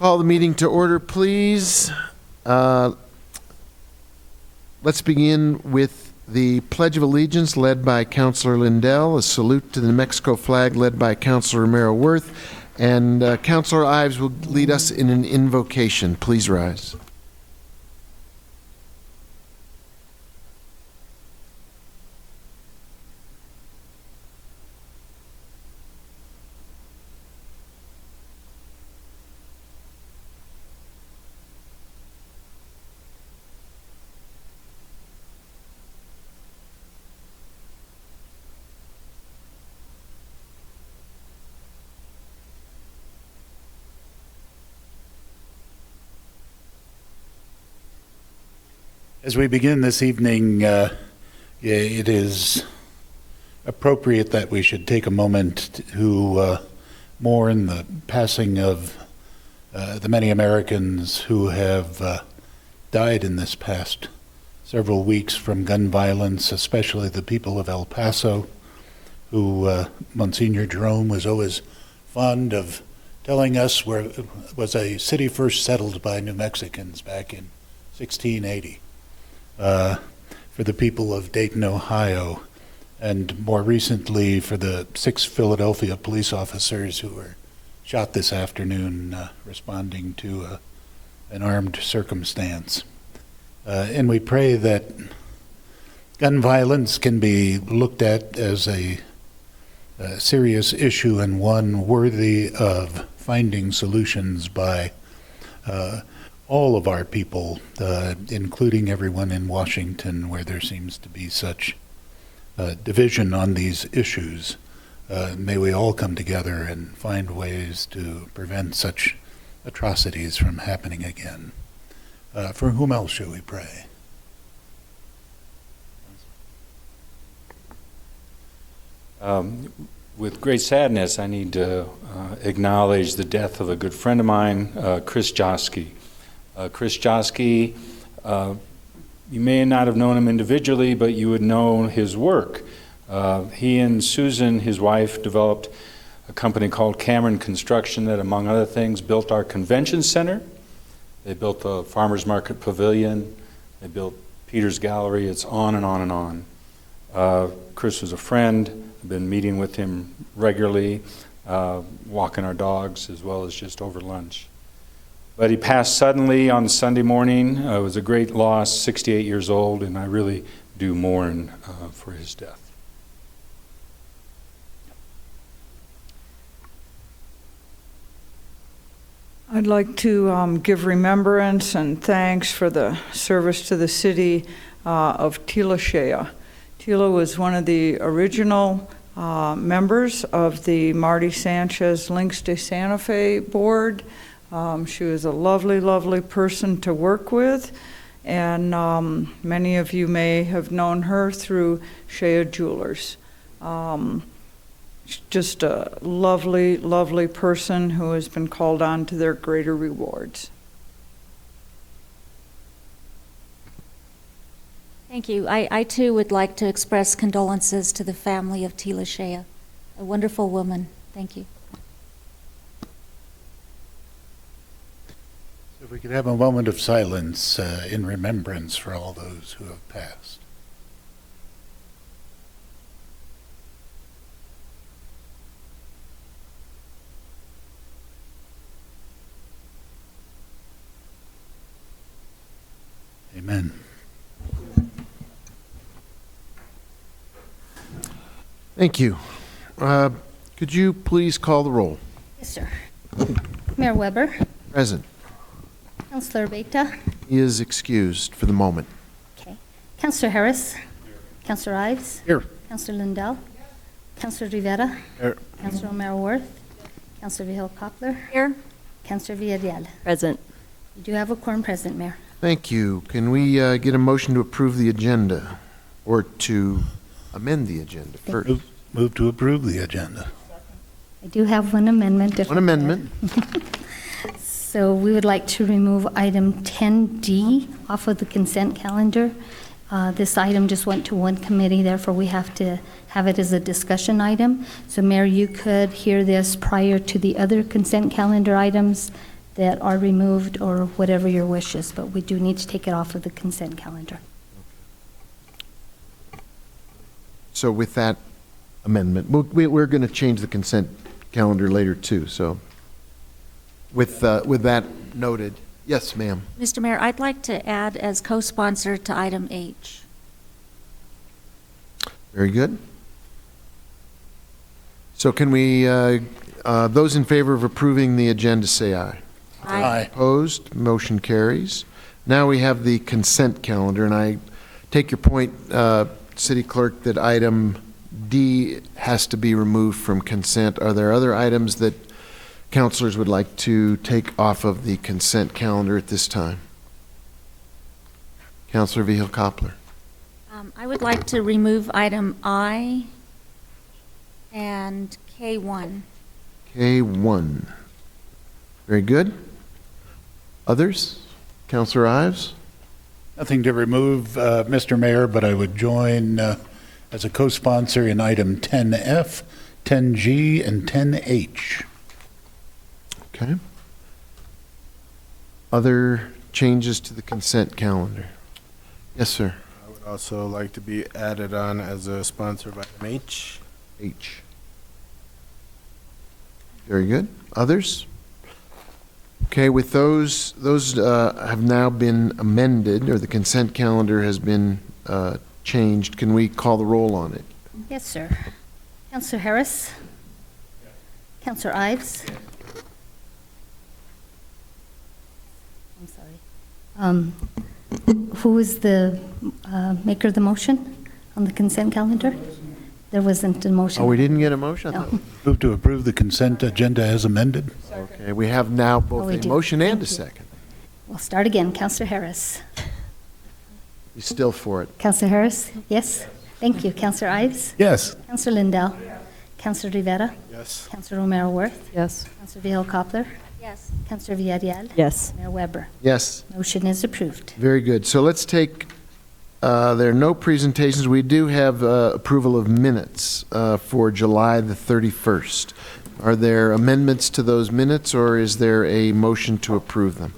Call the meeting to order, please. Let's begin with the Pledge of Allegiance led by Councilor Lindell, a salute to the New Mexico flag led by Councilor Romero Worth, and Councilor Ives will lead us in an invocation. Please rise. As we begin this evening, it is appropriate that we should take a moment to mourn the passing of the many Americans who have died in this past several weeks from gun violence, especially the people of El Paso, who Monsignor Jerome was always fond of telling us was a city first settled by New Mexicans back in 1680. For the people of Dayton, Ohio, and more recently for the 6 Philadelphia police officers who were shot this afternoon responding to an armed circumstance. And we pray that gun violence can be looked at as a serious issue and one worthy of finding solutions by all of our people, including everyone in Washington, where there seems to be such division on these issues. May we all come together and find ways to prevent such atrocities from happening again. For whom else should we pray? With great sadness, I need to acknowledge the death of a good friend of mine, Chris Josky. Chris Josky, you may not have known him individually, but you would know his work. He and Susan, his wife, developed a company called Cameron Construction that, among other things, built our convention center. They built the Farmers Market Pavilion. They built Peter's Gallery. It's on and on and on. Chris was a friend. I've been meeting with him regularly, walking our dogs, as well as just over lunch. But he passed suddenly on Sunday morning. It was a great loss, 68 years old, and I really do mourn for his death. I'd like to give remembrance and thanks for the service to the city of Tila Shea. Tila was one of the original members of the Marty Sanchez Links de Santa Fe board. She was a lovely, lovely person to work with, and many of you may have known her through Shea Jewelers. Just a lovely, lovely person who has been called on to their greater rewards. Thank you. I too would like to express condolences to the family of Tila Shea, a wonderful woman. Thank you. If we could have a moment of silence in remembrance for all those who have passed. Amen. Thank you. Could you please call the roll? Yes, sir. Mayor Weber. Present. Councilor Beta. He is excused for the moment. Okay. Councilor Harris. Councilor Ives. Here. Councilor Lindell. Councilor Rivera. Here. Councilor Romero Worth. Councilor Vihel Coppler. Here. Councilor Villarreal. Present. You do have a quorum present, Mayor. Thank you. Can we get a motion to approve the agenda or to amend the agenda first? Move to approve the agenda. I do have one amendment. One amendment. So we would like to remove item 10D off of the consent calendar. This item just went to one committee, therefore we have to have it as a discussion item. So Mayor, you could hear this prior to the other consent calendar items that are removed or whatever your wish is, but we do need to take it off of the consent calendar. So with that amendment, we're going to change the consent calendar later too, so with that noted, yes, ma'am. Mr. Mayor, I'd like to add as co-sponsor to item H. Very good. So can we, those in favor of approving the agenda, say aye. Aye. Opposed, motion carries. Now we have the consent calendar, and I take your point, City Clerk, that item D has to be removed from consent. Are there other items that councilors would like to take off of the consent calendar at this time? Councilor Vihil-Coppler. I would like to remove item I and K1. K1. Very good. Others? Councilor Ives? Nothing to remove, Mr. Mayor, but I would join as a co-sponsor in item 10F, 10G, and 10H. Okay. Other changes to the consent calendar? Yes, sir. I would also like to be added on as a sponsor of item H. H. Very good. Others? Okay, with those have now been amended, or the consent calendar has been changed. Can we call the roll on it? Yes, sir. Councillor Harris? Councillor Ives? I'm sorry. Who is the maker of the motion on the consent calendar? There wasn't a motion. Oh, we didn't get a motion? I No. thought- Move to approve the consent agenda as amended. Okay, we have now both we a do. motion and a Thank you. second. We'll start again. Councillor Harris? You still for it? Councillor Harris? Yes? Thank you. Councillor Ives? Yes. Councillor Lindell? Councillor Rivera? Yes. Councillor Romero Worth? Yes. Councillor Vihil-Coppler? Yes. Councillor Villarreal? Yes. Mayor Weber? Yes. Motion is approved. Very good. So let's take, there are no presentations. We do have approval of minutes for July the 31st. Are there amendments to those minutes, or is there a motion to approve them?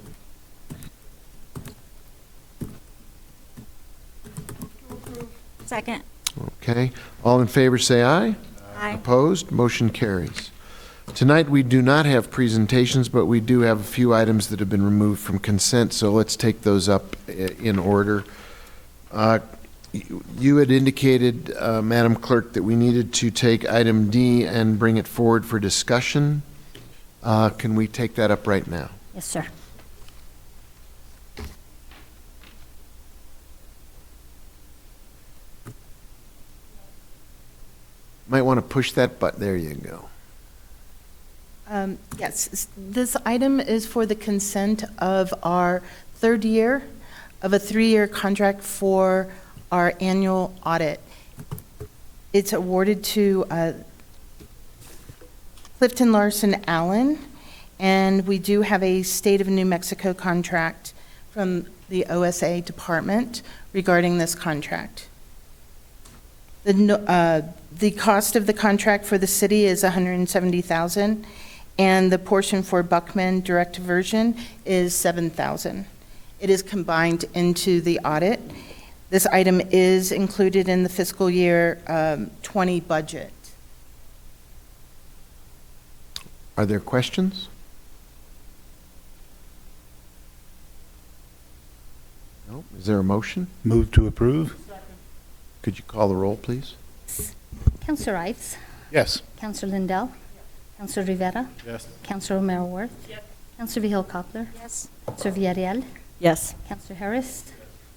Second. Okay. All in favor, say aye. Aye. Opposed? Motion carries. Tonight, we do not have presentations, but we do have a few items that have been removed from consent, so let's take those up in order. You had indicated, Madam Clerk, that we needed to take item D and bring it forward for discussion. Can we take that up right now? Yes, sir. Might want to push that button. There you go. Yes, this item is for the consent of our third year of a 3-year contract for our annual audit. It's awarded to Clifton Larson Allen, and we do have a State of New Mexico contract from the OSA department regarding this contract. The cost of the contract for the city is $170,000, and the portion for Buckman direct version is $7,000. It is combined into the audit. This item is included in the fiscal year 20 budget. Are there questions? No? Is there a motion? Move to approve. Could you call the roll, please? Councillor Ives? Yes. Councillor Lindell? Councillor Rivera? Yes. Councillor Romero Worth? Councillor Vihil-Coppler? Yes. Councillor Villarreal? Yes. Councillor Harris?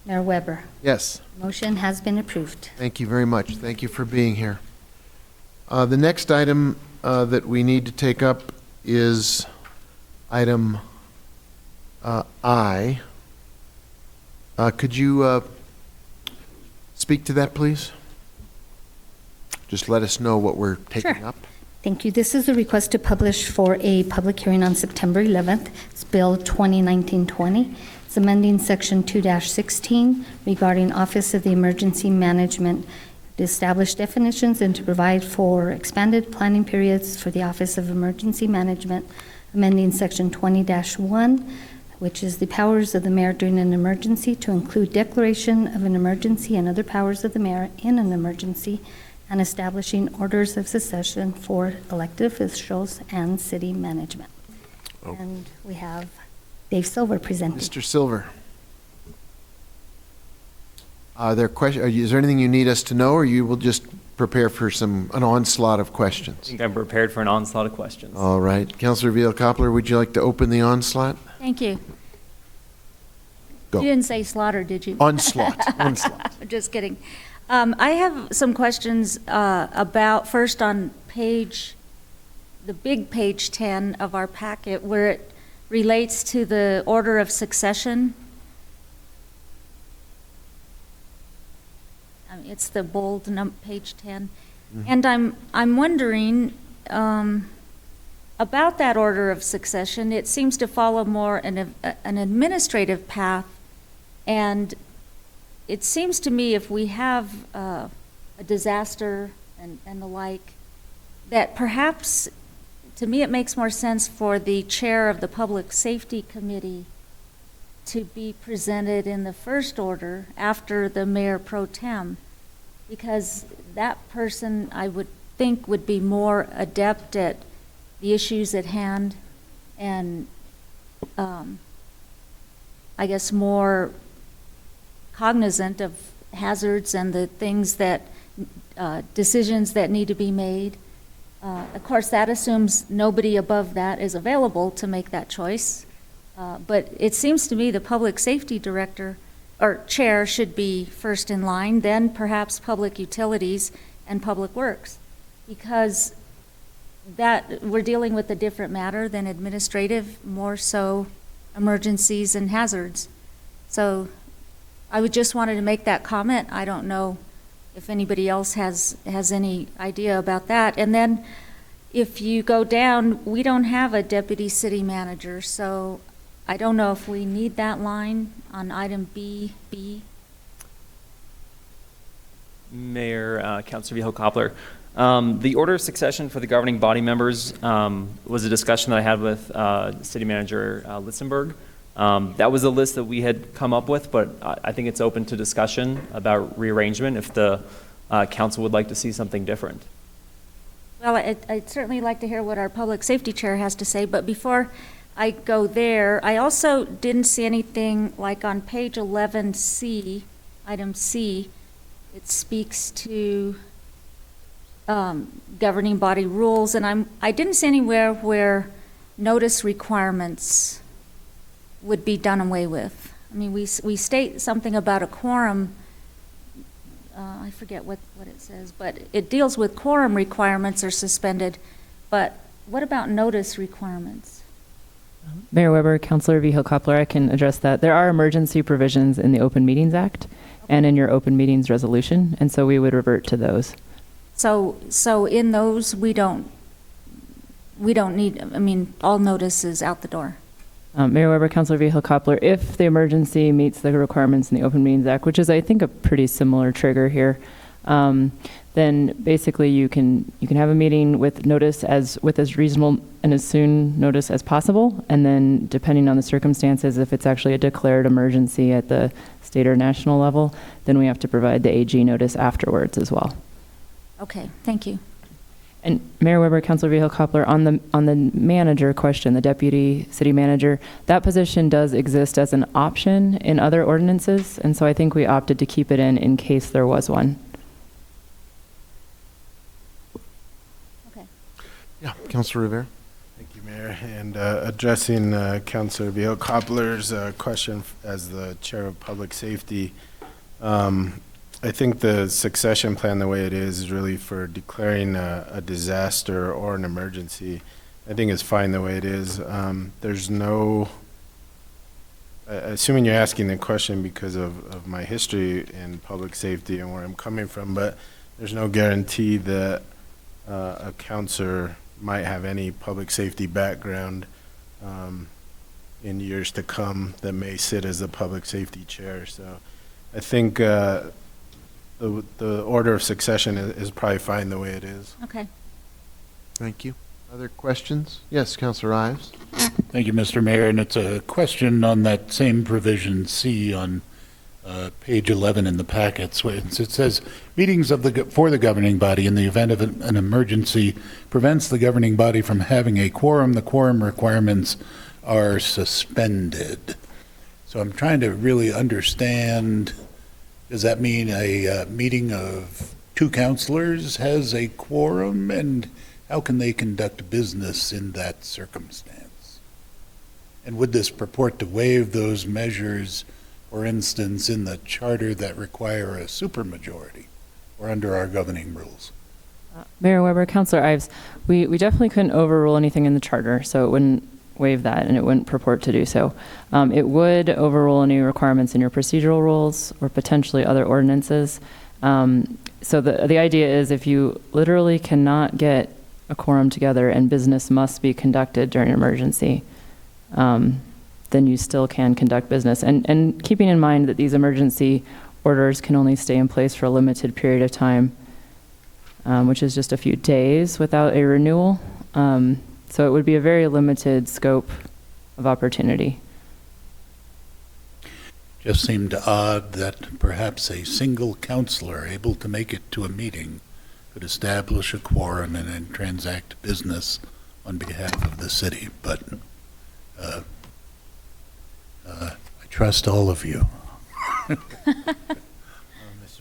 Mayor Weber? Yes. Motion has been approved. Thank you very much. Thank you for being here. The next item that we need to take up is item I. Could you speak to that, please? Just let us know what we're taking Sure. up. Thank you. This is a request to publish for a public hearing on September 11th. It's Bill 2019-20. It's amending Section 2-16 regarding Office of the Emergency Management to establish definitions and to provide for expanded planning periods for the Office of Emergency Management amending Section 20-1, which is the powers of the mayor during an emergency, to include declaration of an emergency and other powers of the mayor in an emergency, and establishing orders of succession for elected officials and city management. Oh. And we have Dave Silver presenting. Mr. Silver. Are there is there anything you need us to know, or you will just prepare for an onslaught of I questions? think I'm prepared for an onslaught of questions. All right. Councilor Vihil-Coppler, would you like to open the onslaught? Thank you. Go. You didn't say slaughter, did you? Onslaught. Onslaught. Just kidding. I have some questions about, first on the big page 10 of our packet, where it relates to the order of succession. It's the bold page 10. And I'm wondering about that order of succession. It seems to follow more an administrative path, and it seems to me if we have a disaster and the like, that perhaps, to me, it makes more sense for the chair of the Public Safety Committee to be presented in the first order after the mayor pro tem, because that person, I would think, would be more adept at the issues at hand and I guess more cognizant of hazards and the things that, decisions that need to be made. Of course, that assumes nobody above that is available to make that choice. But it seems to me the public safety director or chair should be first in line, then perhaps public utilities and public works, because that we're dealing with a different matter than administrative, more so emergencies and hazards. So I would just wanted to make that comment. I don't know if anybody else has any idea about that. And then if you go down, we don't have a deputy city manager, so I don't know if we need that line on item B. Mayor, Councilor Vihil-Coppler, the order of succession for the governing body members was a discussion that I had with City Manager Litzenberg. That was a list that we had come up with, but I think it's open to discussion about rearrangement if the council would like to see something different. Well, I'd certainly like to hear what our public safety chair has to say, but before I go there, I also didn't see anything like on page 11C, item C, it speaks to governing body rules, and I didn't see anywhere where notice requirements would be done away with. I mean, we state something about a quorum, I forget what it says, but it deals with quorum requirements are suspended, but what about notice requirements? Mayor Weber, Councilor Vihil-Coppler, I can address that. There are emergency provisions in the Open Meetings Act and in your Open Meetings Resolution, and so we would revert to those. So in those, we don't need, I mean, all notice is out the door. Mayor Weber, Councilor Vihil-Coppler, if the emergency meets the requirements in the Open Meetings Act, which is, I think, a pretty similar trigger here, then basically you can have a meeting with notice as reasonable and as soon notice as possible, and then depending on the circumstances, if it's actually a declared emergency at the state or national level, then we have to provide the AG notice afterwards as well. Okay, thank you. And Mayor Weber, Councilor Vihil-Coppler, on the manager question, the deputy city manager, that position does exist as an option in other ordinances, and so I think we opted to keep it in case there was one. Okay. Yeah, Councilor Rivera. Thank you, Mayor. And addressing Councilor Vihil-Coppler's question as the Chair of Public Safety, I think the succession plan, the way it is really for declaring a disaster or an emergency. I think it's fine the way it is. There's no, assuming you're asking the question because of my history in public safety and where I'm coming from, but there's no guarantee that a counselor might have any public safety background in years to come that may sit as the public safety chair. So I think the order of succession is probably fine the way it is. Okay. Thank you. Other questions? Yes, Counselor Ives. Thank you, Mr. Mayor, and it's a question on that same provision C on page 11 in the packets. It says, meetings for the governing body in the event of an emergency prevents the governing body from having a quorum. The quorum requirements are suspended. So I'm trying to really understand, does that mean a meeting of 2 counselors has a quorum, and how can they conduct business in that circumstance? And would this purport to waive those measures, for instance, in the charter that require a supermajority or under our governing rules? Mayor Weber, Councilor Ives, we definitely couldn't overrule anything in the charter, so it wouldn't waive that, and it wouldn't purport to do so. It would overrule any requirements in your procedural rules or potentially other ordinances. So the idea is if you literally cannot get a quorum together and business must be conducted during an emergency, then you still can conduct business. And keeping in mind that these emergency orders can only stay in place for a limited period of time, which is just a few days without a renewal. So it would be a very limited scope of opportunity. Just seemed odd that perhaps a single counselor able to make it to a meeting could establish a quorum and then transact business on behalf of the city. But I trust all of you.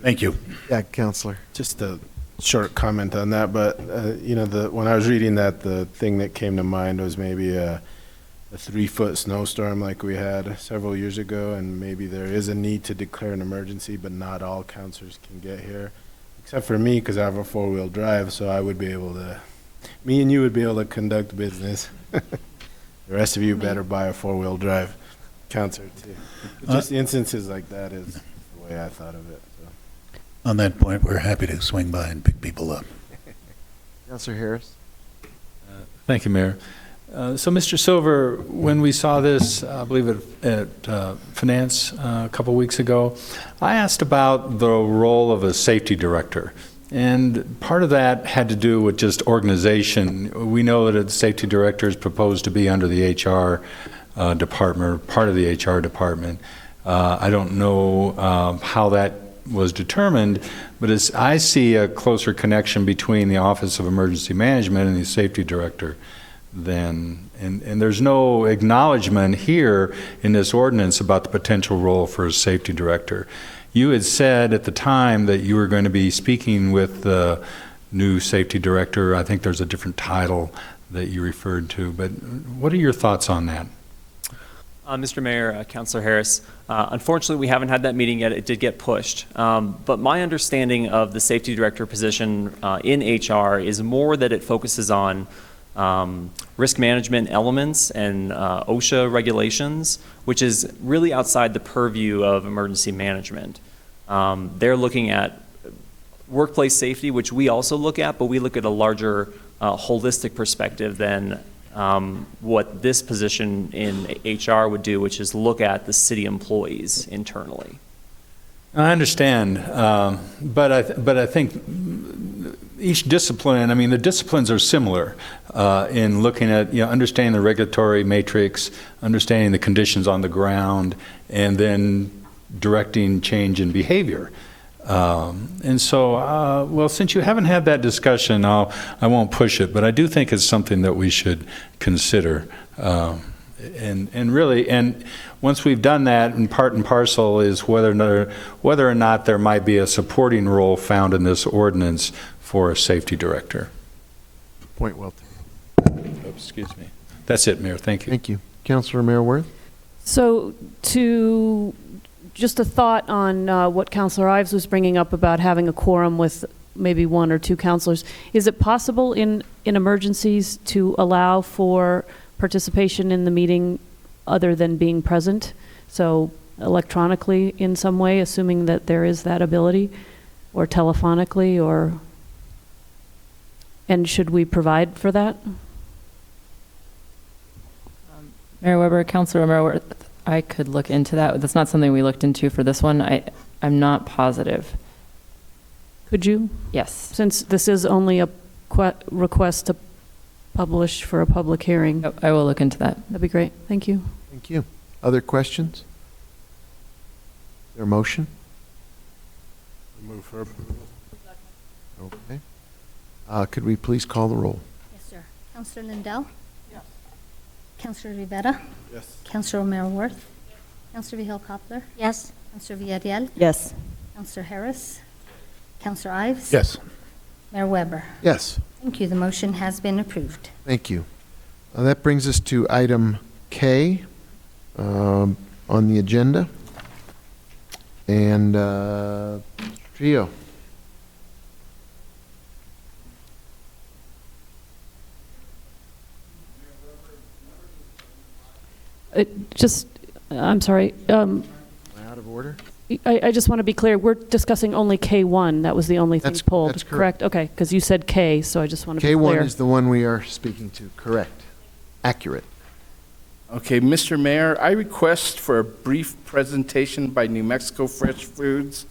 Thank you. Yeah, Counselor. Just a short comment on that, but when I was reading that, the thing that came to mind was maybe a 3-foot snowstorm like we had several years ago, and maybe there is a need to declare an emergency, but not all counselors can get here, except for me, because I have a 4-wheel drive, so I would be able to, me and you would be able to conduct business. The rest of you better buy a 4-wheel drive, counselor too. But just instances like that is the way I thought of it. So. On that point, we're happy to swing by and pick people up. Counselor Harris. Thank you, Mayor. So, Mr. Silver, when we saw this, I believe at Finance a couple weeks ago, I asked about the role of a safety director. And part of that had to do with just organization. We know that the safety director is proposed to be under the HR department, part of the HR department. I don't know how that was determined, but I see a closer connection between the Office of Emergency Management and the safety director. And there's no acknowledgement here in this ordinance about the potential role for a safety director. You had said at the time that you were going to be speaking with the new safety director. I think there's a different title that you referred to, but what are your thoughts on that? Mr. Mayor, Councilor Harris, unfortunately, we haven't had that meeting yet. It did get pushed. But my understanding of the safety director position in HR is more that it focuses on risk management elements and OSHA regulations, which is really outside the purview of emergency management. They're looking at workplace safety, which we also look at, but we look at a larger holistic perspective than what this position in HR would do, which is look at the city employees internally. I understand, but I think each discipline, I mean, the disciplines are similar in looking at, understanding the regulatory matrix, understanding the conditions on the ground, and then directing change in behavior. And so, well, since you haven't had that discussion, I won't push it, but I do think it's something that we should consider. And really, and once we've done that, and part and parcel is whether or not there might be a supporting role found in this ordinance for a safety director. Point well taken. Oops, excuse me. That's it, Mayor. Thank you. Thank you. Councilor Mayor-Worth? So just a thought on what Councilor Ives was bringing up about having a quorum with maybe 1 or 2 councilors. Is it possible in emergencies to allow for participation in the meeting other than being present? So electronically in some way, assuming that there is that ability, or telephonically, or... And should we provide for that? Mayor Weber, Councilor Romero, I could look into that. That's not something we looked into for this one. I'm not positive. Could you? Yes. Since this is only a request to publish for a public hearing. Yep, I will look into that. That'd be great. Thank you. Thank you. Other questions? Their motion? Move for approval. Okay. Could we please call the roll? Yes, sir. Counselor Lindell? Yes. Counselor Rivera? Yes. Counselor O'Meara-Worth? Counselor Vihil Coppler? Yes. Counselor Villarreal? Yes. Counselor Harris? Counselor Ives? Yes. Mayor Weber? Yes. Thank you. The motion has been approved. Thank you. That brings us to item K on the agenda. And Trio. I'm sorry. Am I out of order? I just want to be clear, we're discussing only K1. That was the only thing That's pulled, correct. Okay, because you said K, so I just want to be clear. K1 is the one we are speaking to. Correct. Accurate. Okay, Mr. Mayor, I request for a brief presentation by New Mexico Fresh Foods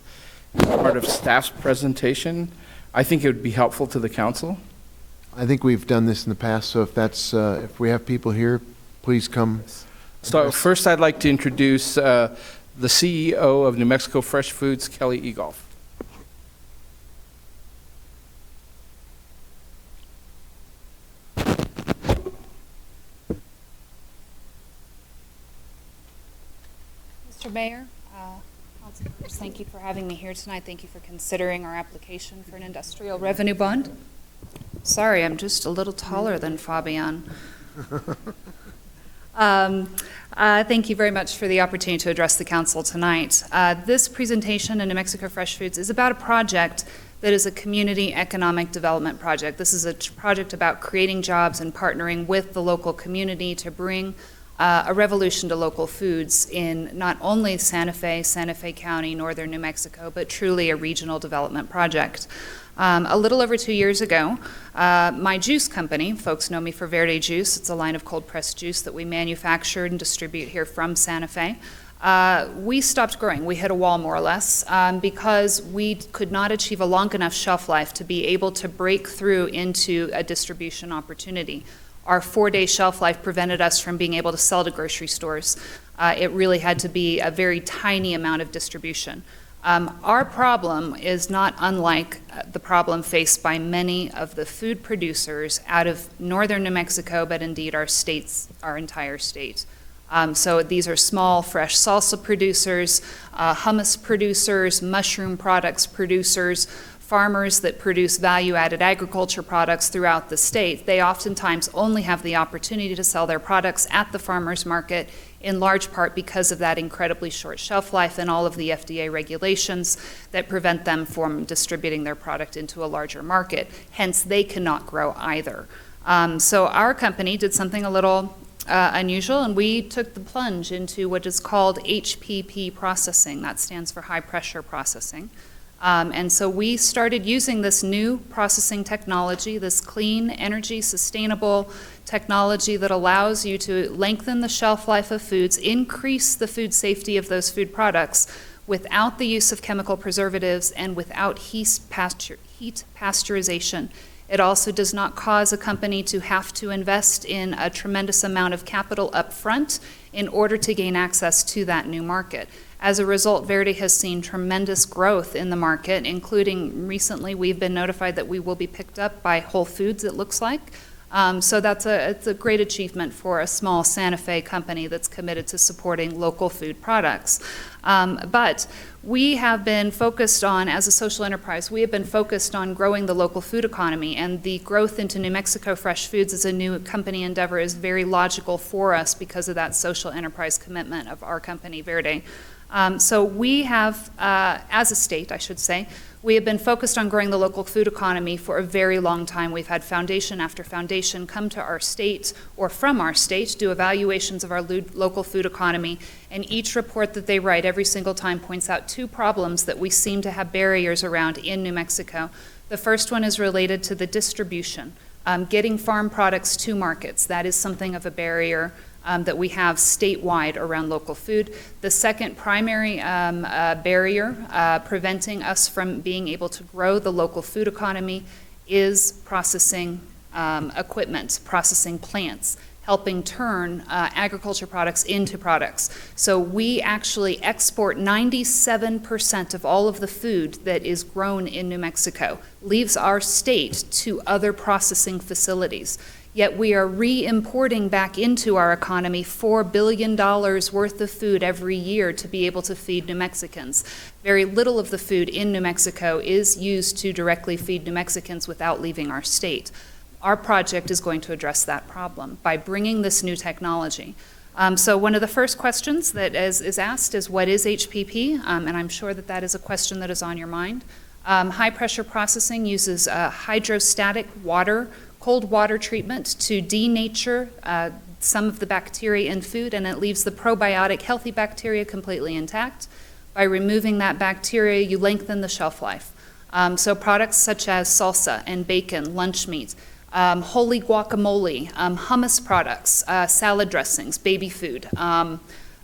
as part of staff's presentation. I think it would be helpful to the council. I think we've done this in the past, so if that's, if we have people here, please come. So first, I'd like to introduce the CEO of New Mexico Fresh Foods, Kelly Egolf. Mr. Mayor, council members, thank you for having me here tonight. Thank you for considering our application for an industrial revenue bond. Sorry, I'm just a little taller than Fabian. Thank you very much for the opportunity to address the council tonight. This presentation in New Mexico Fresh Foods is about a project that is a community economic development project. This is a project about creating jobs and partnering with the local community to bring a revolution to local foods in not only Santa Fe County, northern New Mexico, but truly a regional development project. A little over 2 years ago, my juice company, folks know me for Verde Juice, it's a line of cold pressed juice that we manufacture and distribute here from Santa Fe. We stopped growing. We hit a wall, more or less, because we could not achieve a long enough shelf life to be able to break through into a distribution opportunity. Our 4-day shelf life prevented us from being able to sell to grocery stores. It really had to be a very tiny amount of distribution. Our problem is not unlike the problem faced by many of the food producers out of northern New Mexico, but indeed our entire state. So these are small, fresh salsa producers, hummus producers, mushroom products producers, farmers that produce value-added agriculture products throughout the state. They oftentimes only have the opportunity to sell their products at the farmers market, in large part because of that incredibly short shelf life and all of the FDA regulations that prevent them from distributing their product into a larger market. Hence, they cannot grow either. So our company did something a little unusual, and we took the plunge into what is called HPP processing. That stands for high pressure processing. And so we started using this new processing technology, this clean, energy, sustainable technology that allows you to lengthen the shelf life of foods, increase the food safety of those food products without the use of chemical preservatives and without heat pasteurization. It also does not cause a company to have to invest in a tremendous amount of capital up front in order to gain access to that new market. As a result, Verde has seen tremendous growth in the market, including recently we've been notified that we will be picked up by Whole Foods, it looks like. So it's a great achievement for a small Santa Fe company that's committed to supporting local food products. But we have been focused on, as a social enterprise, we have been focused on growing the local food economy, and the growth into New Mexico Fresh Foods as a new company endeavor is very logical for us because of that social enterprise commitment of our company, Verde. So we have, as a state, I should say, we have been focused on growing the local food economy for a very long time. We've had foundation after foundation come to our state or from our state, do evaluations of our local food economy, and each report that they write every single time points out 2 problems that we seem to have barriers around in New Mexico. The first one is related to the distribution, getting farm products to markets. That is something of a barrier that we have statewide around local food. The second primary barrier preventing us from being able to grow the local food economy is processing equipment, processing plants, helping turn agriculture products into products. So we actually export 97% of all of the food that is grown in New Mexico, leaves our state to other processing facilities. Yet we are re-importing back into our economy $4 billion worth of food every year to be able to feed New Mexicans. Very little of the food in New Mexico is used to directly feed New Mexicans without leaving our state. Our project is going to address that problem by bringing this new technology. So one of the first questions that is asked is, what is HPP? And I'm sure that that is a question that is on your mind. High pressure processing uses hydrostatic water, cold water treatment to denature some of the bacteria in food, and it leaves the probiotic healthy bacteria completely intact. By removing that bacteria, you lengthen the shelf life. So products such as salsa and bacon, lunch meat, holy guacamole, hummus products, salad dressings, baby food,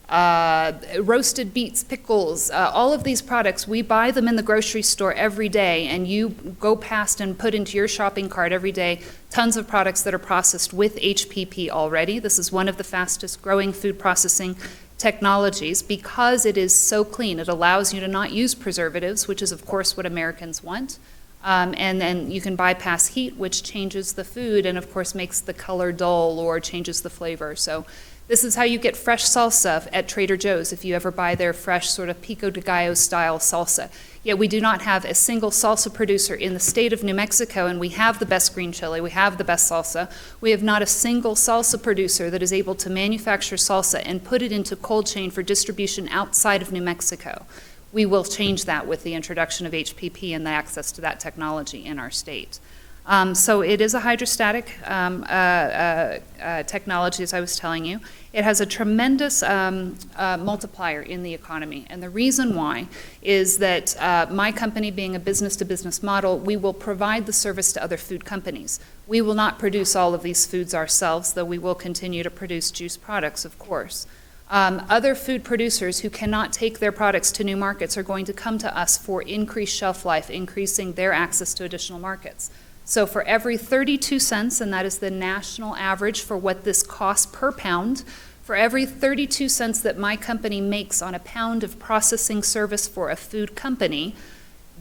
roasted beets, pickles, all of these products, we buy them in the grocery store every day, and you go past and put into your shopping cart every day tons of products that are processed with HPP already. This is one of the fastest growing food processing technologies because it is so clean. It allows you to not use preservatives, which is of course what Americans want. And then you can bypass heat, which changes the food and of course makes the color dull or changes the flavor. So this is how you get fresh salsa at Trader Joe's if you ever buy their fresh sort of pico de gallo style salsa. Yet we do not have a single salsa producer in the state of New Mexico, and we have the best green chili, we have the best salsa. We have not a single salsa producer that is able to manufacture salsa and put it into cold chain for distribution outside of New Mexico. We will change that with the introduction of HPP and the access to that technology in our state. So it is a hydrostatic technology, as I was telling you. It has a tremendous multiplier in the economy. And the reason why is that my company, being a business-to-business model, we will provide the service to other food companies. We will not produce all of these foods ourselves, though we will continue to produce juice products, of course. Other food producers who cannot take their products to new markets are going to come to us for increased shelf life, increasing their access to additional markets. So for every 32 cents, and that is the national average for what this costs per pound, for every 32 cents that my company makes on a pound of processing service for a food company,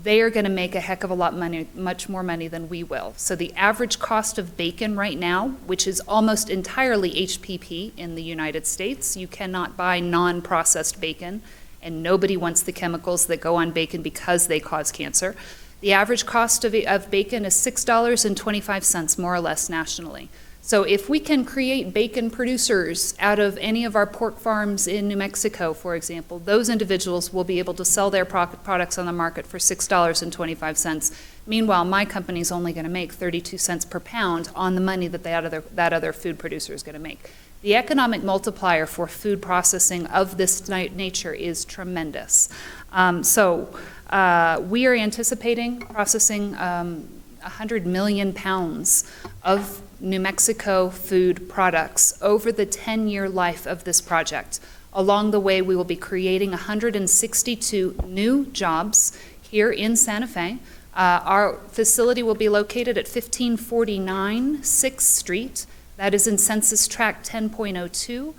they are going to make a heck of a lot money, much more money than we will. So the average cost of bacon right now, which is almost entirely HPP in the United States, you cannot buy non-processed bacon, and nobody wants the chemicals that go on bacon because they cause cancer. The average cost of bacon is $6.25, more or less, nationally. So if we can create bacon producers out of any of our pork farms in New Mexico, for example, those individuals will be able to sell their products on the market for $6.25. Meanwhile, my company is only going to make 32 cents per pound on the money that that other food producer is going to make. The economic multiplier for food processing of this nature is tremendous. We are anticipating processing 100 million pounds of New Mexico food products over the 10-year life of this project. Along the way, we will be creating 162 new jobs here in Santa Fe. Our facility will be located at 1549 6th Street. That is in Census Tract 10.02.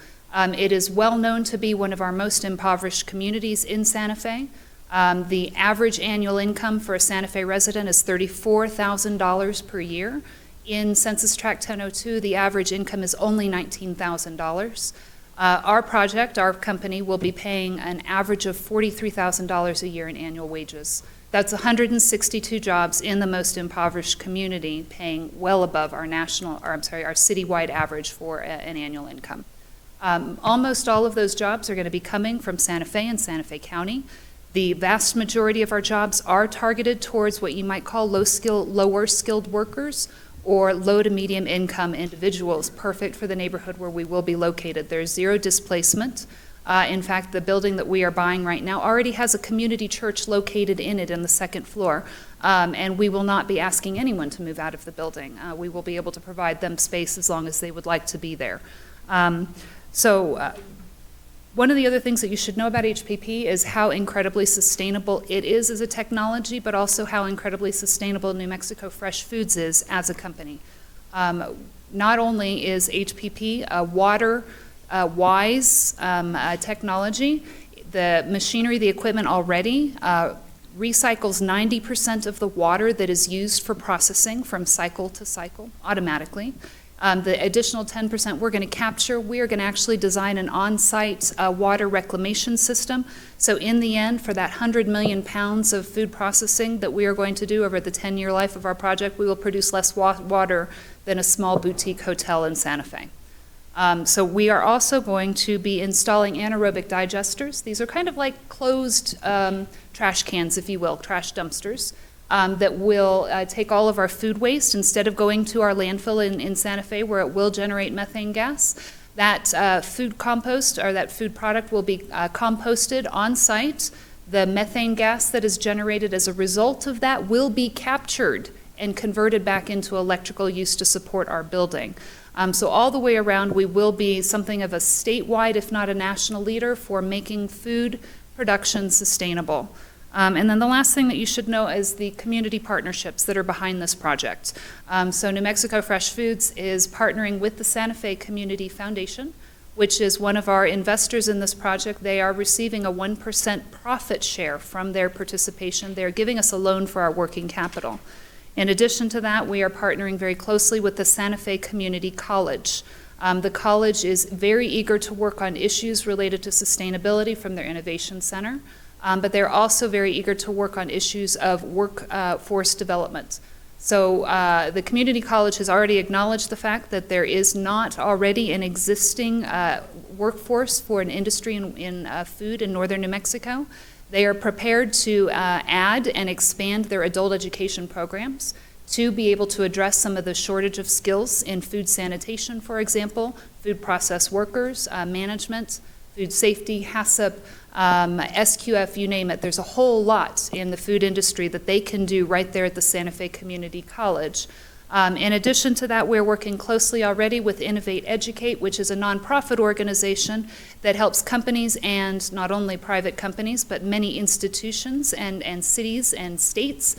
It is well known to be one of our most impoverished communities in Santa Fe. The average annual income for a Santa Fe resident is $34,000 per year. In Census Tract 1002, the average income is only $19,000. Our project, our company, will be paying an average of $43,000 a year in annual wages. That's 162 jobs in the most impoverished community, paying well above our our citywide average for an annual income. Almost all of those jobs are going to be coming from Santa Fe and Santa Fe County. The vast majority of our jobs are targeted towards what you might call lower skilled workers or low to medium income individuals, perfect for the neighborhood where we will be located. There's zero displacement. In fact, the building that we are buying right now already has a community church located in it in the second floor, and we will not be asking anyone to move out of the building. We will be able to provide them space as long as they would like to be there. One of the other things that you should know about HPP is how incredibly sustainable it is as a technology, but also how incredibly sustainable New Mexico Fresh Foods is as a company. Not only is HPP a water-wise technology, the machinery, the equipment already recycles 90% of the water that is used for processing from cycle to cycle automatically. The additional 10% we're going to capture. We are going to actually design an on-site water reclamation system. So in the end, for that 100 million pounds of food processing that we are going to do over the 10-year life of our project, we will produce less water than a small boutique hotel in Santa Fe. So we are also going to be installing anaerobic digesters. These are kind of like closed trash cans, if you will, trash dumpsters, that will take all of our food waste instead of going to our landfill in Santa Fe where it will generate methane gas. That food compost or that food product will be composted on site. The methane gas that is generated as a result of that will be captured and converted back into electrical use to support our building. So all the way around, we will be something of a statewide, if not a national leader for making food production sustainable. And then the last thing that you should know is the community partnerships that are behind this project. So New Mexico Fresh Foods is partnering with the Santa Fe Community Foundation, which is one of our investors in this project. They are receiving a 1% profit share from their participation. They're giving us a loan for our working capital. In addition to that, we are partnering very closely with the Santa Fe Community College. The college is very eager to work on issues related to sustainability from their Innovation Center, but they're also very eager to work on issues of workforce development. So the community college has already acknowledged the fact that there is not already an existing workforce for an industry in food in northern New Mexico. They are prepared to add and expand their adult education programs to be able to address some of the shortage of skills in food sanitation, for example, food process workers, management, food safety, HACCP, SQF, you name it. There's a whole lot in the food industry that they can do right there at the Santa Fe Community College. In addition to that, we're working closely already with Innovate Educate, which is a nonprofit organization that helps companies, and not only private companies, but many institutions and cities and states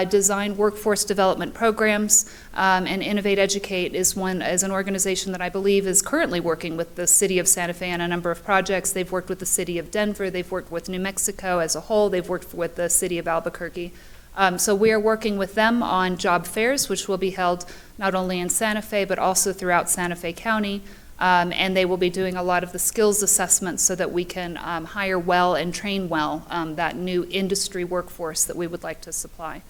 design workforce development programs. And Innovate Educate is an organization that I believe is currently working with the city of Santa Fe on a number of projects. They've worked with the city of Denver. They've worked with New Mexico as a whole. They've worked with the city of Albuquerque. So we are working with them on job fairs, which will be held not only in Santa Fe, but also throughout Santa Fe County. And they will be doing a lot of the skills assessments so that we can hire well and train well that new industry workforce that we would like to supply.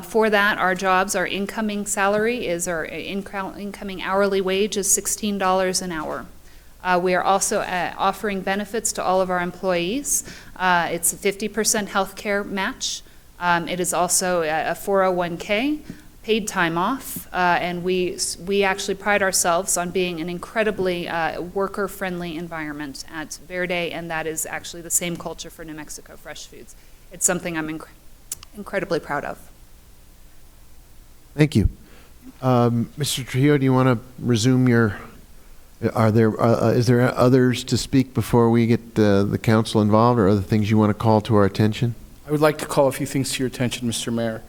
For that, our jobs, our incoming salary is, our incoming hourly wage is $16 an hour. We are also offering benefits to all of our employees. It's a 50% health care match. It is also a 401k, paid time off, and we actually pride ourselves on being an incredibly worker-friendly environment at Verde, and that is actually the same culture for New Mexico Fresh Foods. It's something I'm incredibly proud of. Thank you. Mr. Trujillo, do you want to resume your, is there others to speak before we get the council involved, or other things you want to call to our attention? I would like to call a few things to your attention, Mr. Mayor.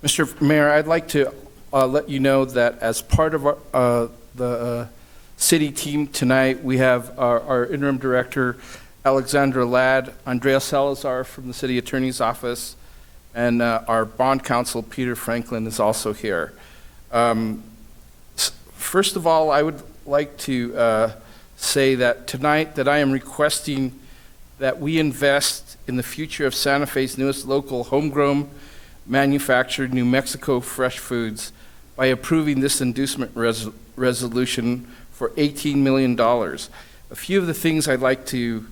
Mr. Mayor, I'd like to let you know that as part of the city team tonight, we have our interim director, Alexandra Ladd, Andrea Salazar from the city attorney's office, and our bond counsel, Peter Franklin, is also here. First of all, I would like to say that tonight that I am requesting that we invest in the future of Santa Fe's newest local homegrown manufactured New Mexico Fresh Foods by approving this inducement resolution for $18 million. A few of the things I'd like to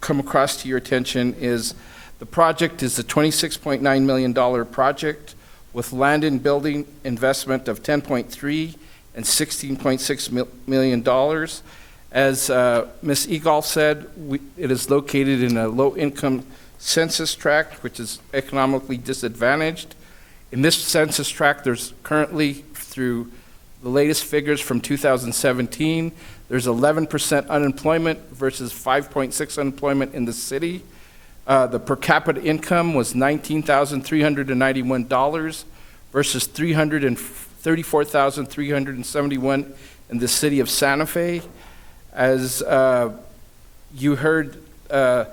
come across to your attention is the project is a $26.9 million project with land and building investment of $10.3 and $16.6 million. As Ms. Egolf said, it is located in a low-income census tract, which is economically disadvantaged. In this census tract, there's currently, through the latest figures from 2017, there's 11% unemployment versus 5.6% unemployment in the city. The per capita income was $19,391 versus $304 $34,371 in the city of Santa Fe. As you heard, the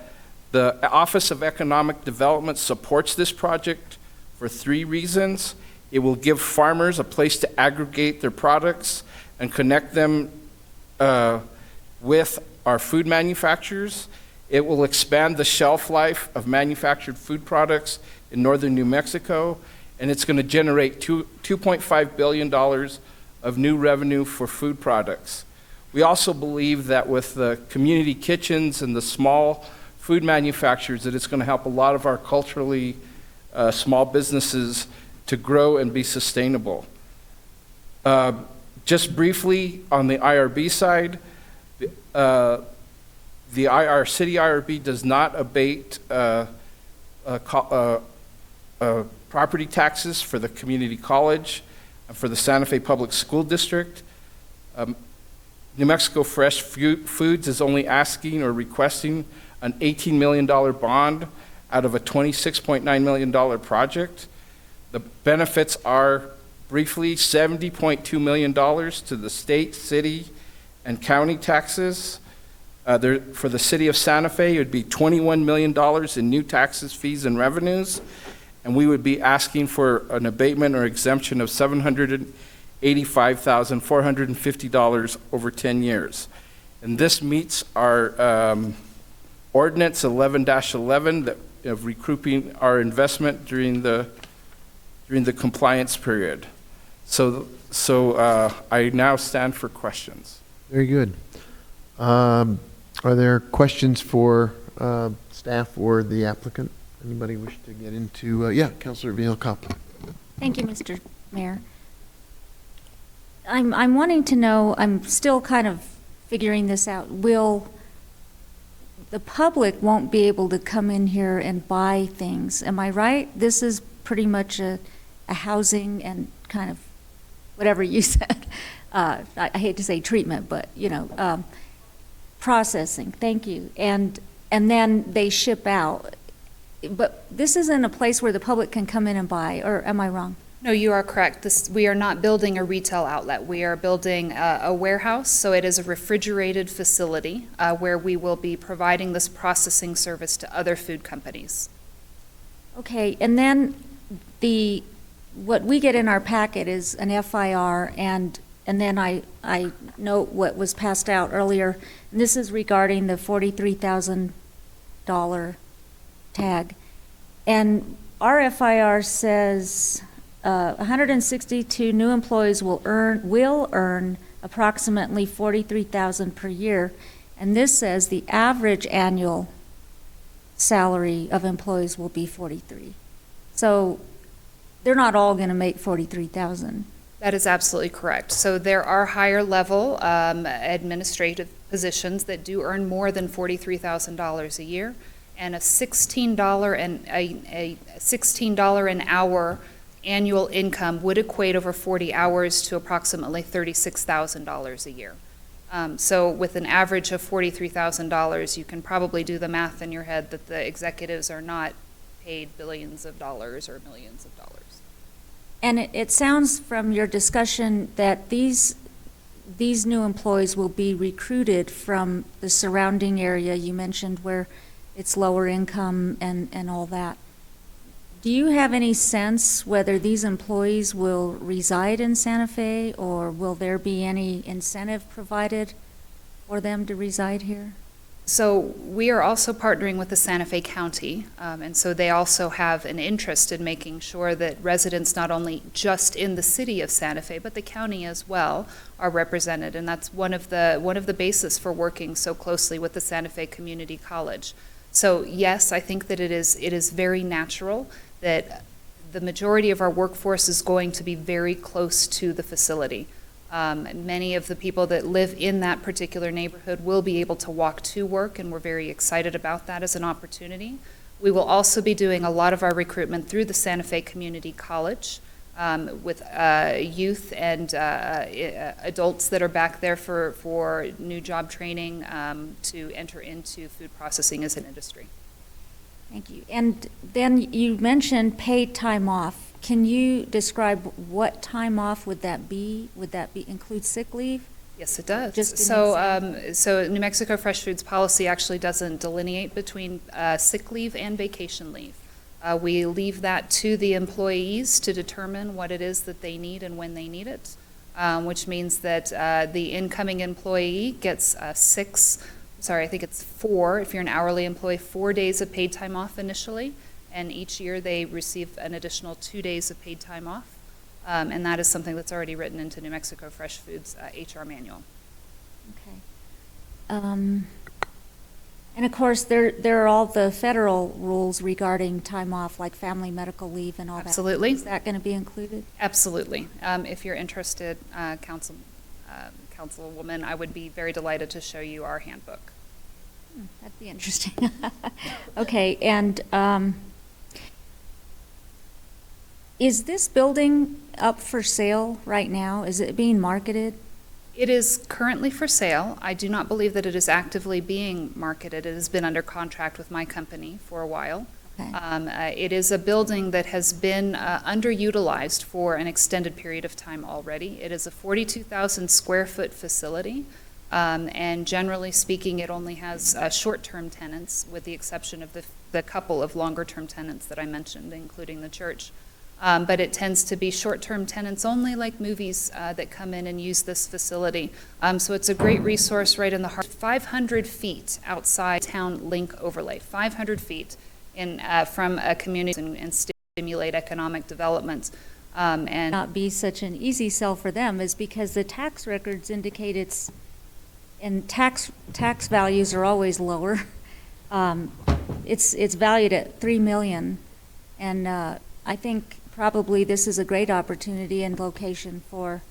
Office of Economic Development supports this project for 3 reasons. It will give farmers a place to aggregate their products and connect them with our food manufacturers. It will expand the shelf life of manufactured food products in northern New Mexico, and it's going to generate $2.5 billion of new revenue for food products. We also believe that with the community kitchens and the small food manufacturers, that it's going to help a lot of our culturally small businesses to grow and be sustainable. Just briefly, on the IRB side, our city IRB does not abate property taxes for the community college and for the Santa Fe Public School District. New Mexico Fresh Foods is only asking or requesting an $18 million bond out of a $26.9 million project. The benefits are briefly $70.2 million to the state, city, and county taxes. For the city of Santa Fe, it would be $21 million in new taxes, fees, and revenues. And we would be asking for an abatement or exemption of $785,450 over 10 years. And this meets our Ordinance 11-11 of recouping our investment during the compliance period. So I now stand for questions. Very good. Are there questions for staff or the applicant? Anybody wish to get into? Yeah, Councilor Vihil-Coppler. Thank you, Mr. Mayor. I'm wanting to know, I'm still kind of figuring this out. The public won't be able to come in here and buy things, am I right? This is pretty much a housing and kind of whatever you said. I hate to say treatment, but processing. Thank you. And then they ship out. But this isn't a place where the public can come in and buy, or am I wrong? No, you are correct. We are not building a retail outlet. We are building a warehouse, so it is a refrigerated facility where we will be providing this processing service to other food companies. Okay, and then what we get in our packet is an FIR, and then I note what was passed out earlier. And this is regarding the $43,000 tag. And our FIR says 162 new employees will earn approximately $43,000 per year. And this says the average annual salary of employees will be $43,000. So they're not all going to make $43,000. That is absolutely correct. So there are higher level administrative positions that do earn more than $43,000 a year, and a $16 an hour annual income would equate over 40 hours to approximately $36,000 a year. So with an average of $43,000, you can probably do the math in your head that the executives are not paid billions of dollars or millions of dollars. And it sounds from your discussion that these new employees will be recruited from the surrounding area you mentioned where it's lower income and all that. Do you have any sense whether these employees will reside in Santa Fe, or will there be any incentive provided for them to reside here? So we are also partnering with the Santa Fe County, and so they also have an interest in making sure that residents not only just in the city of Santa Fe, but the county as well, are represented, and that's one of the bases for working so closely with the Santa Fe Community College. So yes, I think that it is very natural that the majority of our workforce is going to be very close to the facility. Many of the people that live in that particular neighborhood will be able to walk to work, and we're very excited about that as an opportunity. We will also be doing a lot of our recruitment through the Santa Fe Community College with youth and adults that are back there for new job training to enter into food processing as an industry. Thank you. And then you mentioned paid time off. Can you describe what time off would that be? Would that include sick leave? Yes, it does. Just an So New Mexico Fresh Foods policy actually doesn't delineate between sick leave and vacation leave. We leave that to the employees to determine what it is that they need and when they need it, which means that the incoming employee gets I think it's 4, if you're an hourly employee, 4 days of paid time off initially, and each year they receive an additional 2 days of paid time off. And that is something that's already written into New Mexico Fresh Foods HR manual. Okay. And of course, there are all the federal rules regarding time off, like family medical leave and all that. Absolutely. Is that going to be included? Absolutely. If you're interested, Councilwoman, I would be very delighted to show you our handbook. That'd be interesting. Okay, and is this building up for sale right now? Is it being marketed? It is currently for sale. I do not believe that it is actively being marketed. It has been under contract with my company for a while. Okay. It is a building that has been underutilized for an extended period of time already. It is a 42,000 square foot facility, and generally speaking, it only has short-term tenants, with the exception of the couple of longer-term tenants that I mentioned, including the church. But it tends to be short-term tenants only, like movies that come in and use this facility. So it's a great resource right in the heart. 500 feet outside town link overlay, 500 feet from a community and stimulate economic development. And Not be such an easy sell for them is because the tax records indicate and tax values are always lower. It's valued at $3 million, and I think probably this is a great opportunity and location for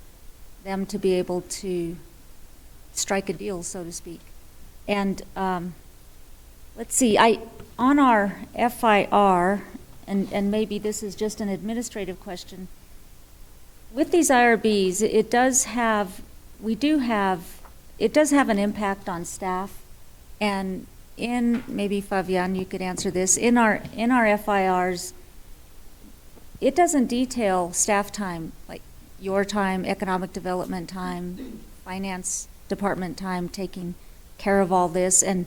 them to be able to strike a deal, so to speak. And let's see, on our FIR, and maybe this is just an administrative question, with these IRBs, it does have an impact on staff, and maybe Fabian, you could answer this, in our FIRs, it doesn't detail staff time, like your time, economic development time, finance department time, taking care of all this, and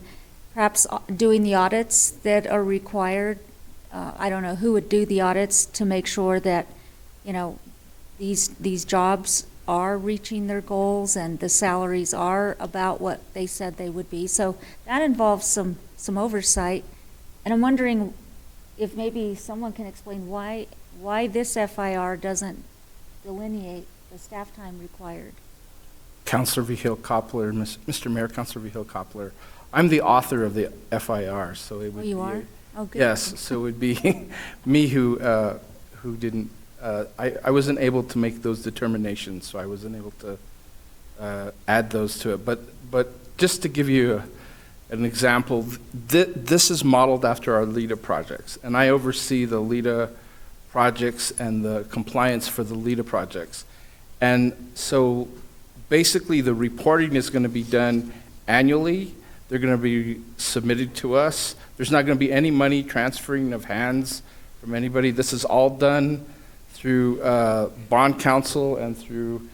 perhaps doing the audits that are required. I don't know who would do the audits to make sure that, these jobs are reaching their goals and the salaries are about what they said they would be. So that involves some oversight. And I'm wondering if maybe someone can explain why this FIR doesn't delineate the staff time required. Councilor Vigil-Koppler, Mr. Mayor, Councilor Vigil-Koppler. I'm the author of the FIR, so it would be... You are? Oh, good. Yes, so it would be me who didn't, I wasn't able to make those determinations, so I wasn't able to add those to it. But just to give you an example, this is modeled after our LEDA projects, and I oversee the LEDA projects and the compliance for the LEDA projects. And so basically the reporting is going to be done annually. They're going to be submitted to us. There's not going to be any money transferring of hands from anybody. This is all done through bond counsel and through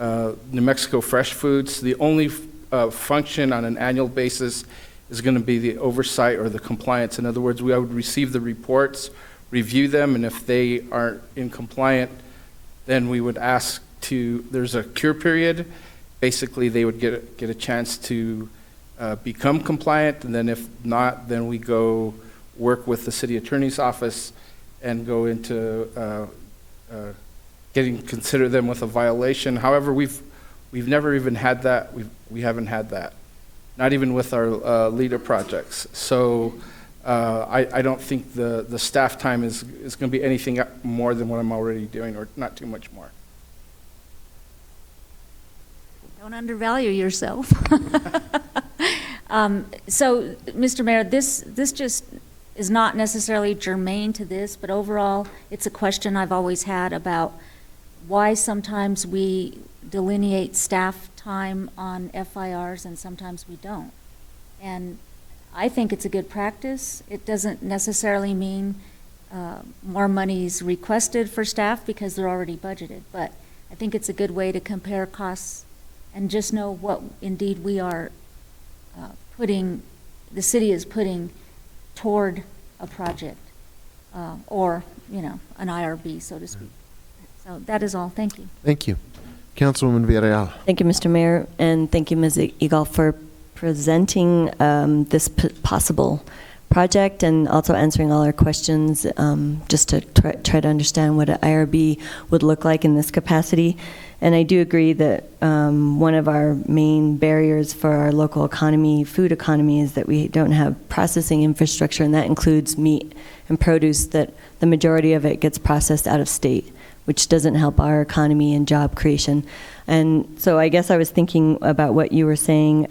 New Mexico Fresh Foods. The only function on an annual basis is going to be the oversight or the compliance. In other words, I would receive the reports, review them, and if they aren't in compliant, then we would ask there's a cure period. Basically, they would get a chance to become compliant, and then if not, then we go work with the city attorney's office and go into consider them with a violation. However, we've never even had that. We haven't had that, not even with our LEDA projects. So I don't think the staff time is going to be anything more than what I'm already doing, or not too much more. Don't undervalue yourself. So, Mr. Mayor, this just is not necessarily germane to this, but overall, it's a question I've always had about why sometimes we delineate staff time on FIRs and sometimes we don't. And I think it's a good practice. It doesn't necessarily mean more money's requested for staff because they're already budgeted. But I think it's a good way to compare costs and just know what indeed we are the city is putting toward a project, or, an IRB, so to speak. So that is all. Thank you. Thank you. Councilwoman Villarreal. Thank you, Mr. Mayor, and thank you, Ms. Eagle, for presenting this possible project and also answering all our questions, just to try to understand what an IRB would look like in this capacity. And I do agree that one of our main barriers for our local economy, food economy, is that we don't have processing infrastructure, and that includes meat and produce, that the majority of it gets processed out of state, which doesn't help our economy and job creation. And so I guess I was thinking about what you were saying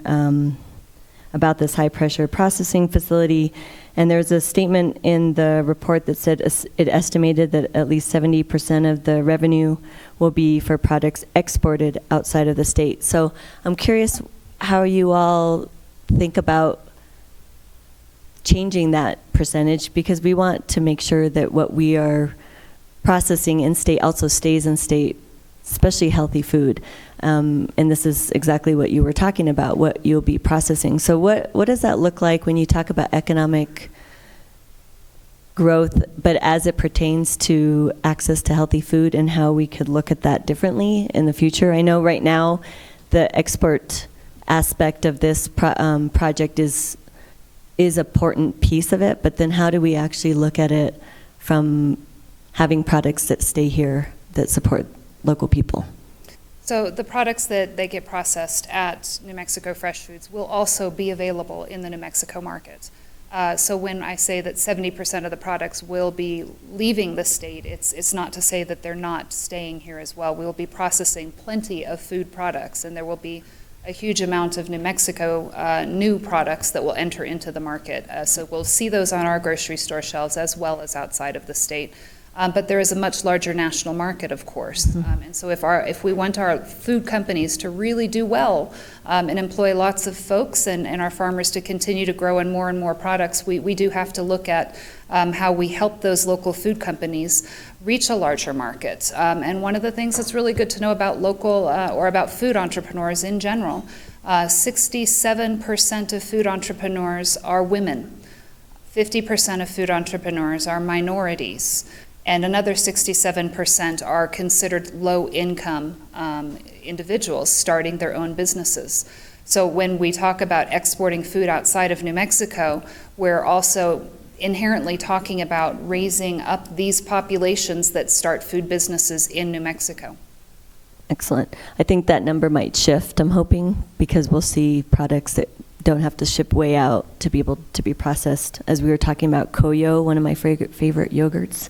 about this high-pressure processing facility, and there's a statement in the report that said it estimated that at least 70% of the revenue will be for products exported outside of the state. So I'm curious how you all think about changing that percentage, because we want to make sure that what we are processing in state also stays in state, especially healthy food. And this is exactly what you were talking about, what you'll be processing. So what does that look like when you talk about economic growth, but as it pertains to access to healthy food, and how we could look at that differently in the future? I know right now the export aspect of this project is an important piece of it, but then how do we actually look at it from having products that stay here that support local people? So the products that they get processed at New Mexico Fresh Foods will also be available in the New Mexico market. So when I say that 70% of the products will be leaving the state, it's not to say that they're not staying here as well. We'll be processing plenty of food products, and there will be a huge amount of New Mexico new products that will enter into the market. So we'll see those on our grocery store shelves as well as outside of the state. But there is a much larger national market, of course. And so if we want our food companies to really do well and employ lots of folks, and our farmers to continue to grow in more and more products, we do have to look at how we help those local food companies reach a larger market. And one of the things that's really good to know about local or about food entrepreneurs in general, 67% of food entrepreneurs are women. 50% of food entrepreneurs are minorities. And another 67% are considered low-income individuals starting their own businesses. So when we talk about exporting food outside of New Mexico, we're also inherently talking about raising up these populations that start food businesses in New Mexico. Excellent. I think that number might shift, I'm hoping, because we'll see products that don't have to ship way out to be able to be processed. As we were talking about Koyo, one of my favorite yogurts,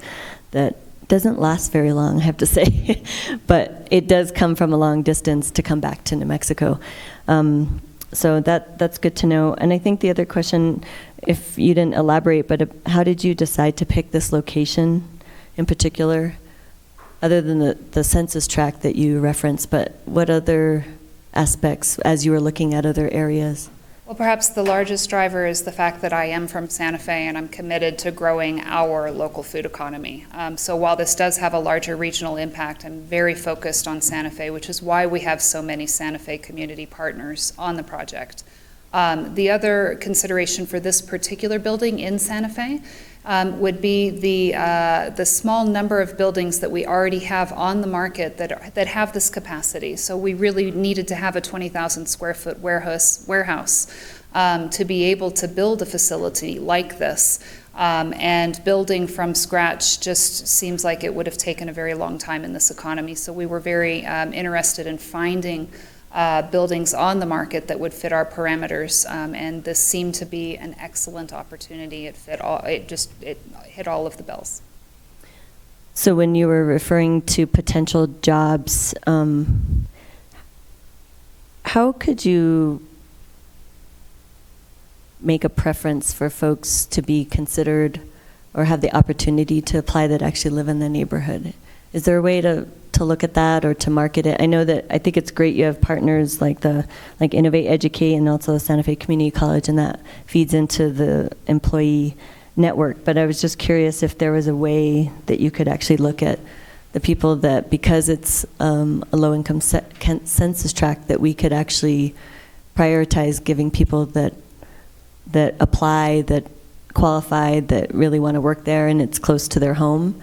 that doesn't last very long, I have to say, but it does come from a long distance to come back to New Mexico. So that's good to know. And I think the other question, if you didn't elaborate, but how did you decide to pick this location in particular, other than the census tract that you referenced, but what other aspects as you were looking at other areas? Well, perhaps the largest driver is the fact that I am from Santa Fe and I'm committed to growing our local food economy. So while this does have a larger regional impact, I'm very focused on Santa Fe, which is why we have so many Santa Fe community partners on the project. The other consideration for this particular building in Santa Fe would be the small number of buildings that we already have on the market that have this capacity. So we really needed to have a 20,000 square foot warehouse to be able to build a facility like this. And building from scratch just seems like it would have taken a very long time in this economy. So we were very interested in finding buildings on the market that would fit our parameters, and this seemed to be an excellent opportunity. It hit all of the bells. So when you were referring to potential jobs, how could you make a preference for folks to be considered or have the opportunity to apply that actually live in the neighborhood? Is there a way to look at that or to market it? I think it's great you have partners like Innovate Educate and also Santa Fe Community College, and that feeds into the employee network, but I was just curious if there was a way that you could actually look at the people that, because it's a low-income census tract, that we could actually prioritize giving people that apply, that qualify, that really want to work there, and it's close to their home.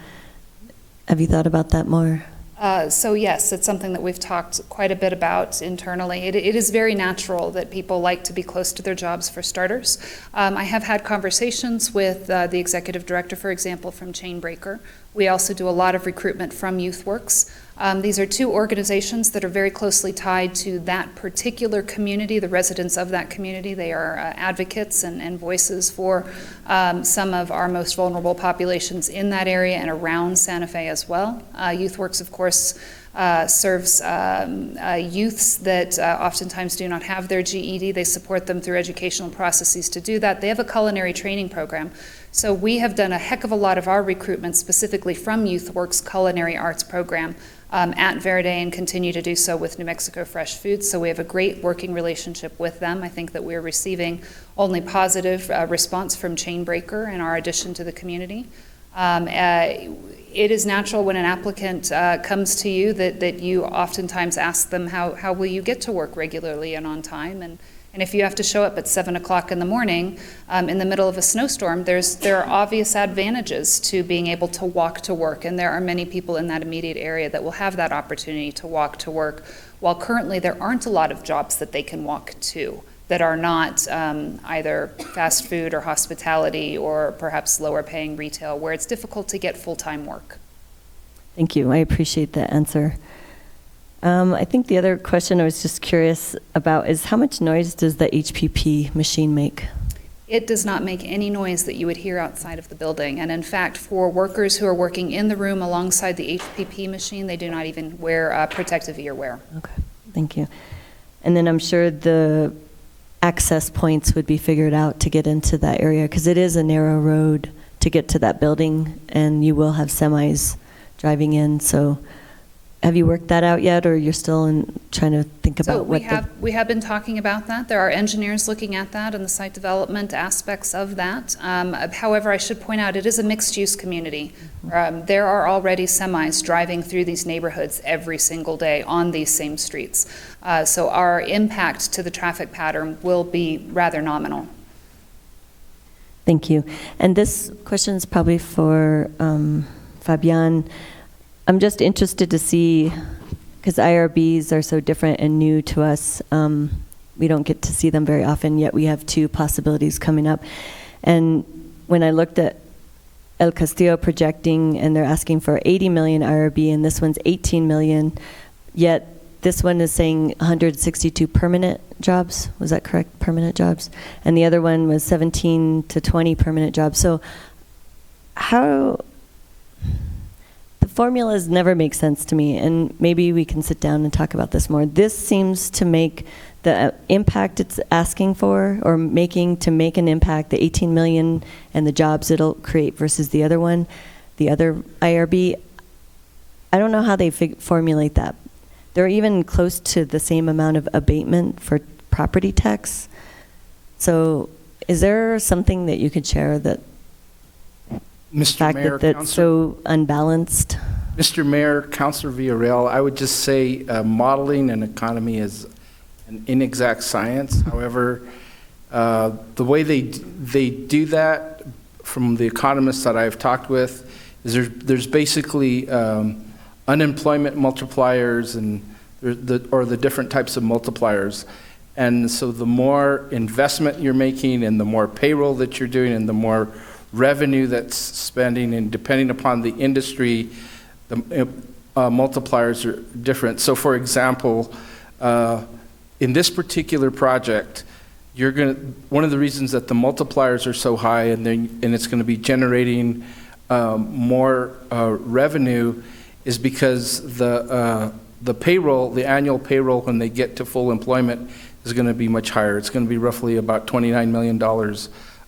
Have you thought about that more? So yes, it's something that we've talked quite a bit about internally. It is very natural that people like to be close to their jobs for starters. I have had conversations with the executive director, for example, from Chainbreaker. We also do a lot of recruitment from YouthWorks. These are two organizations that are very closely tied to that particular community, the residents of that community. They are advocates and voices for some of our most vulnerable populations in that area and around Santa Fe as well. YouthWorks, of course, serves youths that oftentimes do not have their GED. They support them through educational processes to do that. They have a culinary training program. So we have done a heck of a lot of our recruitment specifically from YouthWorks Culinary Arts Program at Verde, and continue to do so with New Mexico Fresh Foods. So we have a great working relationship with them. I think that we're receiving only positive response from Chainbreaker and our addition to the community. It is natural when an applicant comes to you that you oftentimes ask them, how will you get to work regularly and on time? And if you have to show up at 7 o'clock in the morning in the middle of a snowstorm, there are obvious advantages to being able to walk to work. And there are many people in that immediate area that will have that opportunity to walk to work, while currently there aren't a lot of jobs that they can walk to that are not either fast food or hospitality or perhaps lower paying retail, where it's difficult to get full-time work. Thank you. I appreciate that answer. I think the other question I was just curious about is how much noise does the HPP machine make? It does not make any noise that you would hear outside of the building. And in fact, for workers who are working in the room alongside the HPP machine, they do not even wear protective ear wear. Okay, thank you. And then I'm sure the access points would be figured out to get into that area, because it is a narrow road to get to that building, and you will have semis driving in. So have you worked that out yet, or you're still trying to think about what we have been talking about that. There are engineers looking at that and the site development aspects of that. However, I should point out it is a mixed-use community. There are already semis driving through these neighborhoods every single day on these same streets. So our impact to the traffic pattern will be rather nominal. Thank you. And this question is probably for Fabian. I'm just interested to see, because IRBs are so different and new to us, we don't get to see them very often, yet we have two possibilities coming up. And when I looked at El Castillo projecting, and they're asking for 80 million IRB, and this one's 18 million, yet this one is saying 162 permanent jobs. Was that correct? Permanent jobs. And the other one was 17 to 20 permanent jobs. So how... The formulas never make sense to me, and maybe we can sit down and talk about this more. This seems to make the impact it's asking for, or making to make an impact, the 18 million and the jobs it'll create versus the other one, the other IRB. I don't know how they formulate that. They're even close to the same amount of abatement for property tax. So is there something that you could share that Mr. Mayor, that's so unbalanced? Mr. Mayor, Councilor Villarreal, I would just say modeling an economy is an inexact science. However, the way they do that, from the economists that I've talked with, is there's basically unemployment multipliers and the different types of multipliers. And so the more investment you're making and the more payroll that you're doing and the more revenue that's spending, and depending upon the industry, the multipliers are different. So for example, in this particular project, one of the reasons that the multipliers are so high and it's going to be generating more revenue is because the payroll, the annual payroll when they get to full employment is going to be much higher. It's going to be roughly about $29 million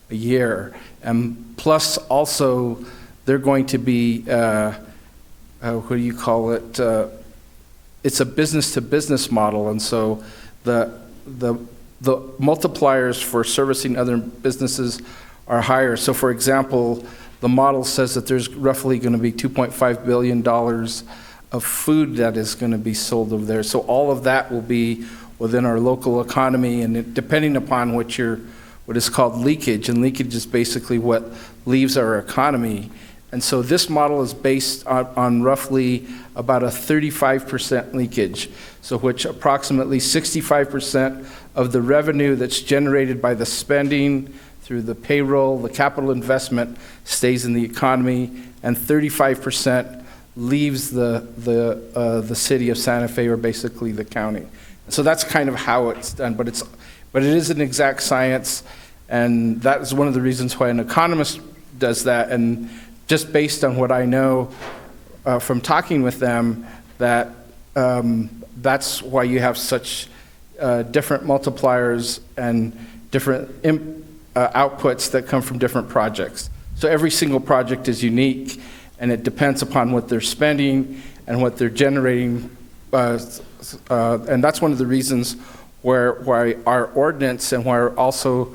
a year. And plus also, they're going to be, what do you call it? It's a business-to-business model, and so the multipliers for servicing other businesses are higher. So for example, the model says that there's roughly going to be $2.5 billion of food that is going to be sold over there. So all of that will be within our local economy, and depending upon what is called leakage, and leakage is basically what leaves our economy. And so this model is based on roughly about a 35% leakage, so which approximately 65% of the revenue that's generated by the spending through the payroll, the capital investment stays in the economy, and 35% leaves the city of Santa Fe, or basically the county. So that's kind of how it's done, but it is an exact science, and that is one of the reasons why an economist does that. And just based on what I know from talking with them, that that's why you have such different multipliers and different outputs that come from different projects. So every single project is unique, and it depends upon what they're spending and what they're generating. And that's one of the reasons why our ordinance and why also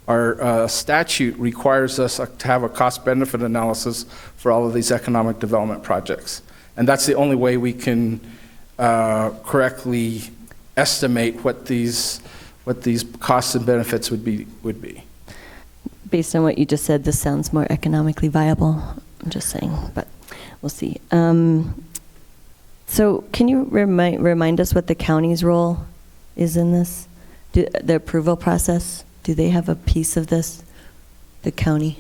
our statute requires us to have a cost-benefit analysis for all of these economic development projects. And that's the only way we can correctly estimate what these costs and benefits would be. Based on what you just said, this sounds more economically viable. I'm just saying, but we'll see. So can you remind us what the county's role is in this? The approval process? Do they have a piece of this, the county?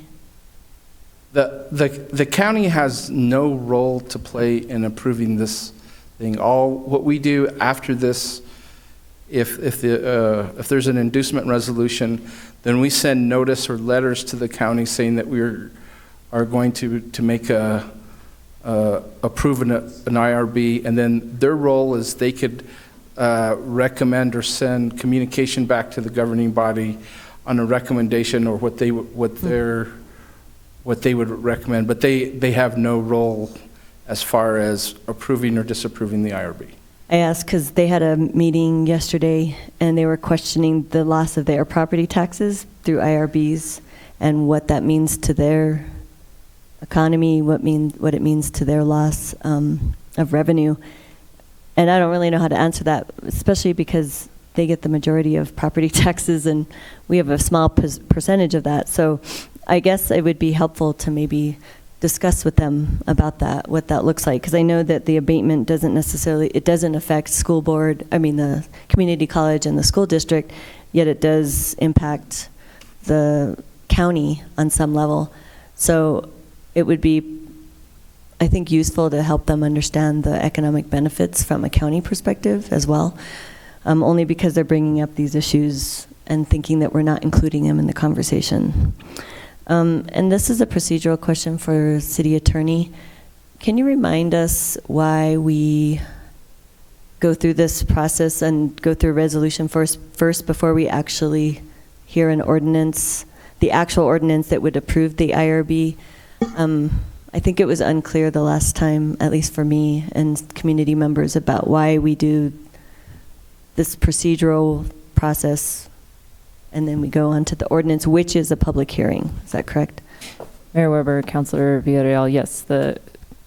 The county has no role to play in approving this thing. What we do after this, if there's an inducement resolution, then we send notice or letters to the county saying that we are going to make approve an IRB, and then their role is they could recommend or send communication back to the governing body on a recommendation or what they would recommend, but they have no role as far as approving or disapproving the IRB. I asked because they had a meeting yesterday and they were questioning the loss of their property taxes through IRBs and what that means to their economy, what it means to their loss of revenue. And I don't really know how to answer that, especially because they get the majority of property taxes and we have a small percentage of that. So I guess it would be helpful to maybe discuss with them about that, what that looks like, because I know that the abatement doesn't affect the community college and the school district, yet it does impact the county on some level. So it would be, I think, useful to help them understand the economic benefits from a county perspective as well, only because they're bringing up these issues and thinking that we're not including them in the conversation. And this is a procedural question for City Attorney. Can you remind us why we go through this process and go through a resolution first before we actually hear an ordinance, the actual ordinance that would approve the IRB? I think it was unclear the last time, at least for me and community members, about why we do this procedural process and then we go on to the ordinance, which is a public hearing. Is that correct? Mayor Weber, Councilor Villarreal, yes, the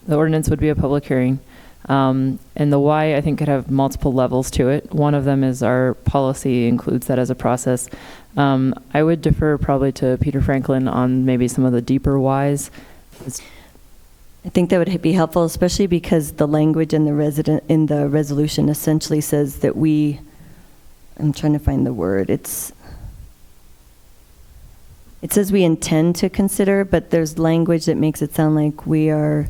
ordinance would be a public hearing. And the why, I think, could have multiple levels to it. One of them is our policy includes that as a process. I would defer probably to Peter Franklin on maybe some of the deeper whys. I think that would be helpful, especially because the language in the resolution essentially says that I'm trying to find the word. It says we intend to consider, but there's language that makes it sound like we are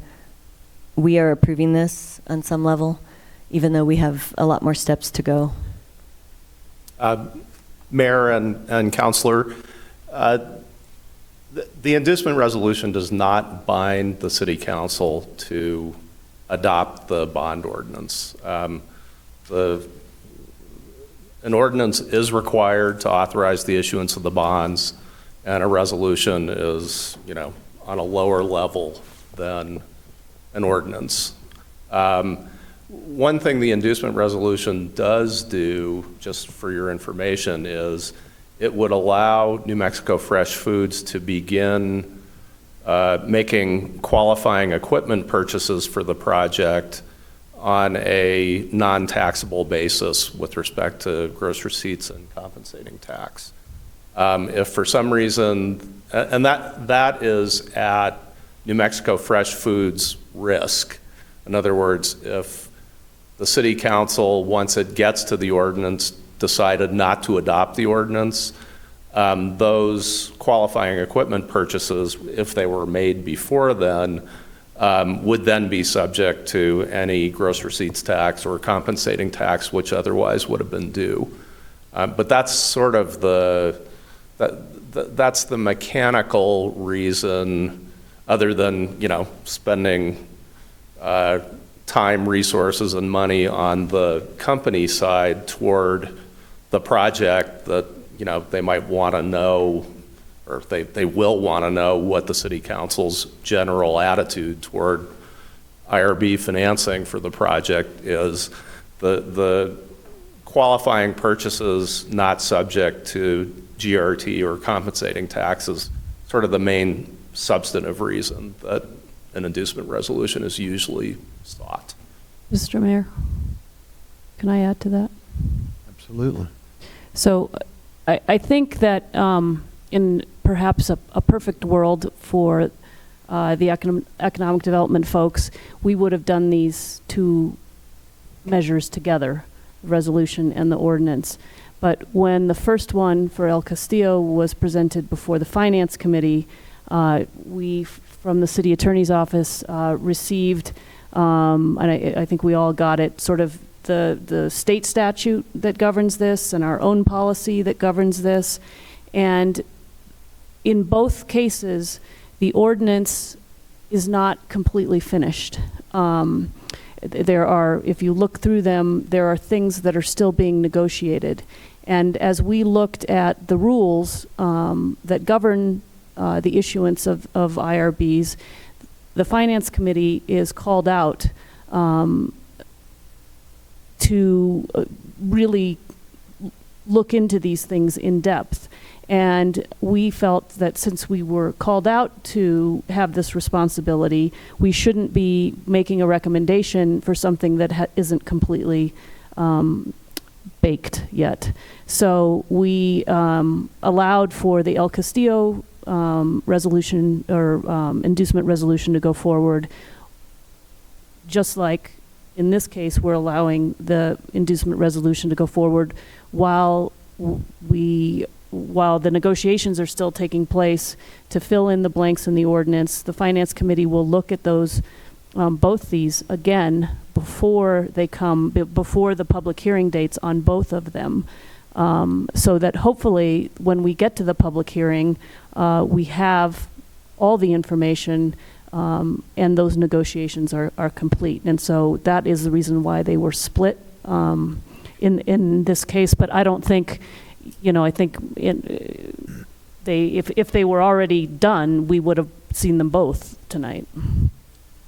approving this on some level, even though we have a lot more steps to go. Mayor and Councilor, the inducement resolution does not bind the City Council to adopt the bond ordinance. An ordinance is required to authorize the issuance of the bonds, and a resolution is, on a lower level than an ordinance. One thing the inducement resolution does do, just for your information, is it would allow New Mexico Fresh Foods to begin making qualifying equipment purchases for the project on a non-taxable basis with respect to gross receipts and compensating tax. If for some reason, and that is at New Mexico Fresh Foods' risk. In other words, if the city council, once it gets to the ordinance, decided not to adopt the ordinance, those qualifying equipment purchases, if they were made before then, would then be subject to any gross receipts tax or compensating tax, which otherwise would have been due. But that's sort of that's the mechanical reason, other than, you know, spending time, resources, and money on the company side toward the project, that, you know, they might want to know, or they will want to know what the city council's general attitude toward IRB financing for the project is. The qualifying purchases not subject to GRT or compensating taxes, sort of the main substantive reason that an inducement resolution is usually sought. Mr. Mayor, can I add to that? Absolutely. So I think that in perhaps a perfect world for the economic development folks, we would have done these two measures together, the resolution and the ordinance. But when the first one for El Castillo was presented before the Finance Committee, we, from the City Attorney's Office, received, and I think we all got it, sort of the state statute that governs this and our own policy that governs this. And in both cases, the ordinance is not completely finished. There are, if you look through them, there are things that are still being negotiated. And as we looked at the rules that govern the issuance of IRBs, the Finance Committee is called out to really look into these things in depth. And we felt that since we were called out to have this responsibility, we shouldn't be making a recommendation for something that isn't completely baked yet. So we allowed for the El Castillo resolution or inducement resolution to go forward, just like in this case we're allowing the inducement resolution to go forward while the negotiations are still taking place to fill in the blanks in the ordinance. The Finance Committee will look at those, both these again before they come, before the public hearing dates on both of them, so that hopefully when we get to the public hearing, we have all the information and those negotiations are complete. And so that is the reason why they were split in this case. But I don't think, you know, I think if they were already done, we would have seen them both tonight.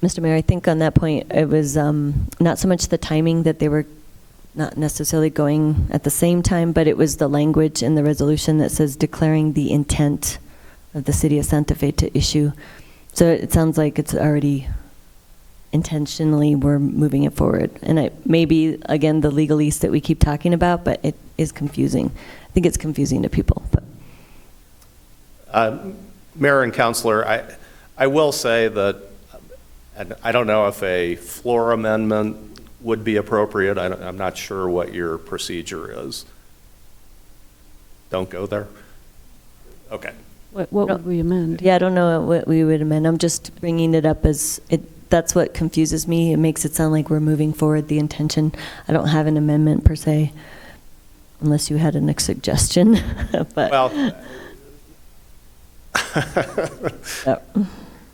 Mr. Mayor, I think on that point, it was not so much the timing that they were not necessarily going at the same time, but it was the language in the resolution that says declaring the intent of the city of Santa Fe to issue. So it sounds like it's already intentionally we're moving it forward. And maybe, again, the legalese that we keep talking about, but it is confusing. I think it's confusing to people. But Mayor and Councilor, I will say that, and I don't know if a floor amendment would be appropriate. I'm not sure what your procedure is. Don't go there? Okay. What would we amend? Yeah, I don't know what we would amend. I'm just bringing it up as that's what confuses me. It makes it sound like we're moving forward the intention. I don't have an amendment per se, unless you had a next suggestion. But well,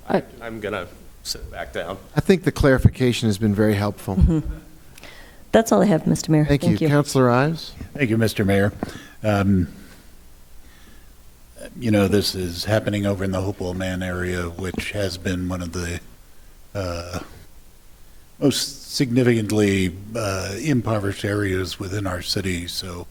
I'm going to sit back down. I think the clarification has been very helpful. Mm-hmm. That's all I have, Mr. Mayor. Thank you. Councilor Ives? Thank you, Mr. Mayor. You know, this is happening over in the Hopewell Man area, which has been one of the most significantly impoverished areas within our city. So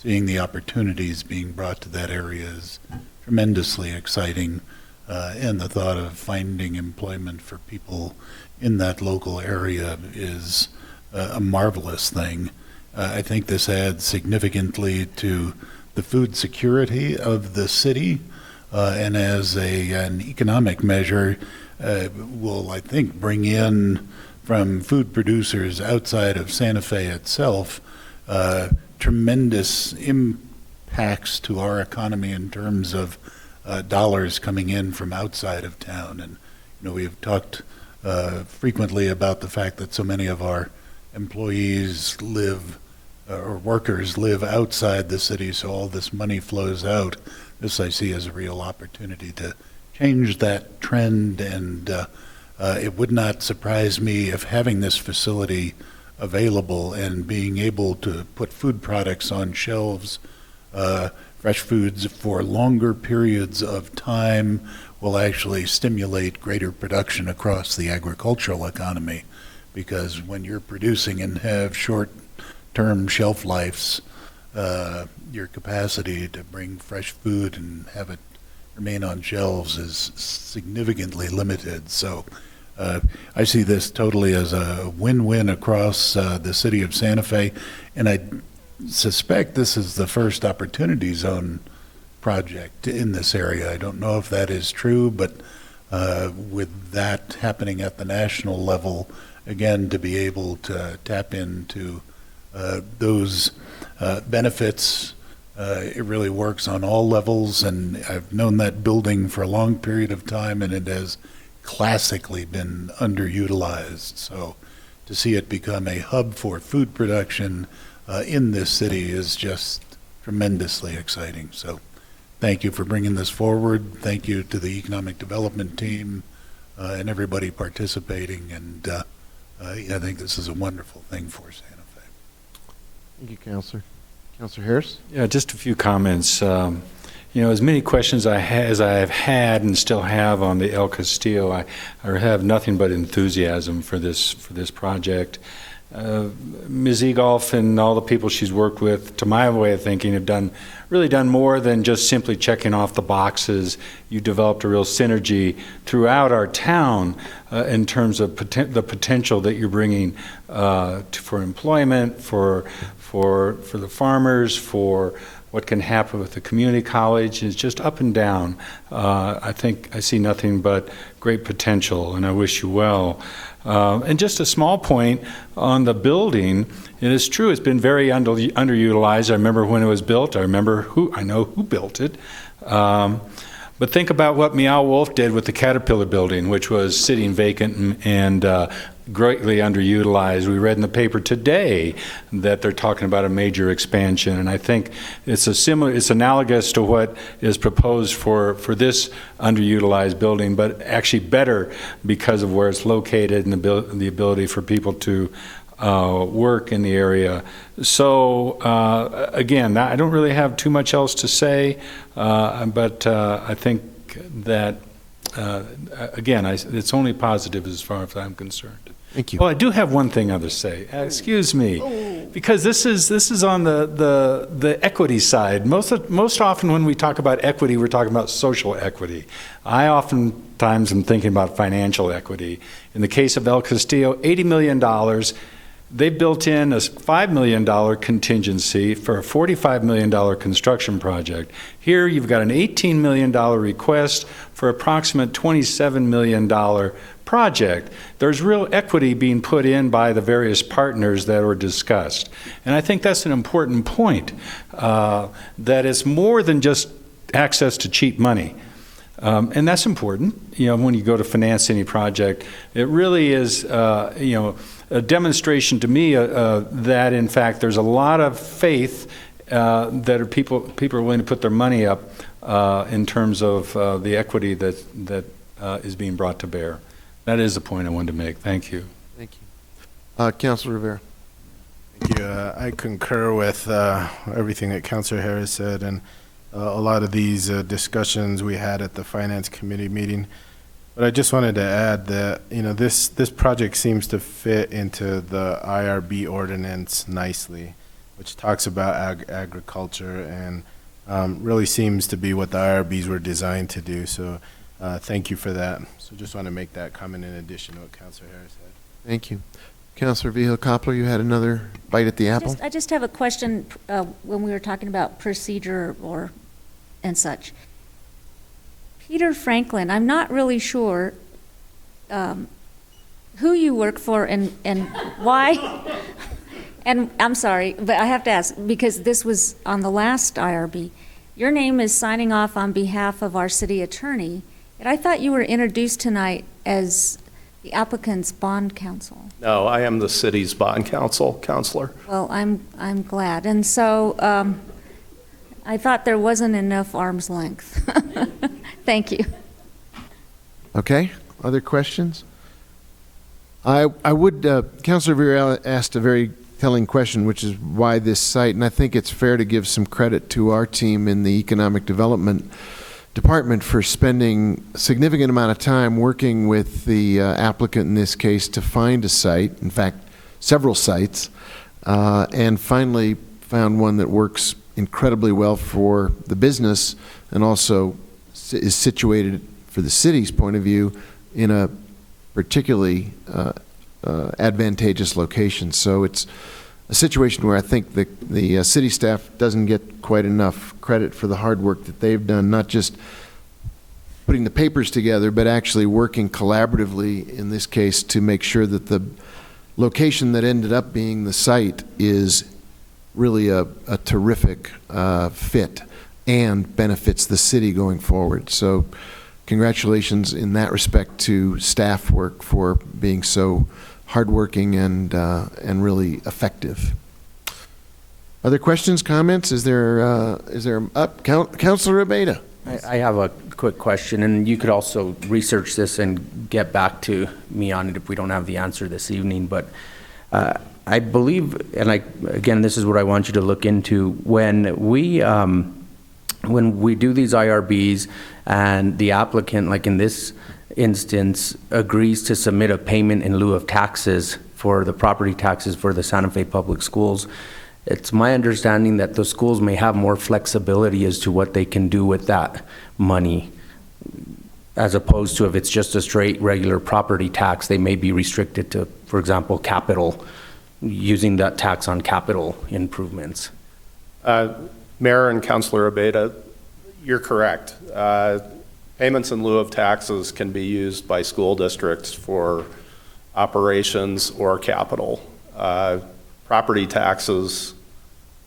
seeing the opportunities being brought to that area is tremendously exciting. And the thought of finding employment for people in that local area is a marvelous thing. I think this adds significantly to the food security of the city, and as an economic measure, will, I think, bring in from food producers outside of Santa Fe itself tremendous impacts to our economy in terms of dollars coming in from outside of town. And we have talked frequently about the fact that so many of our employees live or workers live outside the city, so all this money flows out. This I see as a real opportunity to change that trend, and it would not surprise me if having this facility available and being able to put food products on shelves, fresh foods for longer periods of time, will actually stimulate greater production across the agricultural economy. Because when you're producing and have short-term shelf lives, your capacity to bring fresh food and have it remain on shelves is significantly limited. So I see this totally as a win-win across the city of Santa Fe, and I suspect this is the first opportunity zone project in this area. I don't know if that is true, but with that happening at the national level, again, to be able to tap into those benefits, it really works on all levels, and I've known that building for a long period of time, and it has classically been underutilized. So to see it become a hub for food production in this city is just tremendously exciting. So thank you for bringing this forward. Thank you to the economic development team and everybody participating, and I think this is a wonderful thing for Santa Fe. Thank you, Councilor. Councilor Harris? Yeah, just a few comments. As many questions as I have had and still have on the El Castillo, I have nothing but enthusiasm for this project. Ms. Egolf and all the people she's worked with, to my way of thinking, have really done more than just simply checking off the boxes. You developed a real synergy throughout our town in terms of the potential that you're bringing for employment, for the farmers, for what can happen with the community college. Is just up and down. I think I see nothing but great potential, and I wish you well. And just a small point on the building, it is true it's been very underutilized. I remember when it was built. I know who built it. But think about what Meow Wolf did with the Caterpillar building, which was sitting vacant and greatly underutilized. We read in the paper today that they're talking about a major expansion, and I think it's analogous to what is proposed for this underutilized building, but actually better because of where it's located and the ability for people to work in the area. So again, I don't really have too much else to say, but I think that again, it's only positive as far as I'm concerned. Thank you. Well, I do have one thing other to say. Excuse me, because this is on the equity side. Most often when we talk about equity, we're talking about social equity. I oftentimes am thinking about financial equity. In the case of El Castillo, $80 million. They built in a $5 million contingency for a $45 million construction project. Here you've got an $18 million request for approximate $27 million project. There's real equity being put in by the various partners that were discussed. And I think that's an important point, that it's more than just access to cheap money. And that's important. When you go to finance any project, it really is, a demonstration to me that in fact there's a lot of faith that people are willing to put their money up in terms of the equity that is being brought to bear. That is the point I wanted to make. Thank you. Thank you. Councilor Rivera. Thank you. I concur with everything that Councilor Harris said, and a lot of these discussions we had at the Finance Committee meeting. But I just wanted to add that, this project seems to fit into the IRB ordinance nicely, which talks about agriculture and really seems to be what the IRBs were designed to do. So thank you for that. So just want to make that comment in addition to what Councilor Harris said. Thank you. Councilor Vihil-Coppler, you had another bite at the apple? I just have a question when we were talking about procedure and such. Peter Franklin, I'm not really sure who you work for and why. And I'm sorry, but I have to ask, because this was on the last IRB. Your name is signing off on behalf of our city attorney, and I thought you were introduced tonight as the applicant's bond counsel. No, I am the city's bond counselor. Well, I'm glad. And so I thought there wasn't enough arm's length. Thank you. Okay, other questions? I would, Councilor Viera asked a very telling question, which is why this site, and I think it's fair to give some credit to our team in the Economic Development Department for spending a significant amount of time working with the applicant in this case to find a site, in fact, several sites, and finally found one that works incredibly well for the business and also is situated for the city's point of view in a particularly advantageous location. So it's a situation where I think the city staff doesn't get quite enough credit for the hard work that they've done, not just putting the papers together, but actually working collaboratively in this case to make sure that the location that ended up being the site is really a terrific fit and benefits the city going forward. So congratulations in that respect to staff work for being so hardworking and really effective. Other questions, comments? Is there Councilor Abeyta? I have a quick question, and you could also research this and get back to me on it if we don't have the answer this evening. But I believe, and again, this is what I want you to look into, when we do these IRBs and the applicant, like in this instance, agrees to submit a payment in lieu of taxes for the property taxes for the Santa Fe Public Schools, it's my understanding that the schools may have more flexibility as to what they can do with that money, as opposed to if it's just a straight regular property tax, they may be restricted to, for example, capital, using that tax on capital improvements. Mayor and Councilor Abeyta, you're correct. Payments in lieu of taxes can be used by school districts for operations or capital. Property taxes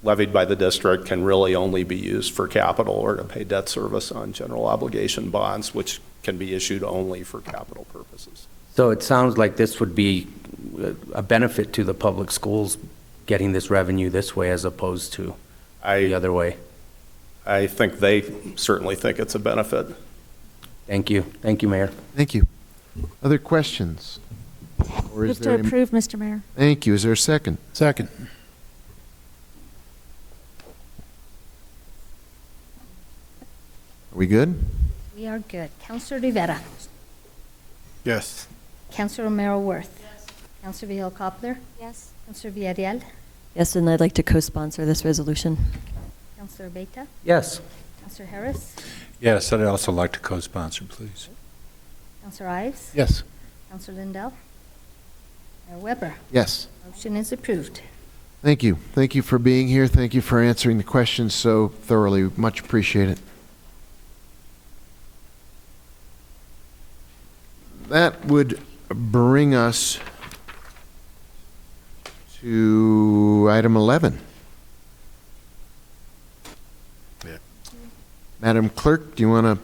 levied by the district can really only be used for capital or to pay debt service on general obligation bonds, which can be issued only for capital purposes. So it sounds like this would be a benefit to the public schools getting this revenue this way as opposed to the other way. I think they certainly think it's a benefit. Thank you. Thank you, Mayor. Thank you. Other questions? Or is Move to there approve, Mr. Mayor. Thank you. Is there a second? Second. Are we good? We are good. Councilor Rivera. Yes. Councilor Romero Worth. Yes. Councilor Vihil-Coppler. Yes. Councilor Villarreal. Yes, and I'd like to co-sponsor this resolution. Councilor Abeyta. Yes. Councilor Harris. Yes, I'd also like to co-sponsor, please. Councilor Ives. Yes. Councilor Lindell. Mayor Weber. Yes. Motion is approved. Thank you. Thank you for being here. Thank you for answering the questions so thoroughly. Much appreciated. That would bring us to item 11. Yeah. Madam Clerk, do you want to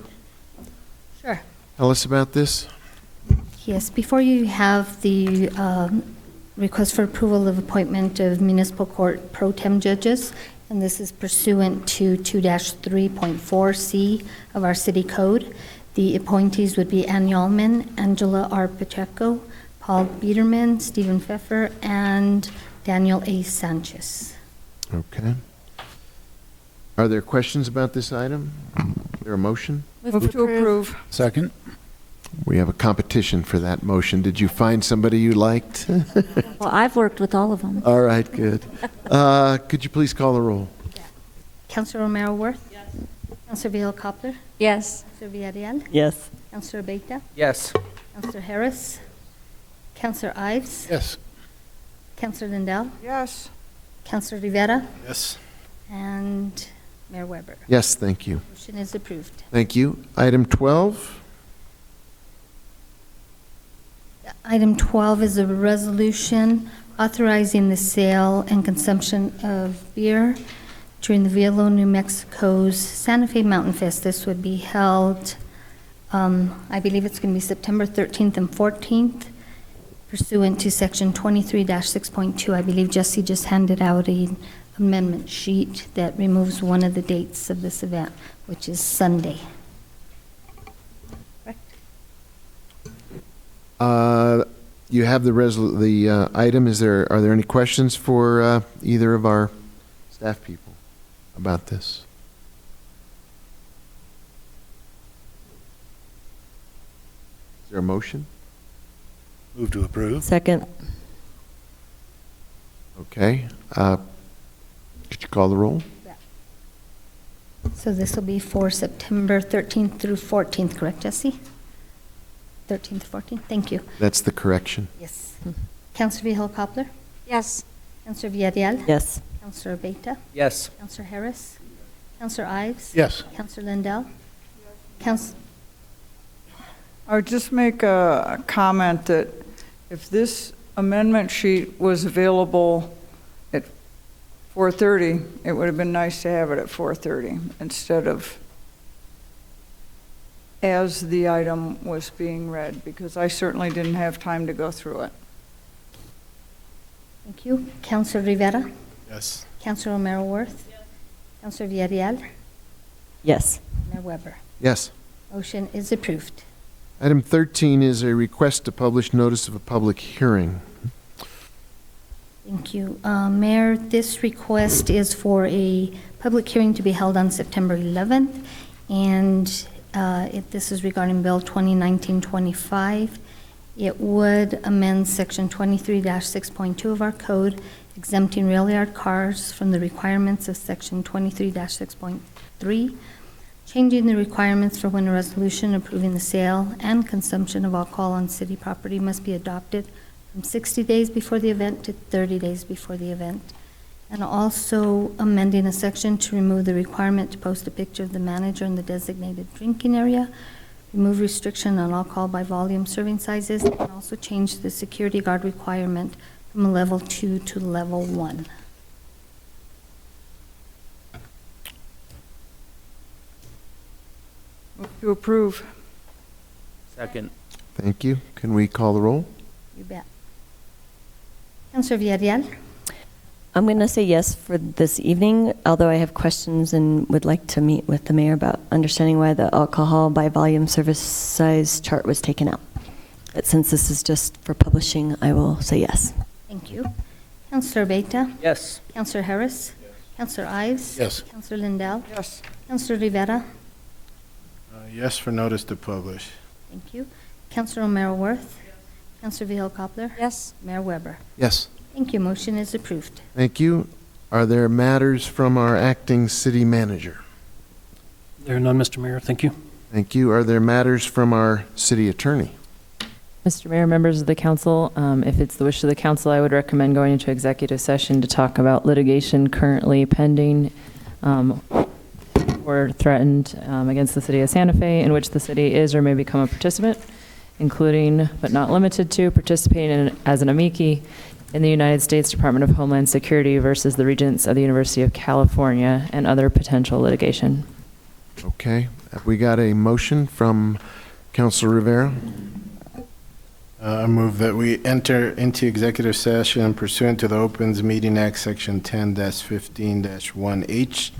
Sure. tell us about this? Yes, before you have the request for approval of appointment of municipal court pro tem judges, and this is pursuant to 2-3.4C of our city code. The appointees would be Ann Yalman, Angela R. Pacheco, Paul Biederman, Stephen Pfeffer, and Daniel A. Sanchez. Okay. Are there questions about this item? Is there a motion? Move to approve. Second. We have a competition for that motion. Did you find somebody you liked? Well, I've worked with all of them. All right, good. Could you please call the roll? Counselor Romero Worth? Yes. Counselor Vihel Coppler? Yes. Counselor Villarreal? Yes. Counselor Beta? Yes. Counselor Harris? Counselor Ives? Yes. Counselor Lindell? Yes. Counselor Rivera? Yes. And Mayor Weber. Yes, thank you. Motion is approved. Thank you. Item 12. Item 12 is a resolution authorizing the sale and consumption of beer during the Villa, New Mexico's Santa Fe Mountain Fest. This would be held, I believe it's going to be September 13th and 14th, pursuant to Section 23-6.2. I believe Jesse just handed out an amendment sheet that removes one of the dates of this event, which is Sunday. You have the item. Are there any questions for either of our staff people about this? Is there a motion? Move to approve. Second. Okay. Could you call the roll? So this will be for September 13th through 14th, correct, Jesse? 13th, 14th, thank you. That's the correction. Yes. Counselor Vihel Coppler? Yes. Counselor Villarreal? Yes. Counselor Beta? Yes. Counselor Harris? Counselor Ives? Yes. Counselor Lindell? Counsel. I would just make a comment that if this amendment sheet was available at 4:30, it would have been nice to have it at 4:30 instead of as the item was being read, because I certainly didn't have time to go through it. Thank you. Counselor Rivera? Yes. Counselor Romero Worth? Counselor Villarreal? Yes. Mayor Weber. Yes. Motion is approved. Item 13 is a request to publish notice of a public hearing. Thank you. Mayor, this request is for a public hearing to be held on September 11th, and this is regarding Bill 2019-25. It would amend Section 23-6.2 of our code, exempting rail yard cars from the requirements of Section 23-6.3, changing the requirements for when a resolution approving the sale and consumption of alcohol on city property must be adopted from 60 days before the event to 30 days before the event, and also amending a section to remove the requirement to post a picture of the manager in the designated drinking area, remove restriction on alcohol by volume serving sizes, and also change the security guard requirement from a level 2 to level 1. Move to approve. Second. Thank you. Can we call the roll? You bet. Councilor Villarreal? I'm going to say yes for this evening, although I have questions and would like to meet with the mayor about understanding why the alcohol by volume service size chart was taken out. But since this is just for publishing, I will say yes. Thank you. Councilor Beta? Yes. Councilor Harris? Councilor Ives? Yes. Councilor Lindell? Yes. Councilor Rivera? Yes for notice to publish. Thank you. Councilor Romero Worth? Councilor Vihel Coppler? Yes. Mayor Weber? Yes. Thank you. Motion is approved. Thank you. Are there matters from our acting city manager? There are none, Mr. Mayor. Thank you. Thank you. Are there matters from our city attorney? Mr. Mayor, members of the council, if it's the wish of the council, I would recommend going into executive session to talk about litigation currently pending or threatened against the city of Santa Fe, in which the city is or may become a participant, including but not limited to participating as an amici in the United States Department of Homeland Security versus the Regents of the University of California and other potential litigation. Okay. Have we got a motion from Councilor Rivera? I move that we enter into executive session pursuant to the Opens Meeting Act, Section 10-15-1H,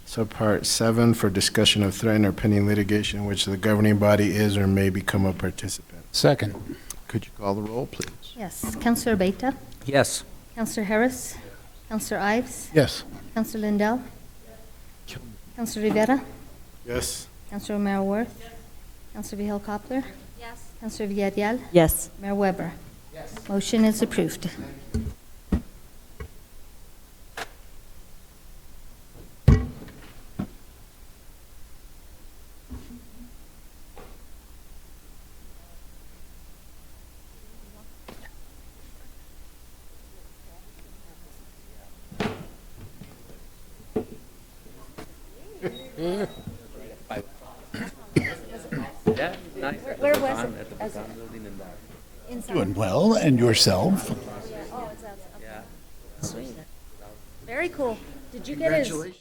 Subpart 7, for discussion of threatened or pending litigation in which the governing body is or may become a participant. Second. Could you call the roll, please? Yes. Councilor Beta? Yes. Councilor Harris? Councilor Ives? Yes. Councilor Lindell? Councilor Rivera? Yes. Councilor Romero Worth? Councilor Vihel Coppler? Yes. Counselor Villarreal? Yes. Mayor Weber? Yes. Motion is approved. Yeah, nice. Where was it? Doing well, and yourself? Oh, it's outside. Yeah. Sweet. Very cool. Did you get his? Congratulations.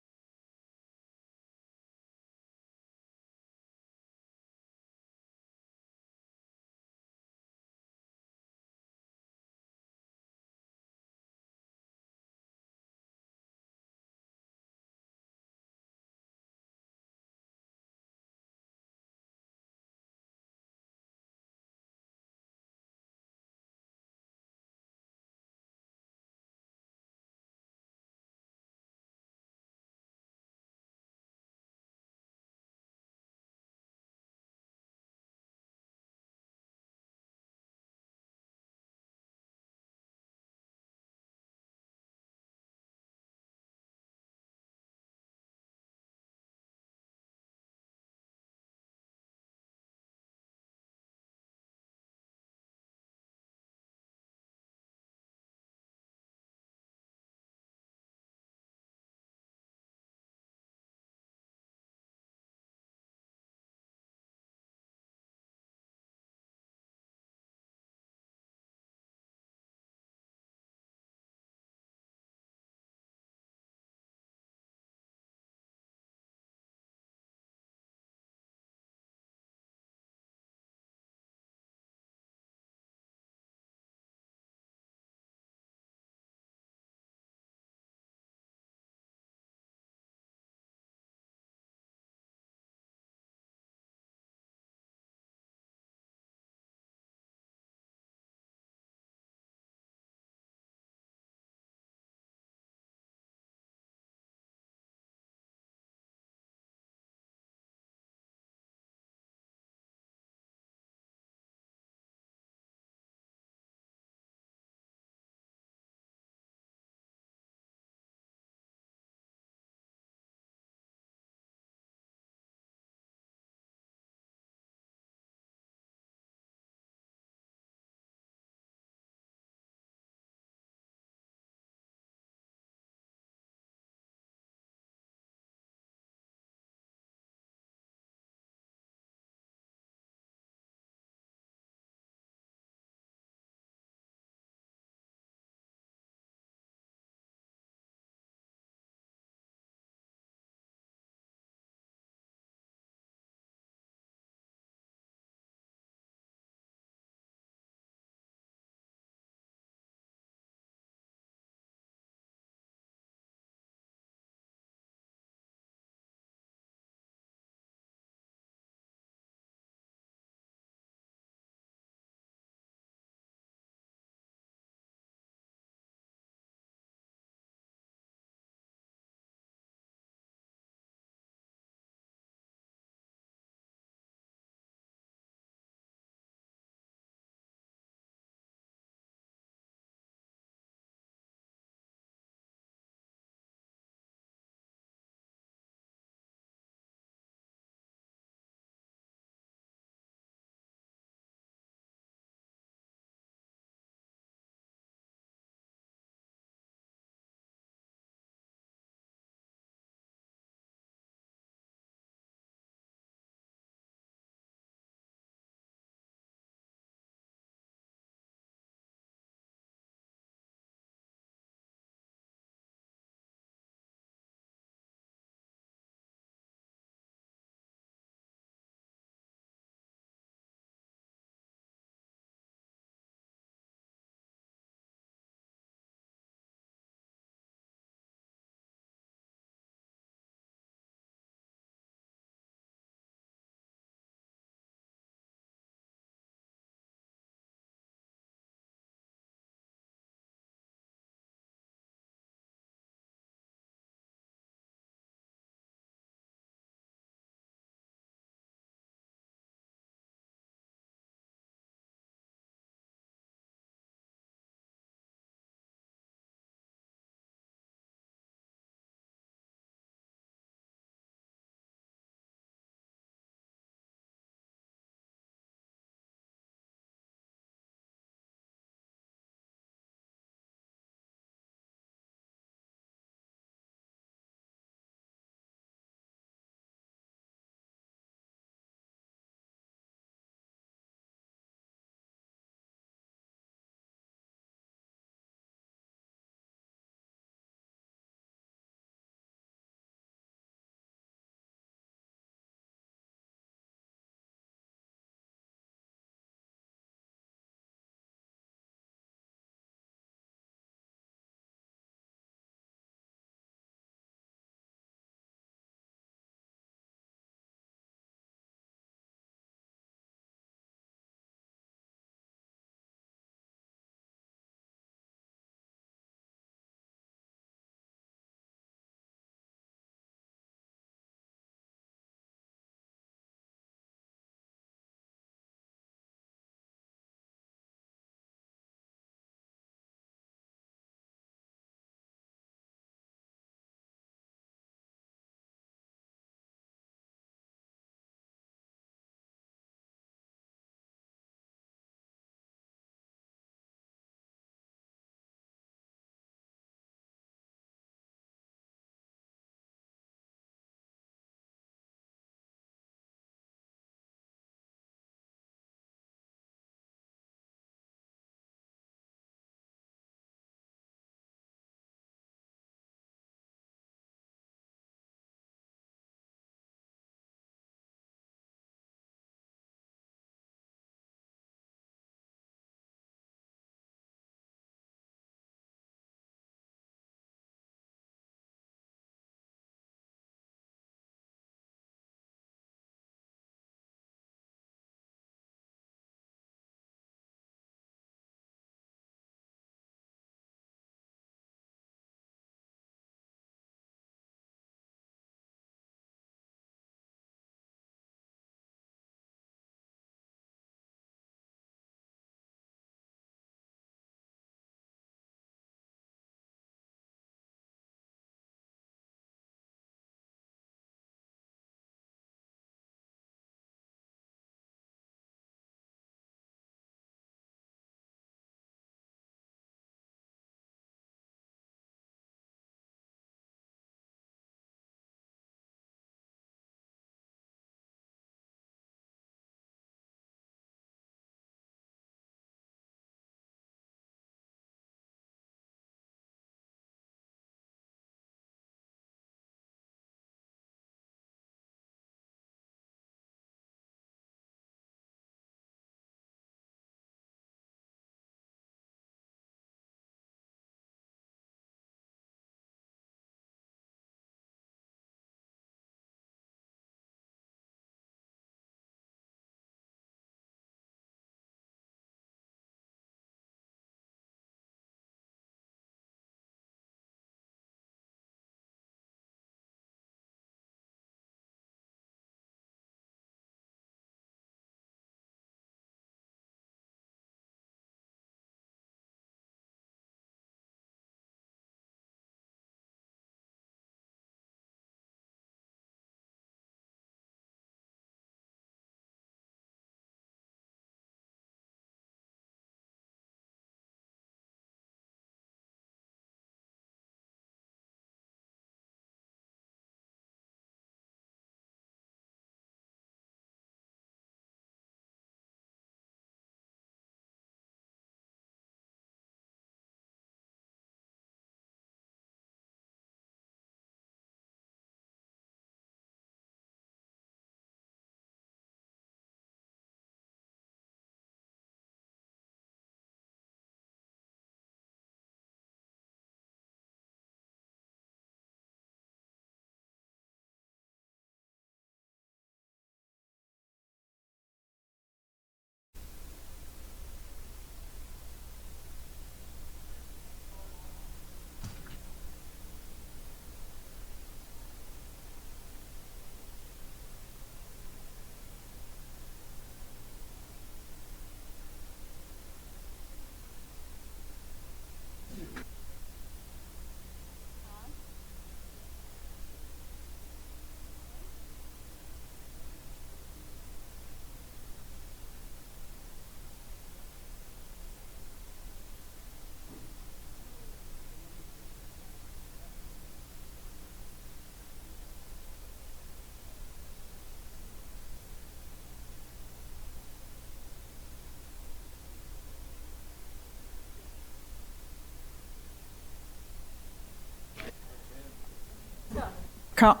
Councilor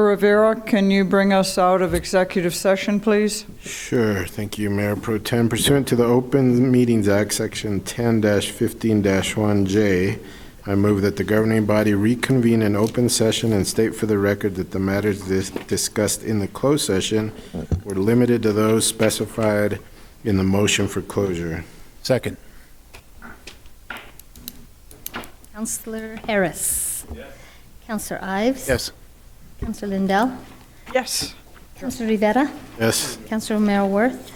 Rivera, can you bring us out of executive session, please? Sure, thank you, Mayor Pro Tem. Pursuant to the Open Meetings Act, Section 10-15-1J, I move that the governing body reconvene in open session and state for the record that the matters discussed in the closed session were limited to those specified in the motion for closure. Second. Councilor Harris. Yes. Councilor Ives. Yes. Councilor Lindell. Yes. Councilor Rivera. Yes. Councilor Romero Worth.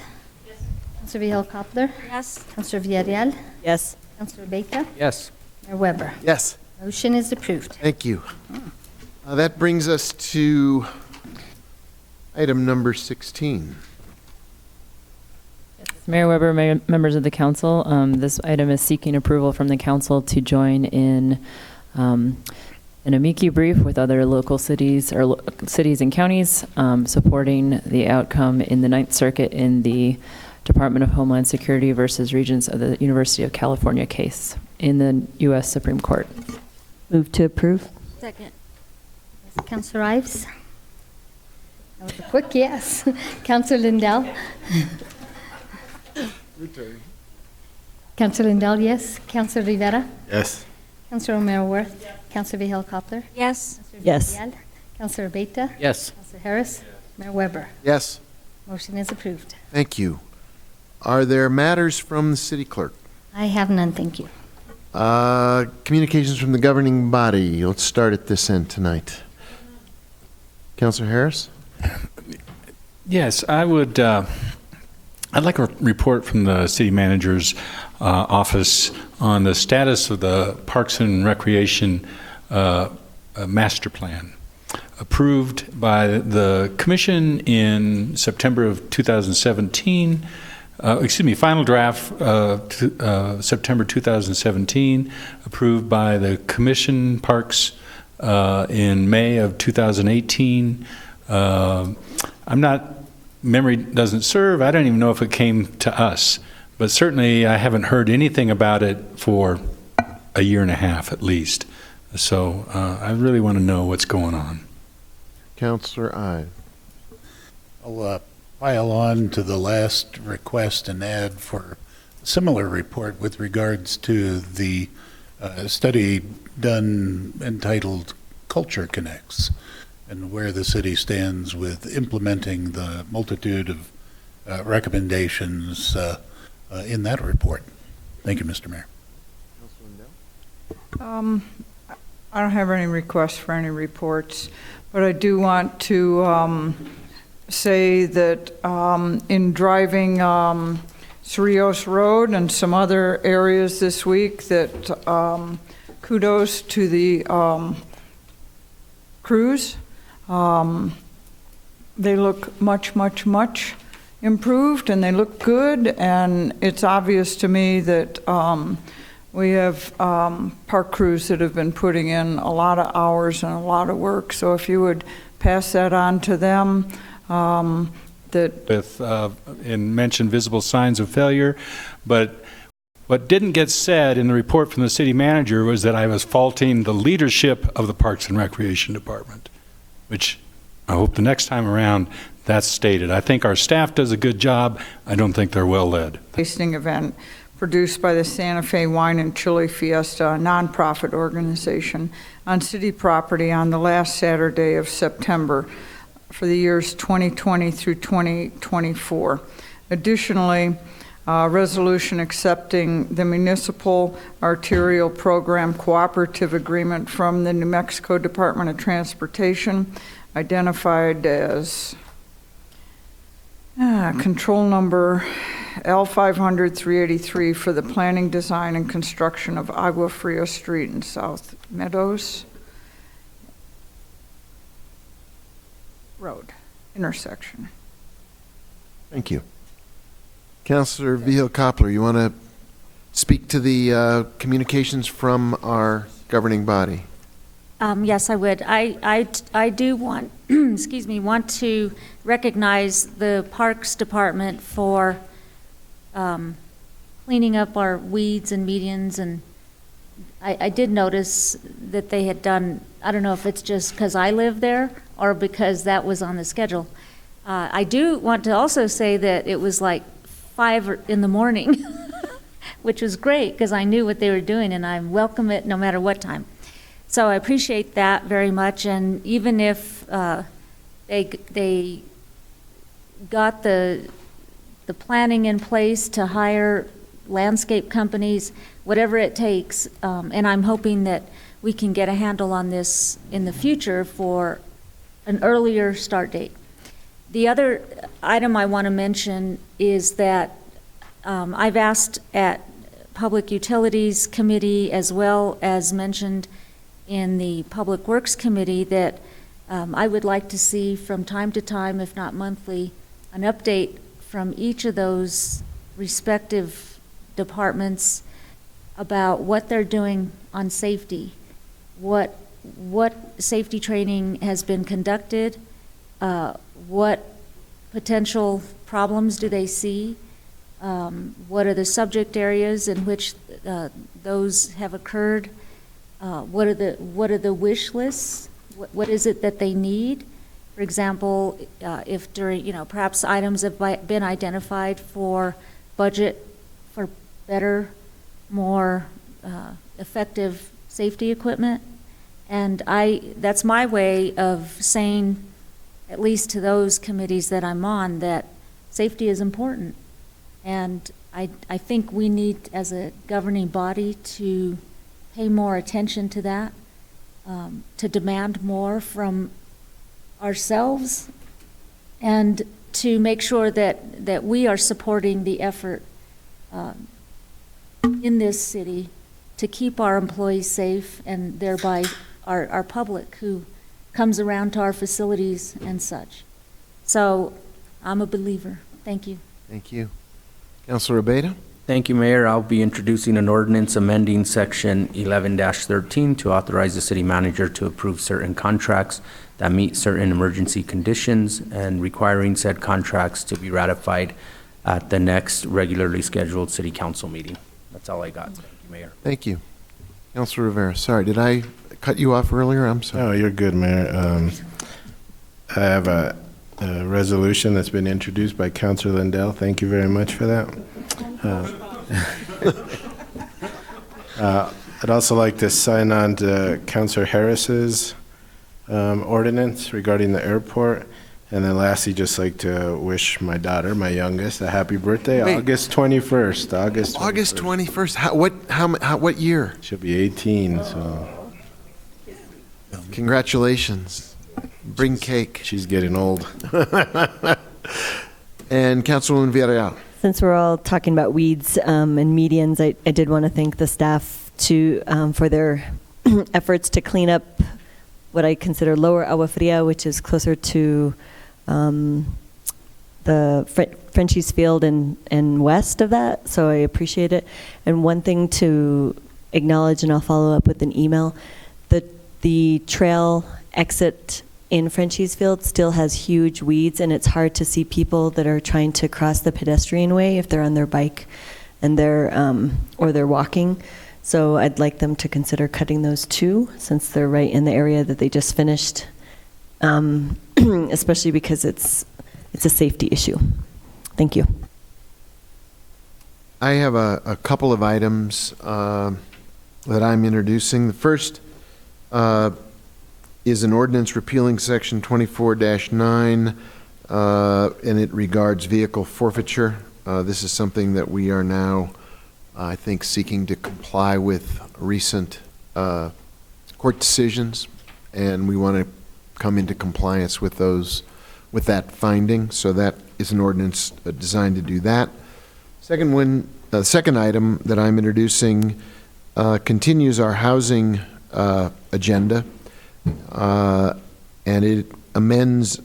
Yes. Councilor Vihel Coppler. Yes. Councilor Villarreal. Yes. Councilor Beta. Yes. Mayor Weber. Yes. Motion is approved. Thank you. That brings us to item number 16. Mayor Weber, members of the council, this item is seeking approval from the council to join in an amici brief with other local cities or cities and counties supporting the outcome in the Ninth Circuit in the Department of Homeland Security versus Regents of the University of California case in the U.S. Supreme Court. Move to approve. Second. Yes, Councilor Ives. That was a quick yes. Councilor Lindell. Councilor Lindell, yes. Councilor Rivera. Yes. Councilor Romero Worth. Yes. Councilor Vihel Coppler. Yes. Councilor Yes. Villarreal. Councilor Beta. Yes. Councilor Harris. Mayor Weber. Yes. Motion is approved. Thank you. Are there matters from the city clerk? I have none, thank you. Communications from the governing body. Let's start at this end tonight. Councilor Harris? Yes, I would, I'd like a report from the city manager's office on the status of the Parks and Recreation master plan, approved by the commission in September of 2017. Final draft September 2017, approved by the commission parks in May of 2018. Memory doesn't serve. I don't even know if it came to us, but certainly I haven't heard anything about it for a year and a half at least. So I really want to know what's going on. Councilor Ives. I'll pile on to the last request and add for a similar report with regards to the study done entitled Culture Connects, and where the city stands with implementing the multitude of recommendations in that report. Thank you, Mr. Mayor. I don't have any requests for any reports, but I do want to say that in driving Cerrillos Road and some other areas this week, that kudos to the crews. They look much, much, much improved, and they look good, and it's obvious to me that we have park crews that have been putting in a lot of hours and a lot of work, so if you would pass that on to them. And mention visible signs of failure, but what didn't get said in the report from the city manager was that I was faulting the leadership of the Parks and Recreation Department, which I hope the next time around that's stated. I think our staff does a good job. I don't think they're well led. Tasting event produced by the Santa Fe Wine and Chili Fiesta, a nonprofit organization, on city property on the last Saturday of September for the years 2020 through 2024. Additionally, resolution accepting the Municipal Arterial Program Cooperative Agreement from the New Mexico Department of Transportation, identified as control number L500-383 for the planning, design, and construction of Agua Fria Street in South Meadows Road intersection. Thank you. Councilor Vihel Coppler, you want to speak to the communications from our governing body? Yes, I would. I do want, excuse me, want to recognize the Parks Department for cleaning up our weeds and medians and I did notice that they had done, I don't know if it's just because I live there or because that was on the schedule. I do want to also say that it was like 5 in the morning, which was great because I knew what they were doing and I welcome it no matter what time. So I appreciate that very much. And even if they got the planning in place to hire landscape companies, whatever it takes, and I'm hoping that we can get a handle on this in the future for an earlier start date. The other item I want to mention is that I've asked at Public Utilities Committee, as well as mentioned in the Public Works Committee, that I would like to see from time to time, if not monthly, an update from each of those respective departments about what they're doing on safety, what safety training has been conducted, what potential problems do they see, what are the subject areas in which those have occurred, what are the wish lists, what is it that they need. For example, if during, perhaps items have been identified for budget for better, more effective safety equipment. And that's my way of saying, at least to those committees that I'm on, that safety is important. And I think we need, as a governing body, to pay more attention to that, to demand more from ourselves, and to make sure that we are supporting the effort in this city to keep our employees safe, and thereby our public who comes around to our facilities and such. So I'm a believer. Thank you. Thank you. Councilor Abeyta? Thank you, Mayor. I'll be introducing an ordinance amending Section 11-13 to authorize the city manager to approve certain contracts that meet certain emergency conditions and requiring said contracts to be ratified at the next regularly scheduled city council meeting. That's all I got. Thank you, Mayor. Thank you. Councilor Rivera, sorry, did I cut you off earlier? I'm sorry. No, you're good, Mayor. I have a resolution that's been introduced by Councilor Lindell. Thank you very much for that. I'd also like to sign on to Councilor Harris's ordinance regarding the airport. And then lastly, just like to wish my daughter, my youngest, a happy birthday, Wait. August 21st. August 21st. What year? She'll be 18, so. Congratulations. Bring cake. She's getting old. And Councilwoman Villarreal. Since we're all talking about weeds and medians, I did want to thank the staff for their efforts to clean up what I consider lower Agua Fria, which is closer to the Frenchies Field and west of that, so I appreciate it. And one thing to acknowledge, and I'll follow up with an email, the trail exit in Frenchies Field still has huge weeds, and it's hard to see people that are trying to cross the pedestrian way if they're on their bike and or they're walking. So I'd like them to consider cutting those too, since they're right in the area that they just finished, especially because it's a safety issue. Thank you. I have a couple of items that I'm introducing. The first is an ordinance repealing Section 24-9, and it regards vehicle forfeiture. This is something that we are now, I think, seeking to comply with recent court decisions, and we want to come into compliance with that finding. So that is an ordinance designed to do that. Second item that I'm introducing continues our housing agenda, and it amends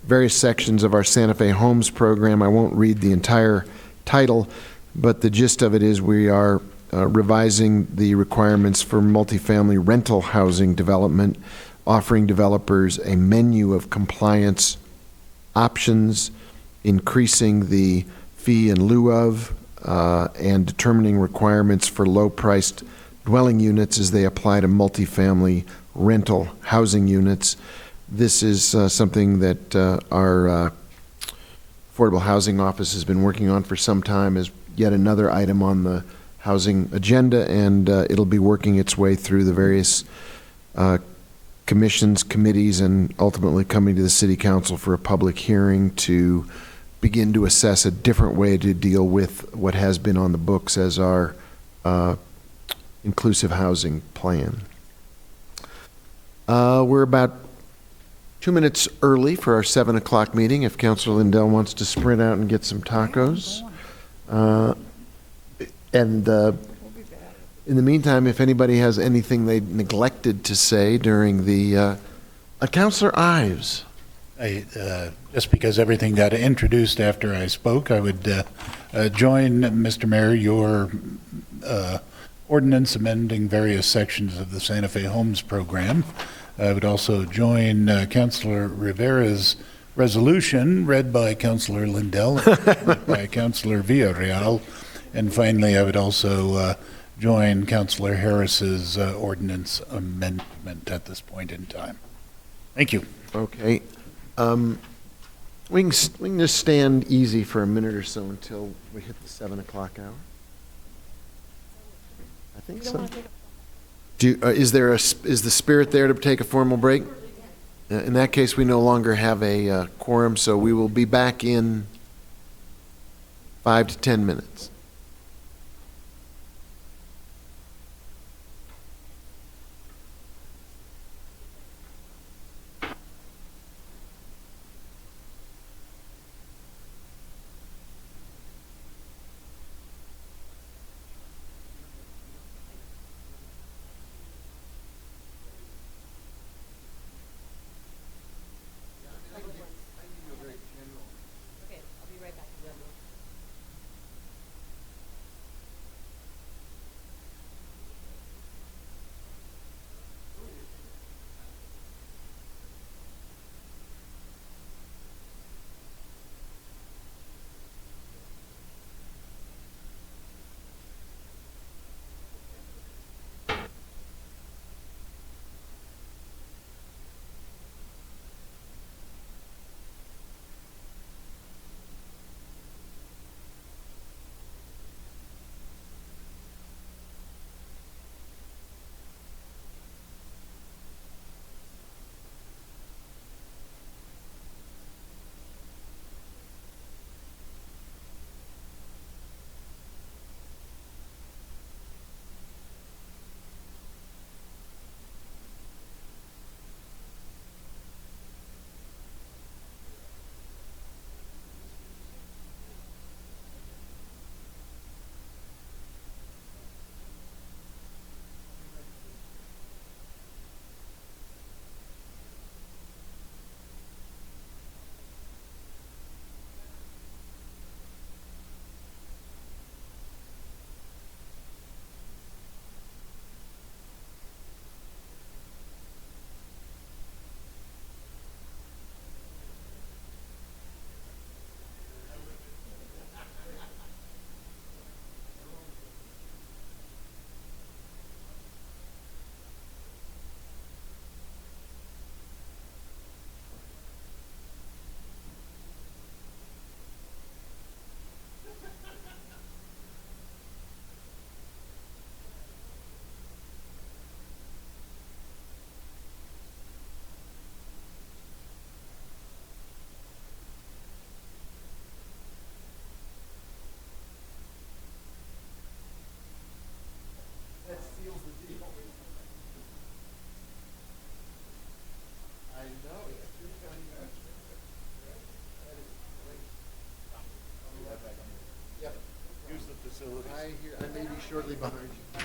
various sections of our Santa Fe Homes program. I won't read the entire title, but the gist of it is we are revising the requirements for multifamily rental housing development, offering developers a menu of compliance options, increasing the fee in lieu of, and determining requirements for low-priced dwelling units as they apply to multifamily rental housing units. This is something that our Affordable Housing Office has been working on for some time, as yet another item on the housing agenda, and it'll be working its way through the various commissions, committees, and ultimately coming to the City Council for a public hearing to begin to assess a different way to deal with what has been on the books as our inclusive housing plan. We're about 2 minutes early for our 7 o'clock meeting. If Councilor Lindell wants to sprint out and get some tacos. And in the meantime, if anybody has anything they neglected to say during the, Councilor Ives. Just because everything got introduced after I spoke, I would join, Mr. Mayor, your ordinance amending various sections of the Santa Fe Homes program. I would also join Councilor Rivera's resolution read by Councilor Lindell and by Councilor Villarreal. And finally, I would also join Councilor Harris's ordinance amendment at this point in time. Thank you. Okay. We can just stand easy for a minute or so until we hit the 7 o'clock hour. I think so. Is the spirit there to take a formal break? In that case, we no longer have a quorum, so we will be back in 5 to 10 minutes. I may be shortly behind you.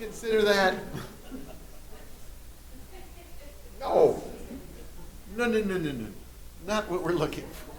consider that. No. No, no, no, no, no. Not what we're looking for.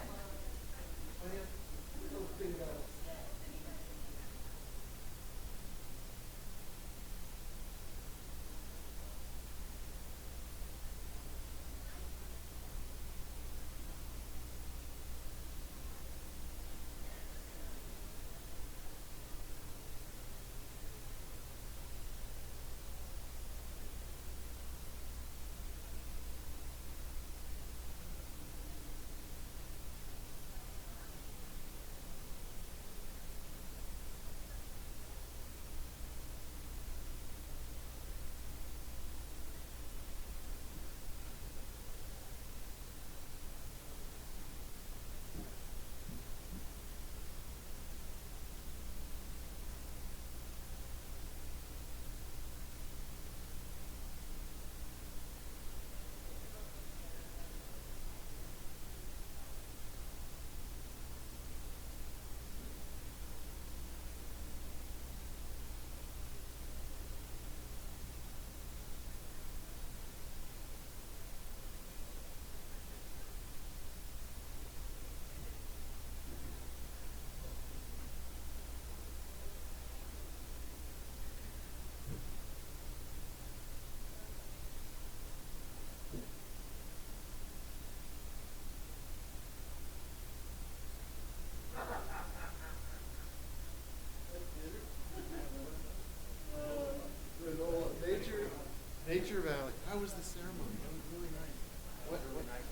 Nature Valley. How was the ceremony? That was really nice.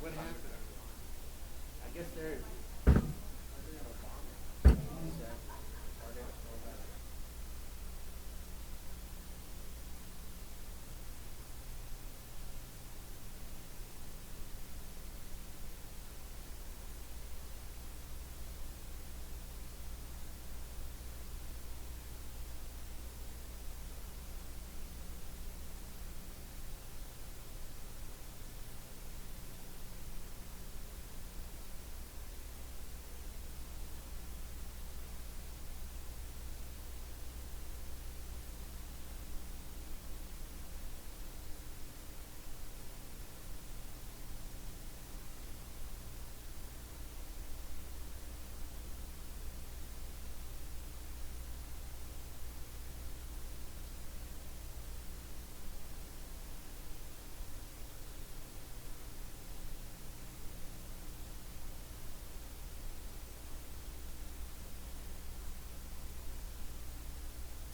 What happened? I guess they're.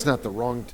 It's not the wrong.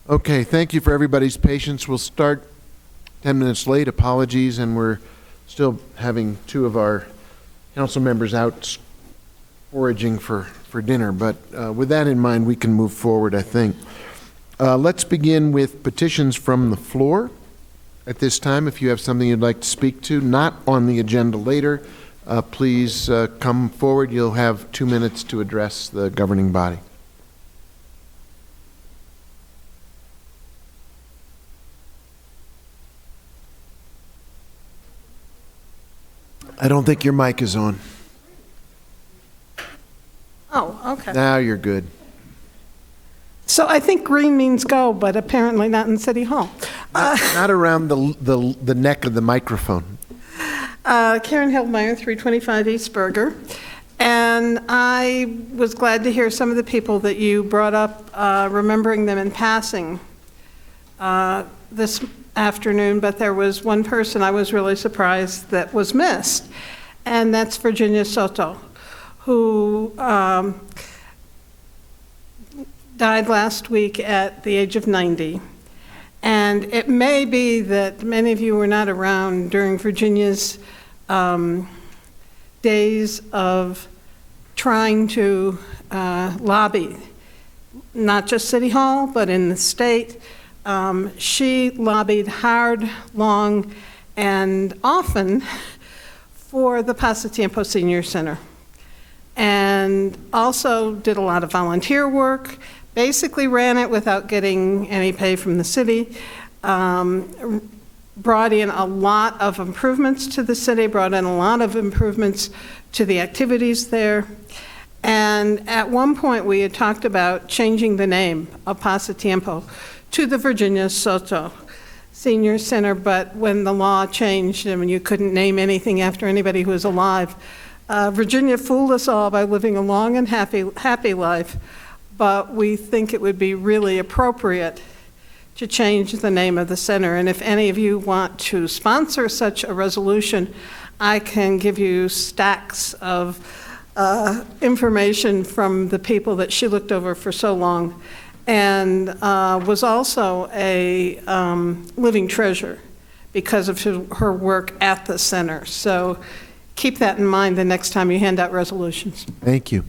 Okay, thank you for everybody's patience. We'll start 10 minutes late. Apologies, and we're still having two of our council members out foraging for for dinner, but with that in mind, we can move forward, I think. Let's begin with petitions from the floor. At this time, if you have something you'd like to speak to, not on the agenda later, please come forward. You'll have 2 minutes to address the governing body. I don't think your mic is on. Oh, okay. Now you're good. So I think green means go, but apparently not in City Hall. Not around the neck of the microphone. Karen Hildmeyer, 325 East Berger. And I was glad to hear some of the people that you brought up, remembering them in passing this afternoon, but there was one person I was really surprised that was missed, and that's Virginia Soto, who died last week at the age of 90. And it may be that many of you were not around during Virginia's days of trying to lobby, not just City Hall, but in the state. She lobbied hard, long, and often for the Pasatiempo Senior Center. And also did a lot of volunteer work, basically ran it without getting any pay from the city, brought in a lot of improvements to the city, brought in a lot of improvements to the activities there. And at one point we had talked about changing the name of Pasatiempo to the Virginia Soto Senior Center, but when the law changed and you couldn't name anything after anybody who was alive, Virginia fooled us all by living a long and happy life, but we think it would be really appropriate to change the name of the center. And if any of you want to sponsor such a resolution, I can give you stacks of information from the people that she looked over for so long, and was also a living treasure because of her work at the center. So keep that in mind the next time you hand out resolutions. Thank you.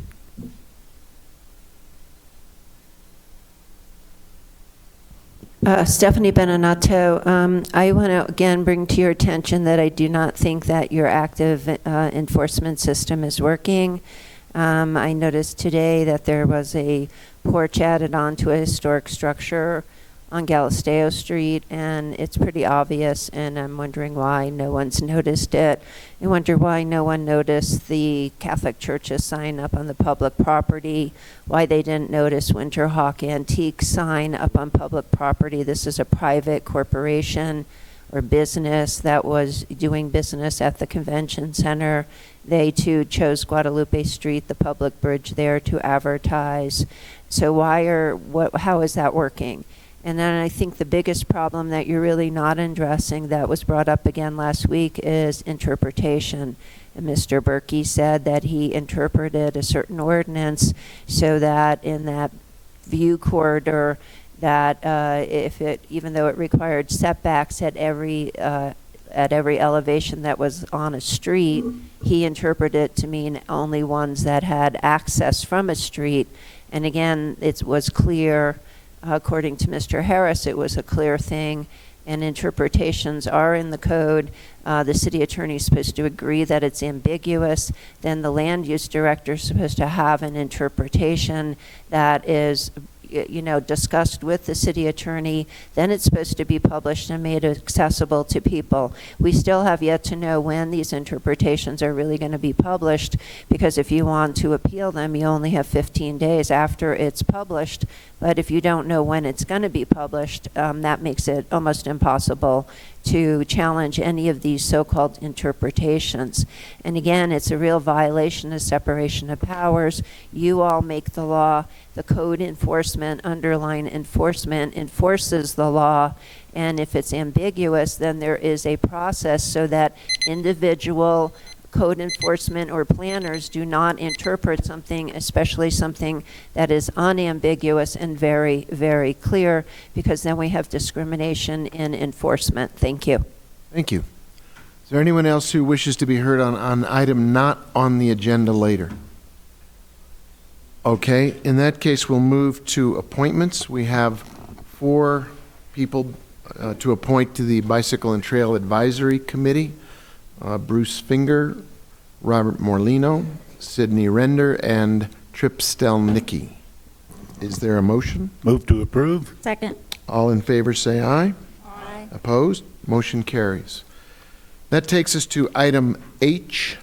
Stephanie Beninato, I want to again bring to your attention that I do not think that your active enforcement system is working. I noticed today that there was a porch added onto a historic structure on Galisteo Street, and it's pretty obvious, and I'm wondering why no one's noticed it. I wonder why no one noticed the Catholic Church's sign up on the public property, why they didn't notice Winterhawk Antique sign up on public property. This is a private corporation or business that was doing business at the convention center. They too chose Guadalupe Street, the public bridge there, to advertise. So how is that working? And then I think the biggest problem that you're really not addressing that was brought up again last week is interpretation. And Mr. Berkey said that he interpreted a certain ordinance so that in that view corridor that even though it required setbacks at every elevation that was on a street, he interpreted it to mean only ones that had access from a street. And again, it was clear. According to Mr. Harris, it was a clear thing, and interpretations are in the code. The city attorney is supposed to agree that it's ambiguous. Then the land use director is supposed to have an interpretation that is discussed with the city attorney. Then it's supposed to be published and made accessible to people. We still have yet to know when these interpretations are really going to be published, because if you want to appeal them, you only have 15 days after it's published. But if you don't know when it's going to be published, that makes it almost impossible to challenge any of these so-called interpretations. And again, it's a real violation of separation of powers. You all make the law. The code enforcement, underline enforcement, enforces the law. And if it's ambiguous, then there is a process so that individual code enforcement or planners do not interpret something, especially something that is unambiguous and very, very clear, because then we have discrimination in enforcement. Thank you. Thank you. Is there anyone else who wishes to be heard on item not on the agenda later? Okay, in that case, we'll move to appointments. We have 4 people to appoint to the Bicycle and Trail Advisory Committee. Bruce Finger, Robert Morlino, Sidney Render, and Trip Stelnicki. Is there a motion? Move to approve. Second. All in favor say aye. Aye. Opposed? Motion carries. That takes us to item H.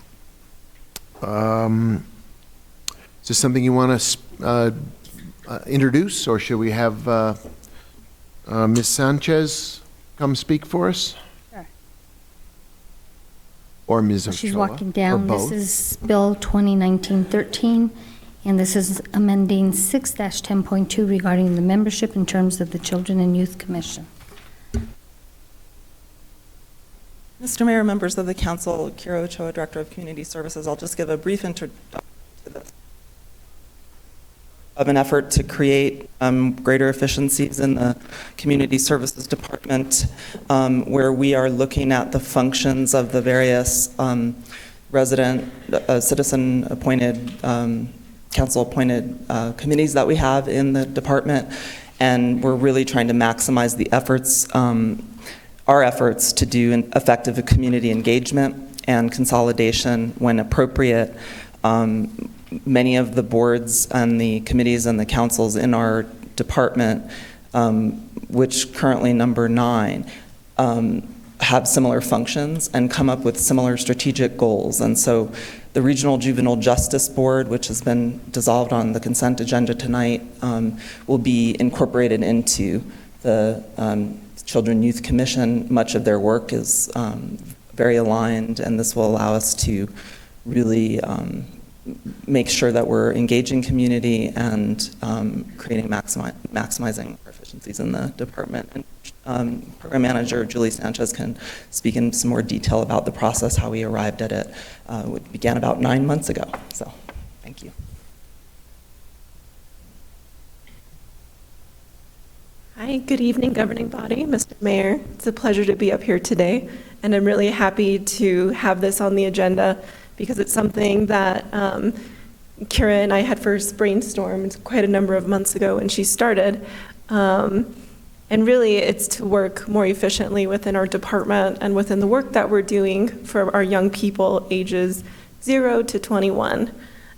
Is this something you want to introduce, or should we have Ms. Sanchez come speak for us? Sure. Or Ms. She's Ochoa, walking or down. both? This is Bill 2019-13, and this is amending 6-10.2 regarding the membership in terms of the Children and Youth Commission. Mr. Mayor, members of the council, Kira Ochoa, Director of Community Services, I'll just give a brief introduction to this of an effort to create greater efficiencies in the Community Services Department, where we are looking at the functions of the various citizen-appointed, council-appointed committees that we have in the department, and we're really trying to maximize the efforts, our efforts to do an effective community engagement and consolidation when appropriate. Many of the boards and the committees and the councils in our department, which currently number 9, have similar functions and come up with similar strategic goals. And so the Regional Juvenile Justice Board, which has been dissolved on the consent agenda tonight, will be incorporated into the Children Youth Commission. Much of their work is very aligned, and this will allow us to really make sure that we're engaging community and creating maximizing our efficiencies in the department. And Program Manager Julie Sanchez can speak in some more detail about the process, how we arrived at it. It began about 9 months ago, so thank you. Hi, good evening, governing body, Mr. Mayor. It's a pleasure to be up here today, and I'm really happy to have this on the agenda because it's something that Kira and I had first brainstormed quite a number of months ago when she started. And really, it's to work more efficiently within our department and within the work that we're doing for our young people ages 0 to 21.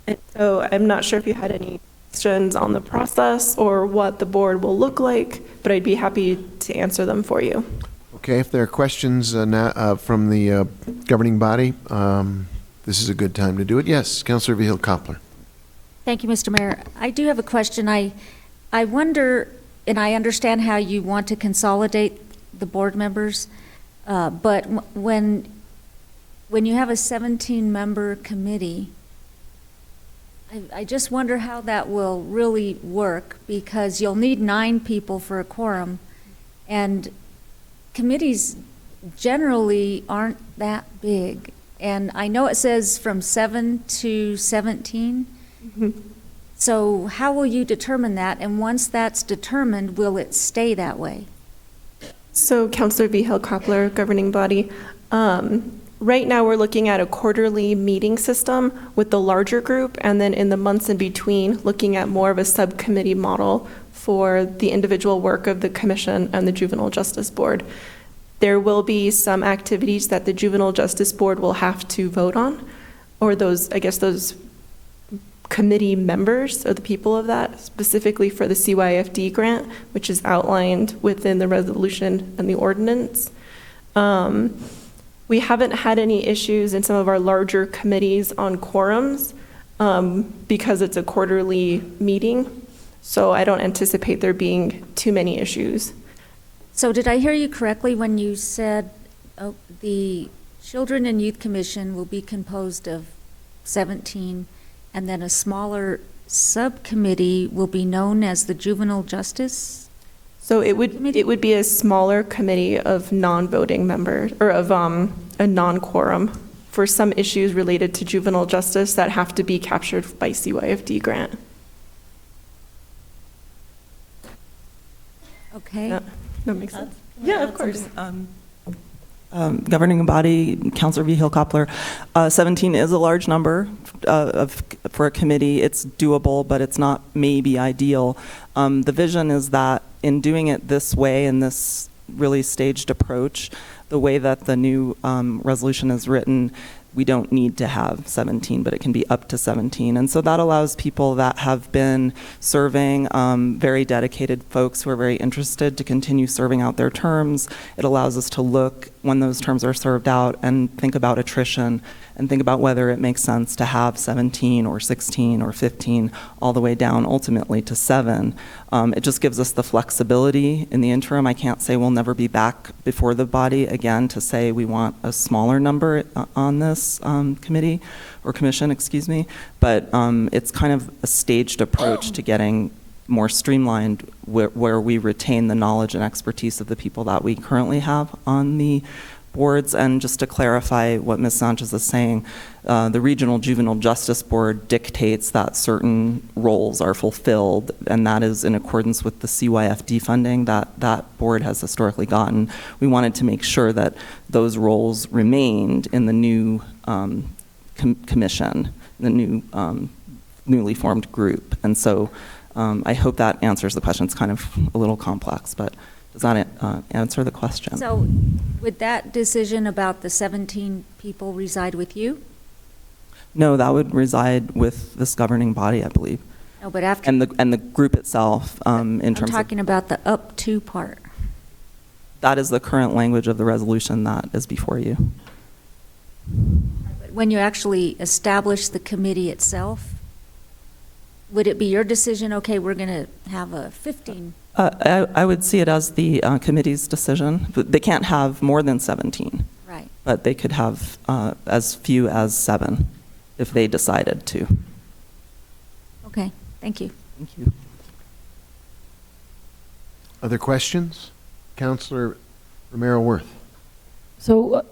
And so I'm not sure if you had any questions on the process or what the board will look like, but I'd be happy to answer them for you. Okay, if there are questions from the governing body, this is a good time to do it. Yes, Councilor Vihil-Coppler. Thank you, Mr. Mayor. I do have a question. I wonder, and I understand how you want to consolidate the board members, but when you have a 17-member committee, I just wonder how that will really work, because you'll need 9 people for a quorum, and committees generally aren't that big. And I know it says from 7 to 17. Mm-hmm. So how will you determine that? And once that's determined, will it stay that way? So, Councilor Vihil-Coppler, governing body, right now we're looking at a quarterly meeting system with the larger group, and then in the months in between, looking at more of a subcommittee model for the individual work of the commission and the Juvenile Justice Board. There will be some activities that the Juvenile Justice Board will have to vote on, or those committee members or the people of that, specifically for the CYFD grant, which is outlined within the resolution and the ordinance. We haven't had any issues in some of our larger committees on quorums because it's a quarterly meeting, so I don't anticipate there being too many issues. So did I hear you correctly when you said the Children and Youth Commission will be composed of 17, and then a smaller subcommittee will be known as the Juvenile Justice? So it would be a smaller committee of non-voting members, or of a non-quorum for some issues related to juvenile justice that have to be captured by CYFD grant. Okay. Yeah, that makes sense. Yeah, of course. governing body, Councilor Vigil-Koppler, 17 is a large number for a committee. It's doable, but it's not maybe ideal. The vision is that in doing it this way, in this really staged approach, the way that the new resolution is written, we don't need to have 17, but it can be up to 17. And so that allows people that have been serving, very dedicated folks who are very interested to continue serving out their terms. It allows us to look when those terms are served out and think about attrition and think about whether it makes sense to have 17 or 16 or 15 all the way down ultimately to 7. It just gives us the flexibility in the interim. I can't say we'll never be back before the body again to say we want a smaller number on this committee or commission, excuse me, but it's kind of a staged approach to getting more streamlined where we retain the knowledge and expertise of the people that we currently have on the boards. And just to clarify what Ms. Sanchez is saying, the Regional Juvenile Justice Board dictates that certain roles are fulfilled, and that is in accordance with the CYFD funding that board has historically gotten. We wanted to make sure that those roles remained in the new commission, the new newly formed group. And so I hope that answers the question. It's kind of a little complex, but does that answer the question? So would that decision about the 17 people reside with you? No, that would reside with this governing body, I believe. No, but after. And the group itself, in terms of. I'm talking about the up to part. That is the current language of the resolution that is before you. When you actually establish the committee itself, would it be your decision, okay, we're going to have a 15? I would see it as the committee's decision. They can't have more than 17. Right. But they could have as few as 7 if they decided to. Okay, thank you. Thank you. Other questions? Councilor Romero-Worth. So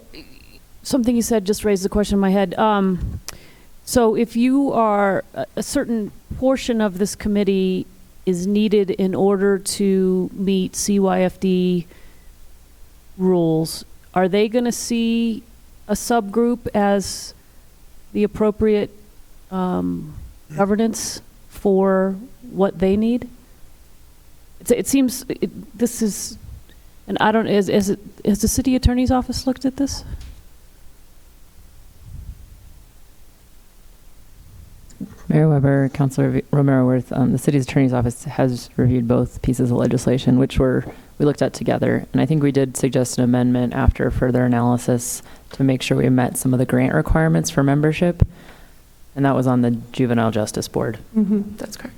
something you said just raised a question in my head. So if you are, a certain portion of this committee is needed in order to meet CYFD rules, are they going to see a subgroup as the appropriate governance for what they need? It seems this is, and I don't, has the city attorney's office looked at this? Mayor Weber, Councilor Romero-Worth, the city's attorney's office has reviewed both pieces of legislation, which we looked at together. And I think we did suggest an amendment after further analysis to make sure we met some of the grant requirements for membership. And that was on the Juvenile Justice Board. Mm-hmm. That's correct.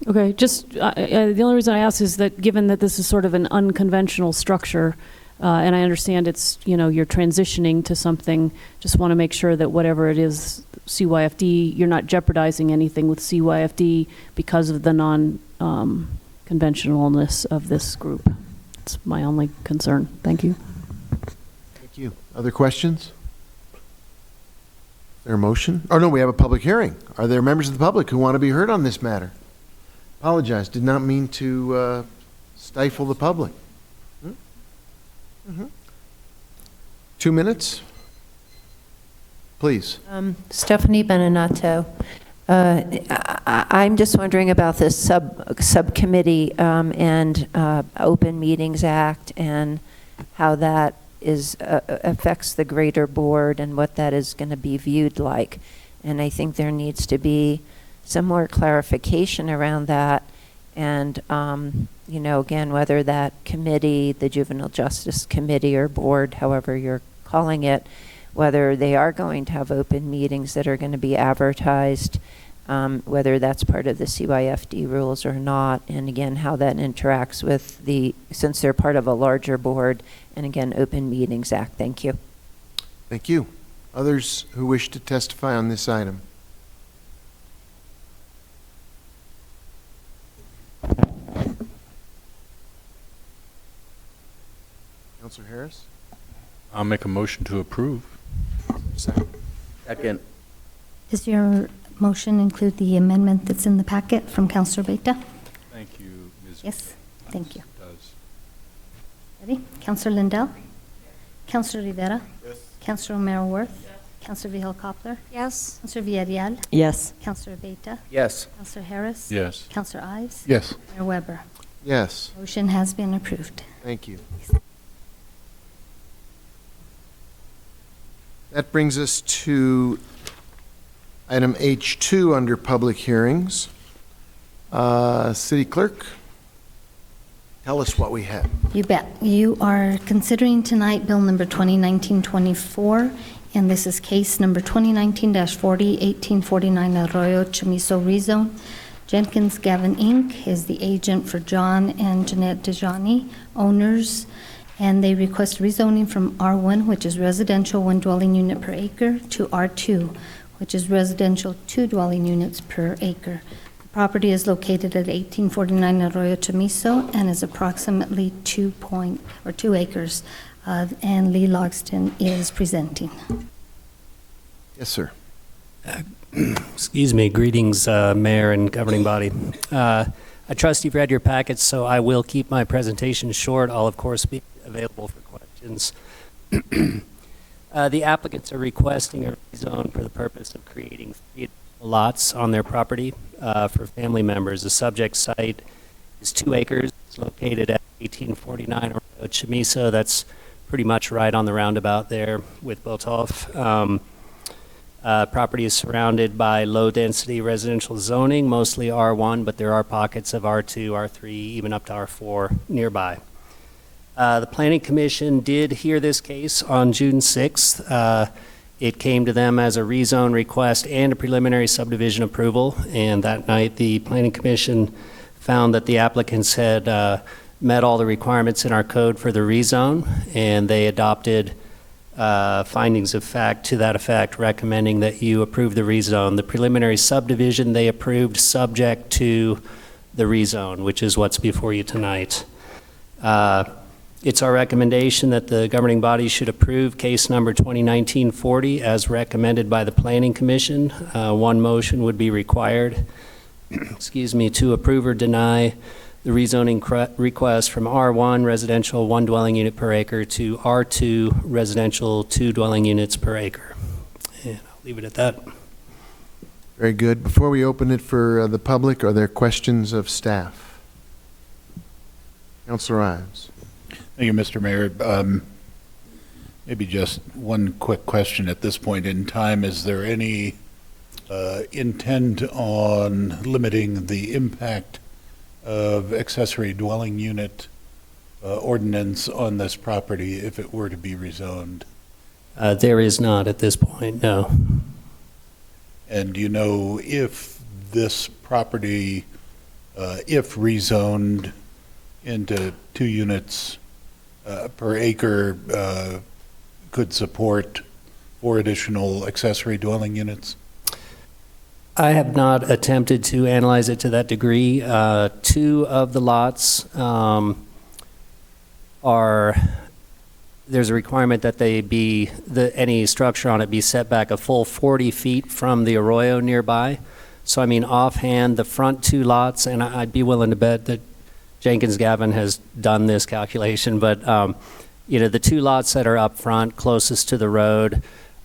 Okay, just the only reason I ask is that given that this is sort of an unconventional structure, and I understand it's, you're transitioning to something, just want to make sure that whatever it is, CYFD, you're not jeopardizing anything with CYFD because of the non-conventionalness of this group. It's my only concern. Thank you. Thank you. Other questions? Is there a motion? Oh, no, we have a public hearing. Are there members of the public who want to be heard on this matter? Apologize, did not mean to stifle the public. 2 minutes, please. Stephanie Beninatto. I'm just wondering about this subcommittee and Open Meetings Act and how that affects the greater board and what that is going to be viewed like. And I think there needs to be some more clarification around that. And, again, whether that committee, the Juvenile Justice Committee or board, however you're calling it, whether they are going to have open meetings that are going to be advertised, whether that's part of the CYFD rules or not, and again, how that interacts with since they're part of a larger board, and again, Open Meetings Act. Thank you. Thank you. Others who wish to testify on this item? Councilor Harris? I'll make a motion to approve. Second. Does your motion include the amendment that's in the packet from Councilor Beta? Thank you, Ms. Yes, thank you. It does. Ready? Councilor Lindell? Counselor Rivera? Yes. Counselor O'Meara Worth? Yes. Counselor Vihel Coppler? Yes. Counselor Villarreal? Yes. Counselor Beta? Yes. Counselor Harris? Yes. Counselor Ives? Yes. Mayor Weber? Yes, Motion has been approved. thank you. That brings us to item H2 under public hearings. City Clerk, tell us what we have. You bet. You are considering tonight Bill number 2019-24, and this is case number 2019-40, 1849 Arroyo Chamizo rezone. Jenkins Gavin Inc. is the agent for John and Jeanette Dejani, owners, and they request rezoning from R1, which is residential 1 dwelling unit per acre, to R2, which is residential 2 dwelling units per acre. The property is located at 1849 Arroyo Chamizo and is approximately 2 acres, and Lee Logston is presenting. Yes, sir. Excuse me. Greetings, Mayor and governing body. I trust you've read your packets, so I will keep my presentation short. I'll, of course, be available for questions. The applicants are requesting a rezone for the purpose of creating 3 lots on their property for family members. The subject site is 2 acres. It's located at 1849 Arroyo Chamizo. That's pretty much right on the roundabout there with Botoff. Property is surrounded by low-density residential zoning, mostly R1, but there are pockets of R2, R3, even up to R4 nearby. The Planning Commission did hear this case on June 6th. It came to them as a rezone request and a preliminary subdivision approval, and that night the Planning Commission found that the applicants had met all the requirements in our code for the rezone, and they adopted findings of fact to that effect, recommending that you approve the rezone. The preliminary subdivision they approved subject to the rezone, which is what's before you tonight. It's our recommendation that the governing body should approve case number 2019-40 as recommended by the Planning Commission. One motion would be required, excuse me, to approve or deny the rezoning request from R1 residential 1 dwelling unit per acre to R2 residential 2 dwelling units per acre. And I'll leave it at that. Very good. Before we open it for the public, are there questions of staff? Councilor Ives. Thank you, Mr. Mayor. Maybe just one quick question at this point in time. Is there any intent on limiting the impact of accessory dwelling unit ordinance on this property if it were to be rezoned? There is not at this point, no. And do you know if this property, if rezoned into 2 units per acre, could support 4 additional accessory dwelling units? I have not attempted to analyze it to that degree. 2 of the lots there's a requirement that they be, any structure on it be set back a full 40 feet from the arroyo nearby. So I mean, offhand, the front 2 lots, and I'd be willing to bet that Jenkins Gavin has done this calculation, but the 2 lots that are up front closest to the road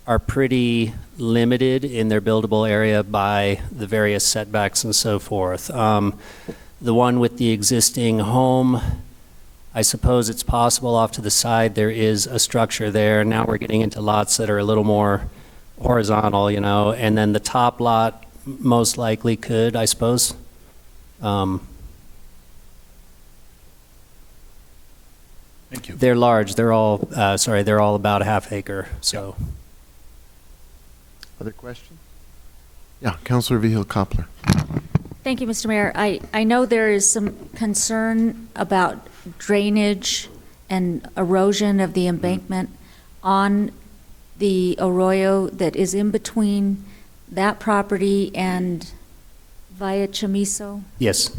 are pretty limited in their buildable area by the various setbacks and so forth. The one with the existing home, I suppose it's possible off to the side there is a structure there. Now we're getting into lots that are a little more horizontal, and then the top lot most likely could, I suppose. Thank you. They're large. They're all, they're all about a half acre, so. Yeah. Other questions? Yeah, Councilor Vihel Coppler. Thank you, Mr. Mayor. I know there is some concern about drainage and erosion of the embankment on the arroyo that is in between that property and via Chamizo. Yes.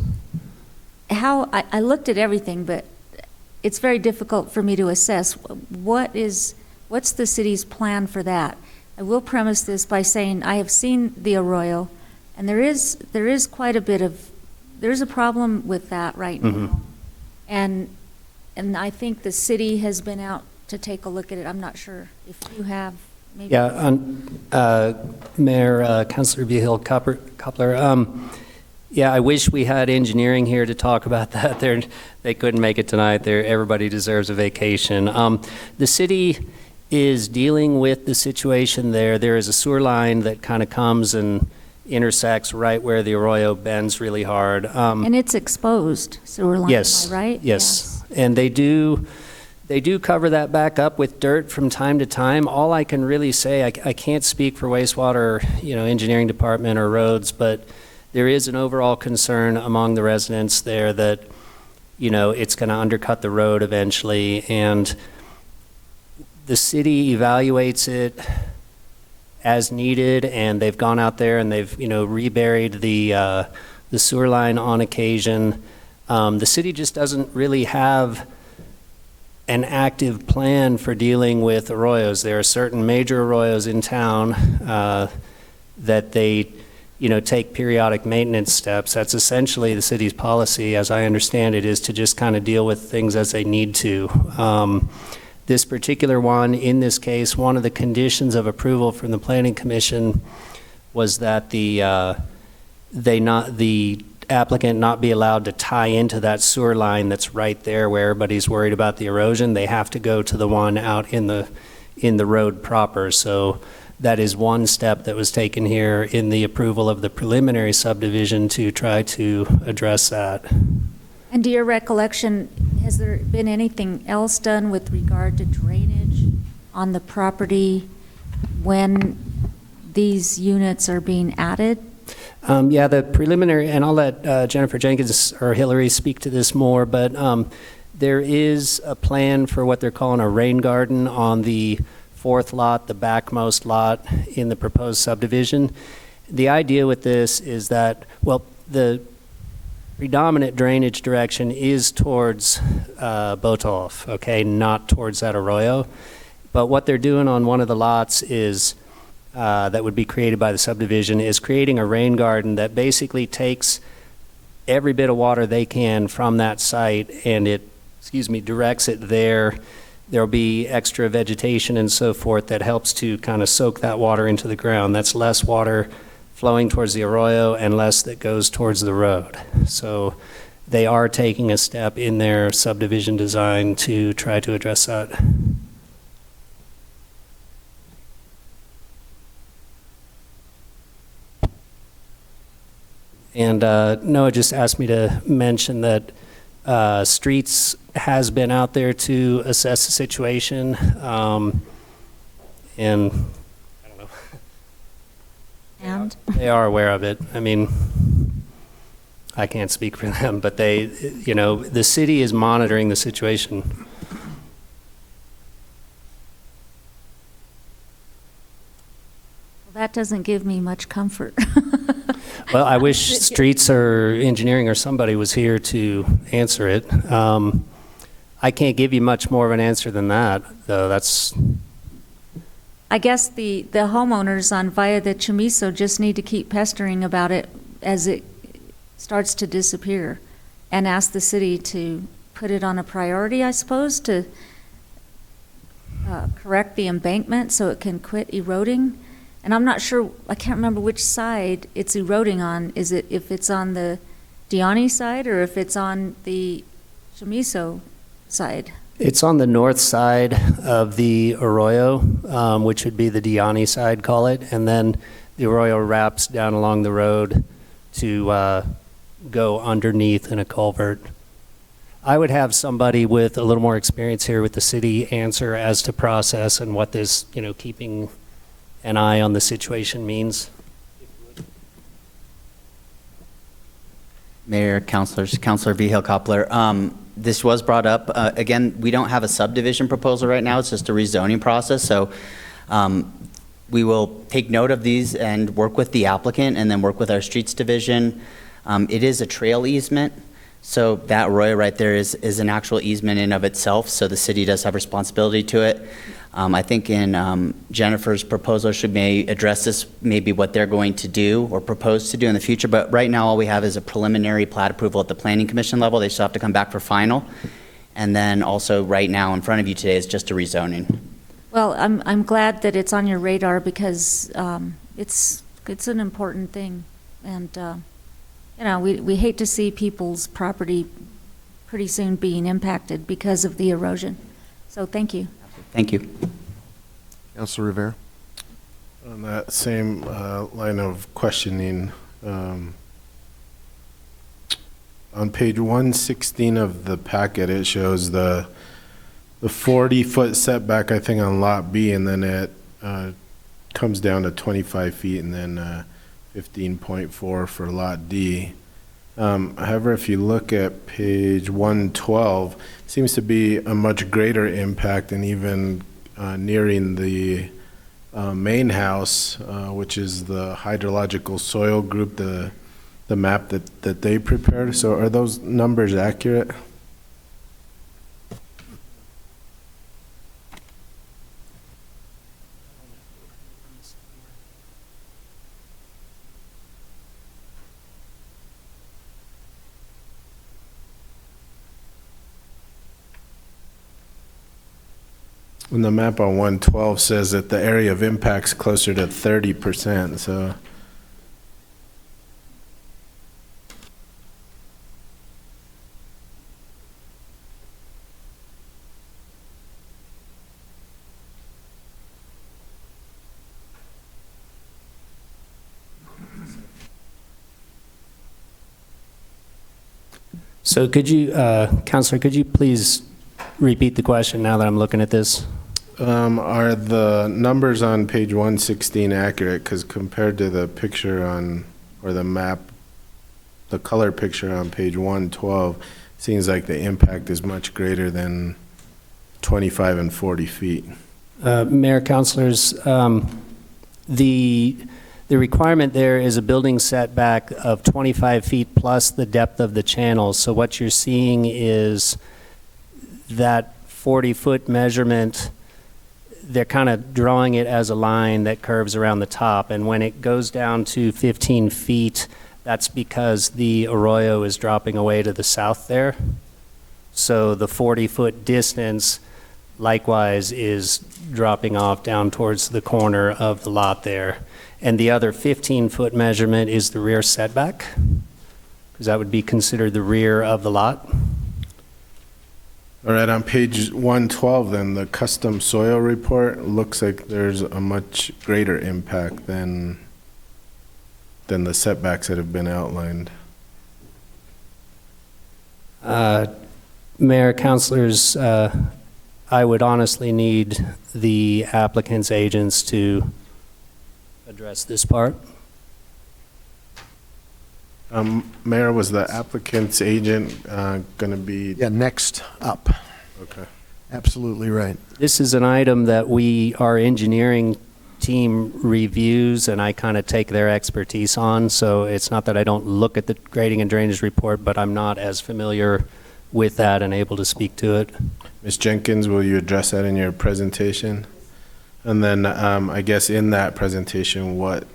I looked at everything, but it's very difficult for me to assess. What's the city's plan for that? I will premise this by saying I have seen the arroyo, and there is quite a bit of, there's a problem with that right now. And I think the city has been out to take a look at it. I'm not sure if you have, maybe. Yeah, Mayor, Councilor Vihil-Coppler, yeah, I wish we had engineering here to talk about that. They couldn't make it tonight. Everybody deserves a vacation. The city is dealing with the situation there. There is a sewer line that kind of comes and intersects right where the Arroyo bends really hard. And it's exposed sewer line, Yes. am I right? Yes. And they do cover that back up with dirt from time to time. All I can really say, I can't speak for wastewater, engineering department or roads, but there is an overall concern among the residents there that, it's going to undercut the road eventually. And the city evaluates it as needed, and they've gone out there and they've, reburied the sewer line on occasion. The city just doesn't really have an active plan for dealing with arroyos. There are certain major arroyos in town that they, take periodic maintenance steps. That's essentially the city's policy, as I understand it, is to just kind of deal with things as they need to. This particular one, in this case, one of the conditions of approval from the Planning Commission was that the applicant not be allowed to tie into that sewer line that's right there where everybody's worried about the erosion. They have to go to the one out in the road proper. So that is one step that was taken here in the approval of the preliminary subdivision to try to address that. And to your recollection, has there been anything else done with regard to drainage on the property when these units are being added? Yeah, the preliminary, and I'll let Jennifer Jenkins or Hillary speak to this more, but there is a plan for what they're calling a rain garden on the fourth lot, the backmost lot in the proposed subdivision. The idea with this is that, well, the predominant drainage direction is towards Botolph, okay, not towards that arroyo. But what they're doing on one of the lots is, that would be created by the subdivision, is creating a rain garden that basically takes every bit of water they can from that site and directs it there. There'll be extra vegetation and so forth that helps to kind of soak that water into the ground. That's less water flowing towards the arroyo and less that goes towards the road. So they are taking a step in their subdivision design to try to address that. And Noah just asked me to mention that Streets has been out there to assess the situation, and I don't know. And? They are aware of it. I mean, I can't speak for them, but they, the city is monitoring the situation. Well, that doesn't give me much comfort. Well, I wish Streets or Engineering or somebody was here to answer it. I can't give you much more of an answer than that, though. That's. I guess the homeowners on Via de Chamizo just need to keep pestering about it as it starts to disappear and ask the city to put it on a priority, I suppose, to correct the embankment so it can quit eroding. And I'm not sure, I can't remember which side it's eroding on. Is it if it's on the Diani side or if it's on the Chamizo side? It's on the north side of the Arroyo, which would be the Diani side, call it. And then the Arroyo wraps down along the road to go underneath in a culvert. I would have somebody with a little more experience here with the city answer as to process and what this, keeping an eye on the situation means. Mayor, councilors, Councilor Vihil-Coppler, this was brought up. Again, we don't have a subdivision proposal right now. It's just a rezoning process. So we will take note of these and work with the applicant and then work with our streets division. It is a trail easement. So that arroyo right there is an actual easement in of itself. So the city does have responsibility to it. I think in Jennifer's proposal may address this, maybe what they're going to do or propose to do in the future. But right now, all we have is a preliminary plat approval at the Planning Commission level. They still have to come back for final. And then also right now in front of you today is just a rezoning. Well, I'm glad that it's on your radar because it's an important thing. And, you know, we hate to see people's property pretty soon being impacted because of the erosion. So thank you. Thank you. Councilor Rivera. On that same line of questioning, on page 116 of the packet, it shows the 40-foot setback, I think, on Lot B, and then it comes down to 25 feet, and then 15.4 for Lot D. However, if you look at page 112, it seems to be a much greater impact, and even nearing the main house, which is the hydrological soil group, the map that they prepared. So are those numbers accurate? And the map on 112 says that the area of impact's closer to 30%, so. So could you, Counselor, could you please repeat the question now that I'm looking at this? Are the numbers on page 116 accurate? Because compared to the picture on, or the map, the color picture on page 112, seems like the impact is much greater than 25 and 40 feet. Mayor, Councilors, the requirement there is a building setback of 25 feet plus the depth of the channel. So what you're seeing is that 40-foot measurement, they're kind of drawing it as a line that curves around the top. And when it goes down to 15 feet, that's because the arroyo is dropping away to the south there. So the 40-foot distance likewise is dropping off down towards the corner of the lot there. And the other 15-foot measurement is the rear setback, because that would be considered the rear of the lot. All right, on page 112 then, the custom soil report looks like there's a much greater impact than the setbacks that have been outlined. Mayor, Councilors, I would honestly need the applicant's agents to address this part. Mayor, was the applicant's agent going to be? Yeah, next up. Okay. Absolutely right. This is an item that our engineering team reviews, and I kind of take their expertise on. So it's not that I don't look at the grading and drainage report, but I'm not as familiar with that and able to speak to it. Ms. Jenkins, will you address that in your presentation? And then I guess in that presentation, what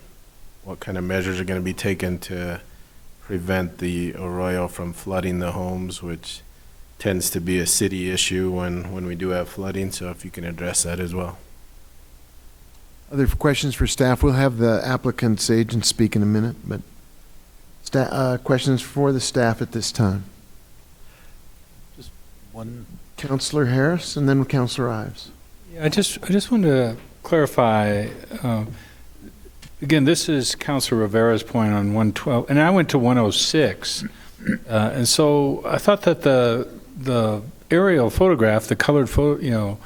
kind of measures are going to be taken to prevent the arroyo from flooding the homes, which tends to be a city issue when we do have flooding, so if you can address that as well. Other questions for staff? We'll have the applicant's agent speak in a minute, but questions for the staff at this time? Just one. Councilor Harris and then Councilor Ives. Yeah, I just wanted to clarify, again, this is Councilor Rivera's point on 112, and I went to 106, and so I thought that the aerial photograph, the colored photo,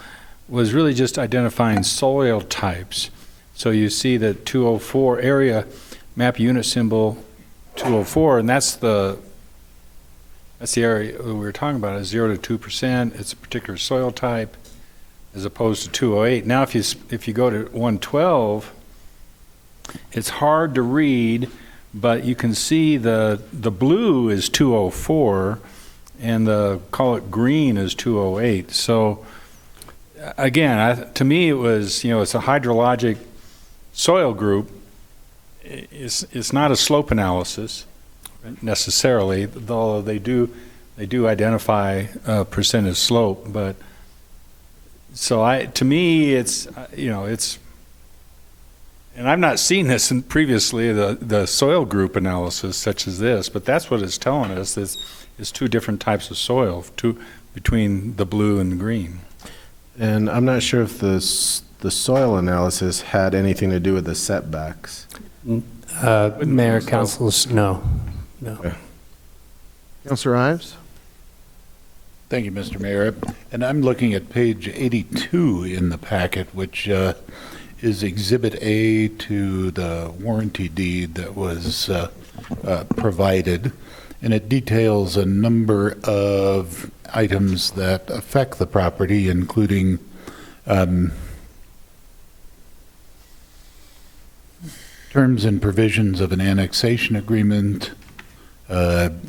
was really just identifying soil types. So you see the 204 area map unit symbol 204, and that's the area we were talking about, is 0 to 2%. It's a particular soil type, as opposed to 208. Now, if you go to 112, it's hard to read, but you can see the blue is 204, and call it green is 208. So again, to me, it was, it's a hydrologic soil group. It's not a slope analysis necessarily, although they do they do identify percentage slope, but to me, it's, it's, and I've not seen this previously, the soil group analysis such as this, but that's what it's telling us, is two different types of soil, between the blue and the green. And I'm not sure if the soil analysis had anything to do with the setbacks. Mayor, councilors, no. Okay. Councilor Ives? Thank you, Mr. Mayor. And I'm looking at page 82 in the packet, which is Exhibit A to the warranty deed that was provided. And it details a number of items that affect the property, including terms and provisions of an annexation agreement,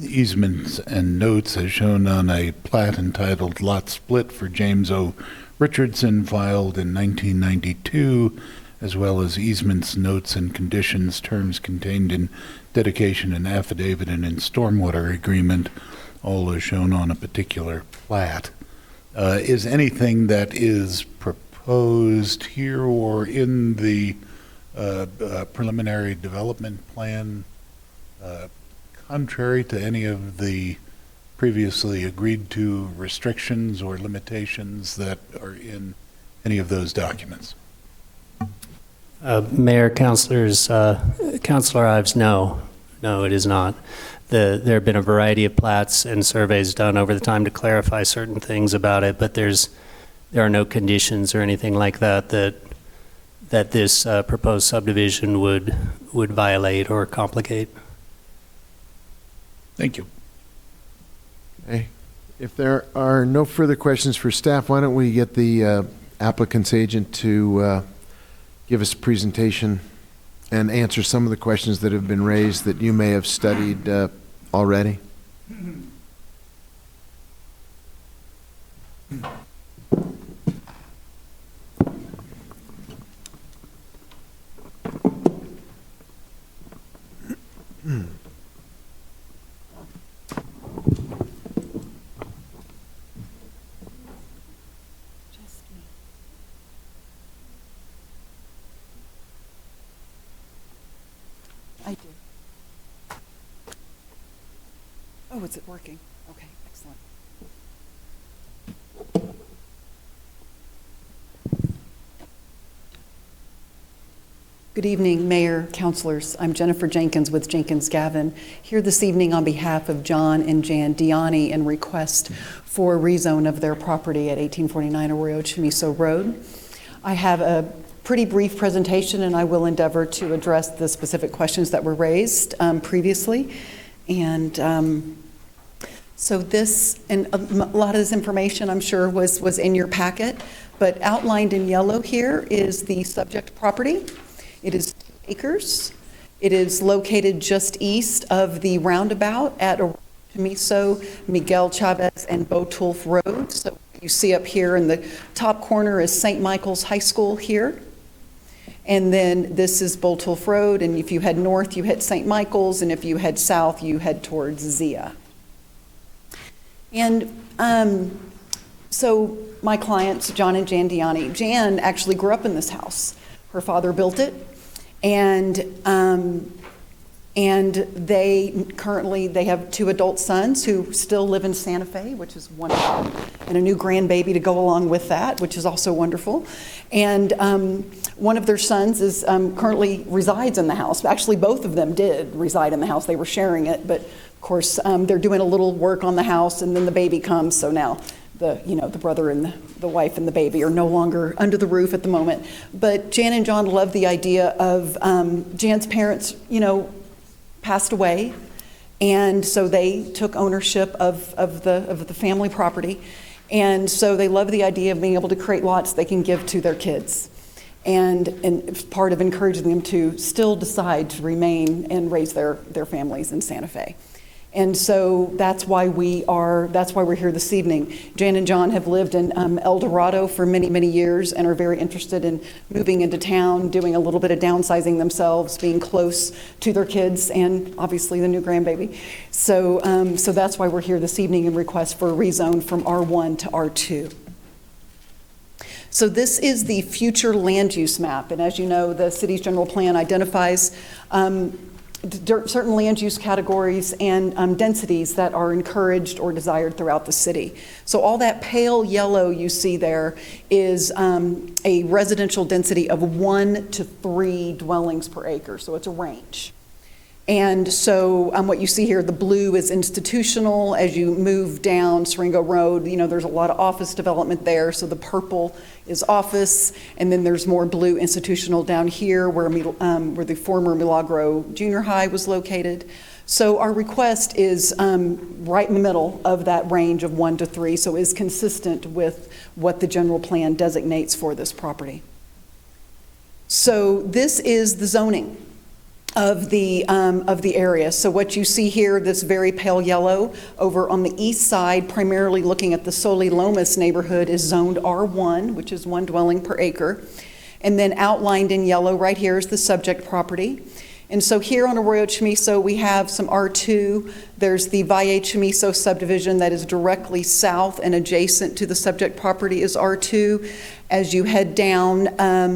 easements and notes as shown on a plat entitled Lot Split for James O. Richardson filed in 1992, as well as easements, notes, and conditions, terms contained in dedication and affidavit and in stormwater agreement, all are shown on a particular plat. Is anything that is proposed here or in the preliminary development plan contrary to any of the previously agreed to restrictions or limitations that are in any of those documents? Mayor, councilors, Councilor Ives, no, it is not. There have been a variety of plats and surveys done over the time to clarify certain things about it, but there are no conditions or anything like that that this proposed subdivision would violate or complicate. Thank you. Okay. If there are no further questions for staff, why don't we get the applicant's agent to give us a presentation and answer some of the questions that have been raised that you may have studied already. I do. Oh, is it working? Okay, excellent. Good evening, Mayor, councilors. I'm Jennifer Jenkins with Jenkins Gavin, here this evening on behalf of John and Jan Diani in request for rezone of their property at 1849 Arroyo Chamiso Road. I have a pretty brief presentation, and I will endeavor to address the specific questions that were raised previously. And so this, and a lot of this information, I'm sure, was in your packet, but outlined in yellow here is the subject property. It is 2 acres. It is located just east of the roundabout at Chamiso, Miguel Chavez, and Botulf Road. So you see up here in the top corner is St. Michael's High School here. And then this is Botulf Road, and if you head north, you hit St. Michael's, and if you head south, you head towards Zia. And so my clients, John and Jan Diani, Jan actually grew up in this house. Her father built it, and they have 2 adult sons who still live in Santa Fe, which is wonderful, and a new grandbaby to go along with that, which is also wonderful. And one of their sons is currently resides in the house. Actually, both of them did reside in the house. They were sharing it, but of course they're doing a little work on the house, and then the baby comes. So now the brother and the wife and the baby are no longer under the roof at the moment. But Jan and John love the idea of Jan's parents, passed away, and so they took ownership of the family property, and so they love the idea of being able to create lots they can give to their kids, and it's part of encouraging them to still decide to remain and raise their families in Santa Fe. And so that's why we're here this evening. Jan and John have lived in El Dorado for many, many years and are very interested in moving into town, doing a little bit of downsizing themselves, being close to their kids and obviously the new grandbaby. So that's why we're here this evening and request for a rezone from R1 to R2. So this is the future land use map. And as you know, the city's general plan identifies certain land use categories and densities that are encouraged or desired throughout the city. So all that pale yellow you see there is a residential density of 1 to 3 dwellings per acre. So it's a range. And so what you see here, the blue is institutional. As you move down Seringo Road, there's a lot of office development there. So the purple is office, and then there's more blue institutional down here where the former Milagro Junior High was located. So our request is right in the middle of that range of 1 to 3, so is consistent with what the general plan designates for this property. So this is the zoning of the area. So what you see here, this very pale yellow, over on the east side, primarily looking at the Soli Lomas neighborhood, is zoned R1, which is 1 dwelling per acre. And then outlined in yellow right here is the subject property. And so here on Arroyo Chamizo, we have some R2. There's the Valle Chamizo subdivision that is directly south and adjacent to the subject property is R2. As you head down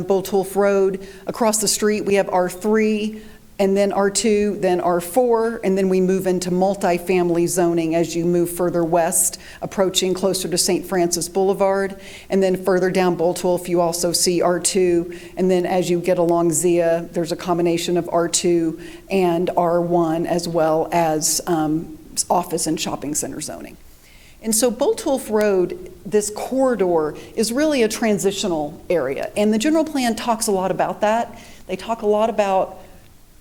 Boltulf Road, across the street, we have R3, and then R2, then R4, and then we move into multifamily zoning as you move further west, approaching closer to St. Francis Boulevard. And then further down Boltulf, you also see R2. And then as you get along Zia, there's a combination of R2 and R1, as well as office and shopping center zoning. And so Boltulf Road, this corridor, is really a transitional area. And the general plan talks a lot about that. They talk a lot about,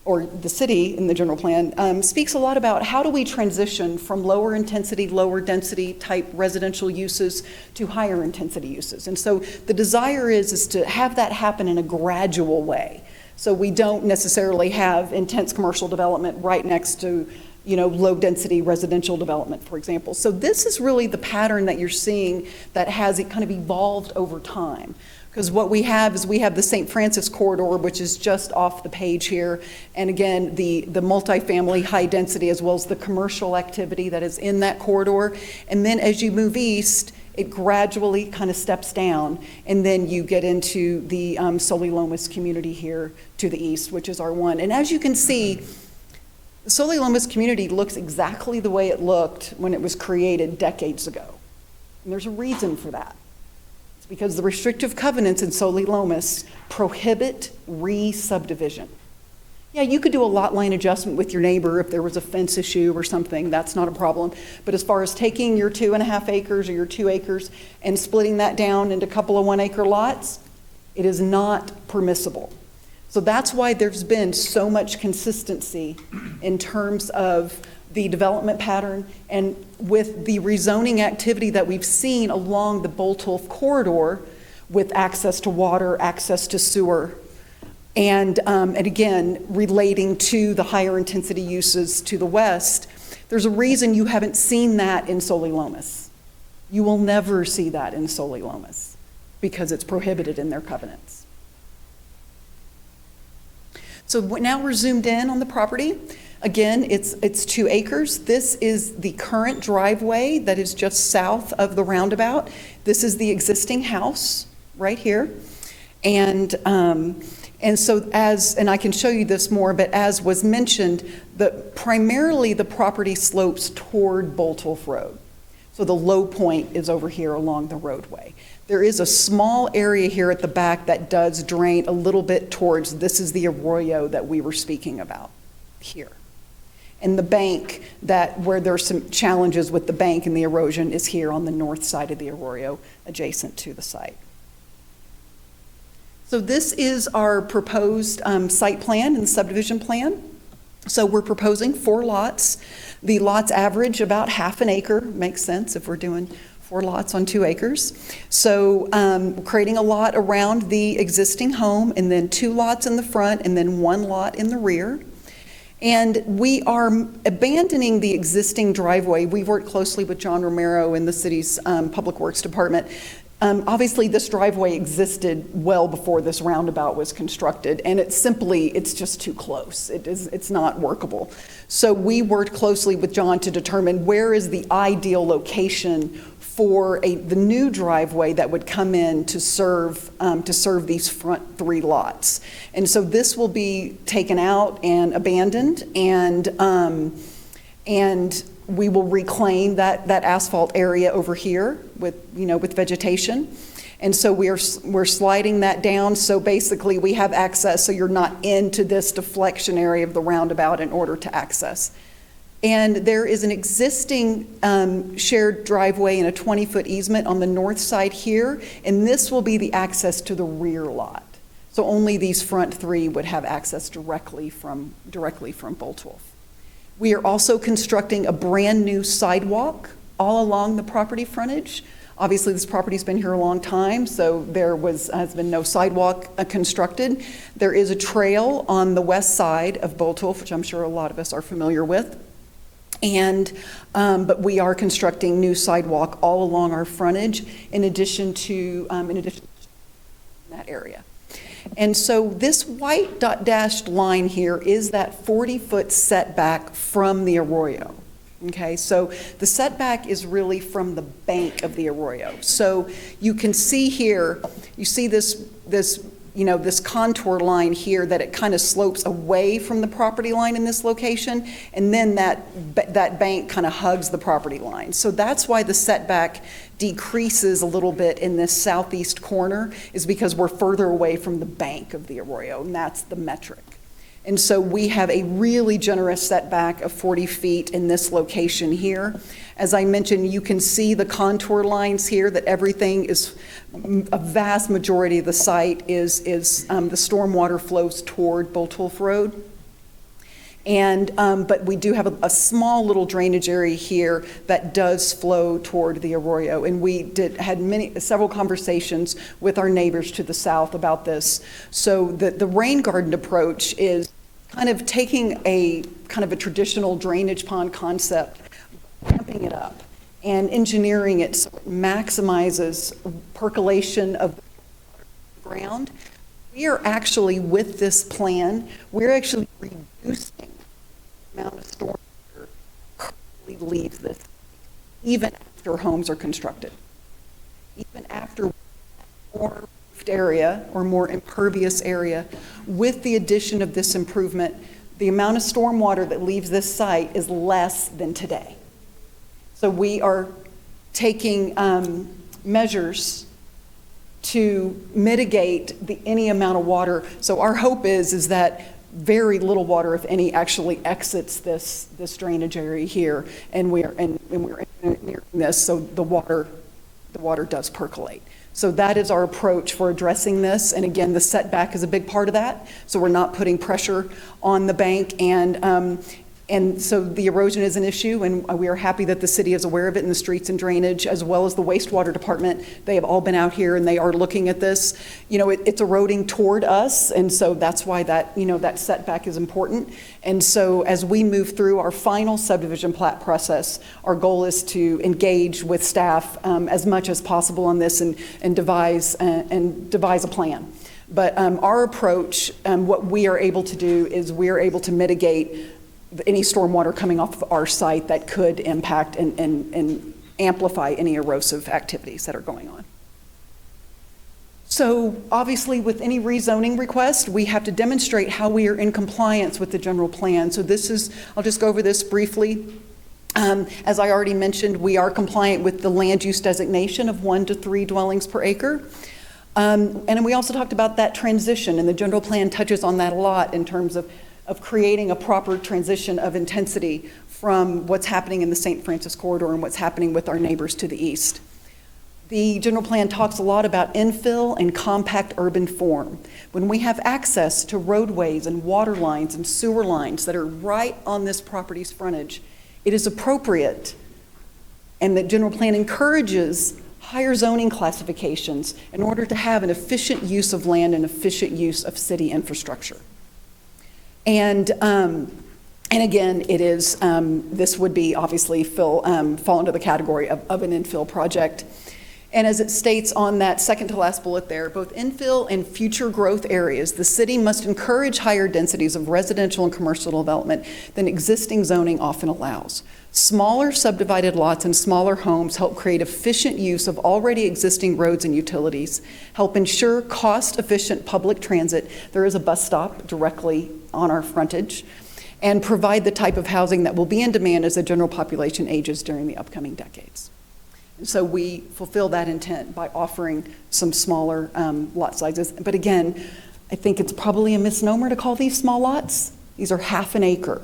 or the city in the general plan speaks a lot about how do we transition from lower intensity, lower density type residential uses to higher intensity uses. And so the desire is to have that happen in a gradual way. So we don't necessarily have intense commercial development right next to low density residential development, for example. So this is really the pattern that you're seeing that has kind of evolved over time. Because what we have is we have the St. Francis corridor, which is just off the page here. And again, the multifamily high density as well as the commercial activity that is in that corridor. And then as you move east, it gradually kind of steps down. And then you get into the Soli Lomas community here to the east, which is R1. And as you can see, the Soli Lomas community looks exactly the way it looked when it was created decades ago. And there's a reason for that. Because the restrictive covenants in Soli Lomas prohibit re-subdivision. Yeah, you could do a lot line adjustment with your neighbor if there was a fence issue or something, that's not a problem. But as far as taking your 2.5 acres or your 2 acres and splitting that down into a couple of 1 acre lots, it is not permissible. So that's why there's been so much consistency in terms of the development pattern and with the rezoning activity that we've seen along the Boltulf corridor with access to water, access to sewer, and again, relating to the higher intensity uses to the west. There's a reason you haven't seen that in Soli Lomas. You will never see that in Soli Lomas because it's prohibited in their covenants. So now we're zoomed in on the property. Again, it's 2 acres. This is the current driveway that is just south of the roundabout. This is the existing house right here. And so and I can show you this more, but as was mentioned, primarily the property slopes toward Boltulf Road. So the low point is over here along the roadway. There is a small area here at the back that does drain a little bit towards, this is the arroyo that we were speaking about here. And the bank, where there's some challenges with the bank and the erosion, is here on the north side of the arroyo, adjacent to the site. So this is our proposed site plan and subdivision plan. So we're proposing 4 lots. The lots average about 1/2 acre, makes sense if we're doing 4 lots on 2 acres. So creating a lot around the existing home, and then 2 lots in the front, and then 1 lot in the rear. And we are abandoning the existing driveway. We've worked closely with John Romero in the city's Public Works Department. Obviously, this driveway existed well before this roundabout was constructed, and it's just too close. It's not workable. So we worked closely with John to determine where is the ideal location for the new driveway that would come in to serve these front 3 lots. And so this will be taken out and abandoned, and we will reclaim that asphalt area over here with vegetation. And so we're sliding that down, so basically we have access, so you're not into this deflection area of the roundabout in order to access. And there is an existing shared driveway and a 20-foot easement on the north side here, and this will be the access to the rear lot. So only these front 3 would have access directly from Boltwolf. We are also constructing a brand new sidewalk all along the property frontage. Obviously, this property's been here a long time, so there has been no sidewalk constructed. There is a trail on the west side of Boltwolf, which I'm sure a lot of us are familiar with. And but we are constructing new sidewalk all along our frontage in addition to that area. And so this white dashed line here is that 40-foot setback from the arroyo. Okay, so the setback is really from the bank of the arroyo. So you can see here, you see this contour line here, that it kind of slopes away from the property line in this location, and then that bank kind of hugs the property line. So that's why the setback decreases a little bit in this southeast corner, is because we're further away from the bank of the arroyo, and that's the metric. And so we have a really generous setback of 40 feet in this location here. As I mentioned, you can see the contour lines here, that everything is, a vast majority of the site is the stormwater flows toward Boltwolf Road. And, but we do have a small little drainage area here that does flow toward the arroyo. And we had several conversations with our neighbors to the south about this. So the rain garden approach is kind of taking a traditional drainage pond concept, ramping it up, and engineering it so it maximizes percolation of the ground. We are actually, with this plan, we're actually reducing the amount of stormwater that leaves this, even after homes are constructed. Even after more area or more impervious area, with the addition of this improvement, the amount of stormwater that leaves this site is less than today. So we are taking measures to mitigate any amount of water. So our hope is that very little water, if any, actually exits this drainage area here, and we're engineering this so the water does percolate. So that is our approach for addressing this. And again, the setback is a big part of that. So we're not putting pressure on the bank. And so the erosion is an issue, and we are happy that the city is aware of it in the streets and drainage, as well as the wastewater department. They have all been out here and they are looking at this. It's eroding toward us, and so that's why that setback is important. And so as we move through our final subdivision plat process, our goal is to engage with staff as much as possible on this and devise a plan. But our approach, what we are able to do is we are able to mitigate any stormwater coming off of our site that could impact and amplify any erosive activities that are going on. So obviously, with any rezoning request, we have to demonstrate how we are in compliance with the general plan. So I'll just go over this briefly. As I already mentioned, we are compliant with the land use designation of 1 to 3 dwellings per acre. And we also talked about that transition, and the general plan touches on that a lot in terms of creating a proper transition of intensity from what's happening in the St. Francis corridor and what's happening with our neighbors to the east. The general plan talks a lot about infill and compact urban form. When we have access to roadways and water lines and sewer lines that are right on this property's frontage, it is appropriate, and the general plan encourages higher zoning classifications in order to have an efficient use of land and efficient use of city infrastructure. And And again, it is, this would be obviously fall into the category of an infill project. And as it states on that second to last bullet there, both infill and future growth areas, the city must encourage higher densities of residential and commercial development than existing zoning often allows. Smaller subdivided lots and smaller homes help create efficient use of already existing roads and utilities, help ensure cost-efficient public transit. There is a bus stop directly on our frontage, and provide the type of housing that will be in demand as the general population ages during the upcoming decades. And so we fulfill that intent by offering some smaller lot sizes. But again, I think it's probably a misnomer to call these small lots. These are half an acre.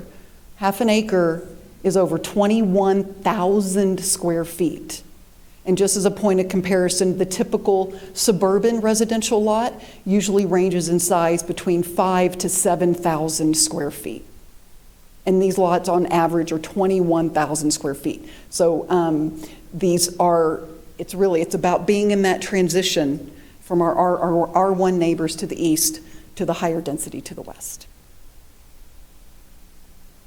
Half an acre is over 21,000 square feet. And just as a point of comparison, the typical suburban residential lot usually ranges in size between 5,000 to 7,000 square feet. And these lots on average are 21,000 square feet. So these are, it's about being in that transition from our R1 neighbors to the east to the higher density to the west.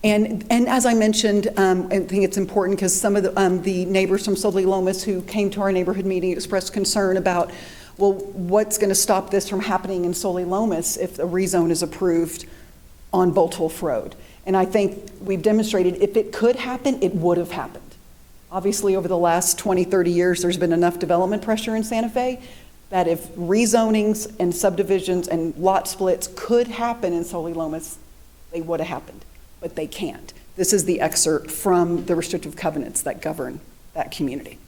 And as I mentioned, I think it's important because some of the neighbors from Soto Lomas who came to our neighborhood meeting expressed concern about, well, what's going to stop this from happening in Soto Lomas if a rezone is approved on Boltwolf Road? And I think we've demonstrated if it could happen, it would have happened. Obviously, over the last 20, 30 years, there's been enough development pressure in Santa Fe that if rezonings and subdivisions and lot splits could happen in Soto Lomas, they would have happened, but they can't. This is the excerpt from the restrictive covenants that govern that community.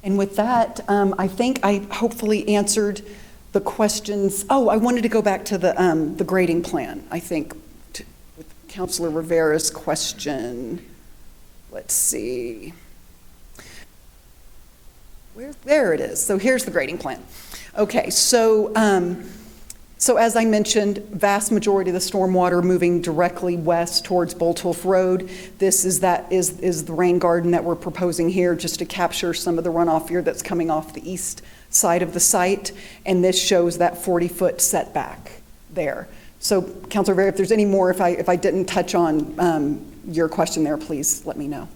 And with that, I think I hopefully answered the questions. Oh, I wanted to go back to the grading plan, I think, with Councilor Rivera's question. Let's see. There it is. So here's the grading plan. Okay, so as I mentioned, vast majority of the stormwater moving directly west towards Boltwolf Road. This is the rain garden that we're proposing here, just to capture some of the runoff here that's coming off the east side of the site. And this shows that 40-foot setback there. So, Councilor Rivera, if there's any more, if I didn't touch on your question there, please let me know.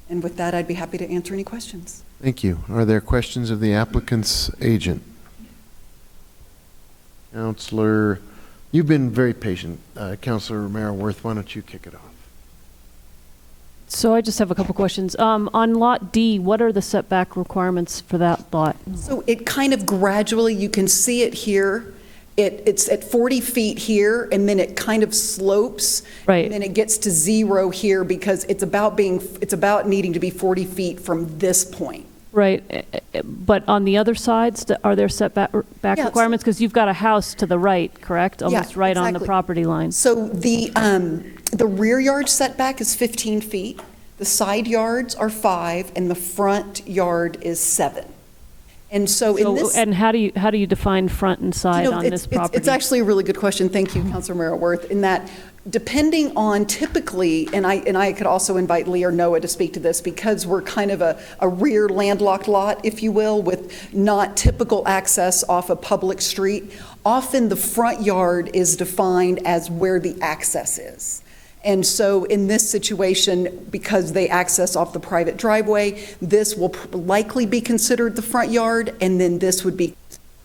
And with that, I'd be happy to answer any questions. Thank you. Are there questions of the applicant's agent? Councilor, you've been very patient. Councilor Romero-Worth, why don't you kick it off? So I just have a couple questions. On Lot D, what are the setback requirements for that lot? So it kind of gradually, you can see it here. It's at 40 feet here, and then it kind of slopes. Right. And then it gets to 0 here because it's about needing to be 40 feet from this point. Right, but on the other sides, are there setback requirements? Because you've got a house to the right, correct? Almost right on the property line. So the rear yard setback is 15 feet, the side yards are 5, and the front yard is 7. And so in this, and how do you define front and side on this property? It's actually a really good question. Thank you, Councilor Merrill-Worth. In that, depending on typically, and I could also invite Lee or Noah to speak to this because we're kind of a rear landlocked lot, if you will, with not typical access off a public street. Often the front yard is defined as where the access is. And so in this situation, because they access off the private driveway, this will likely be considered the front yard, and then this would be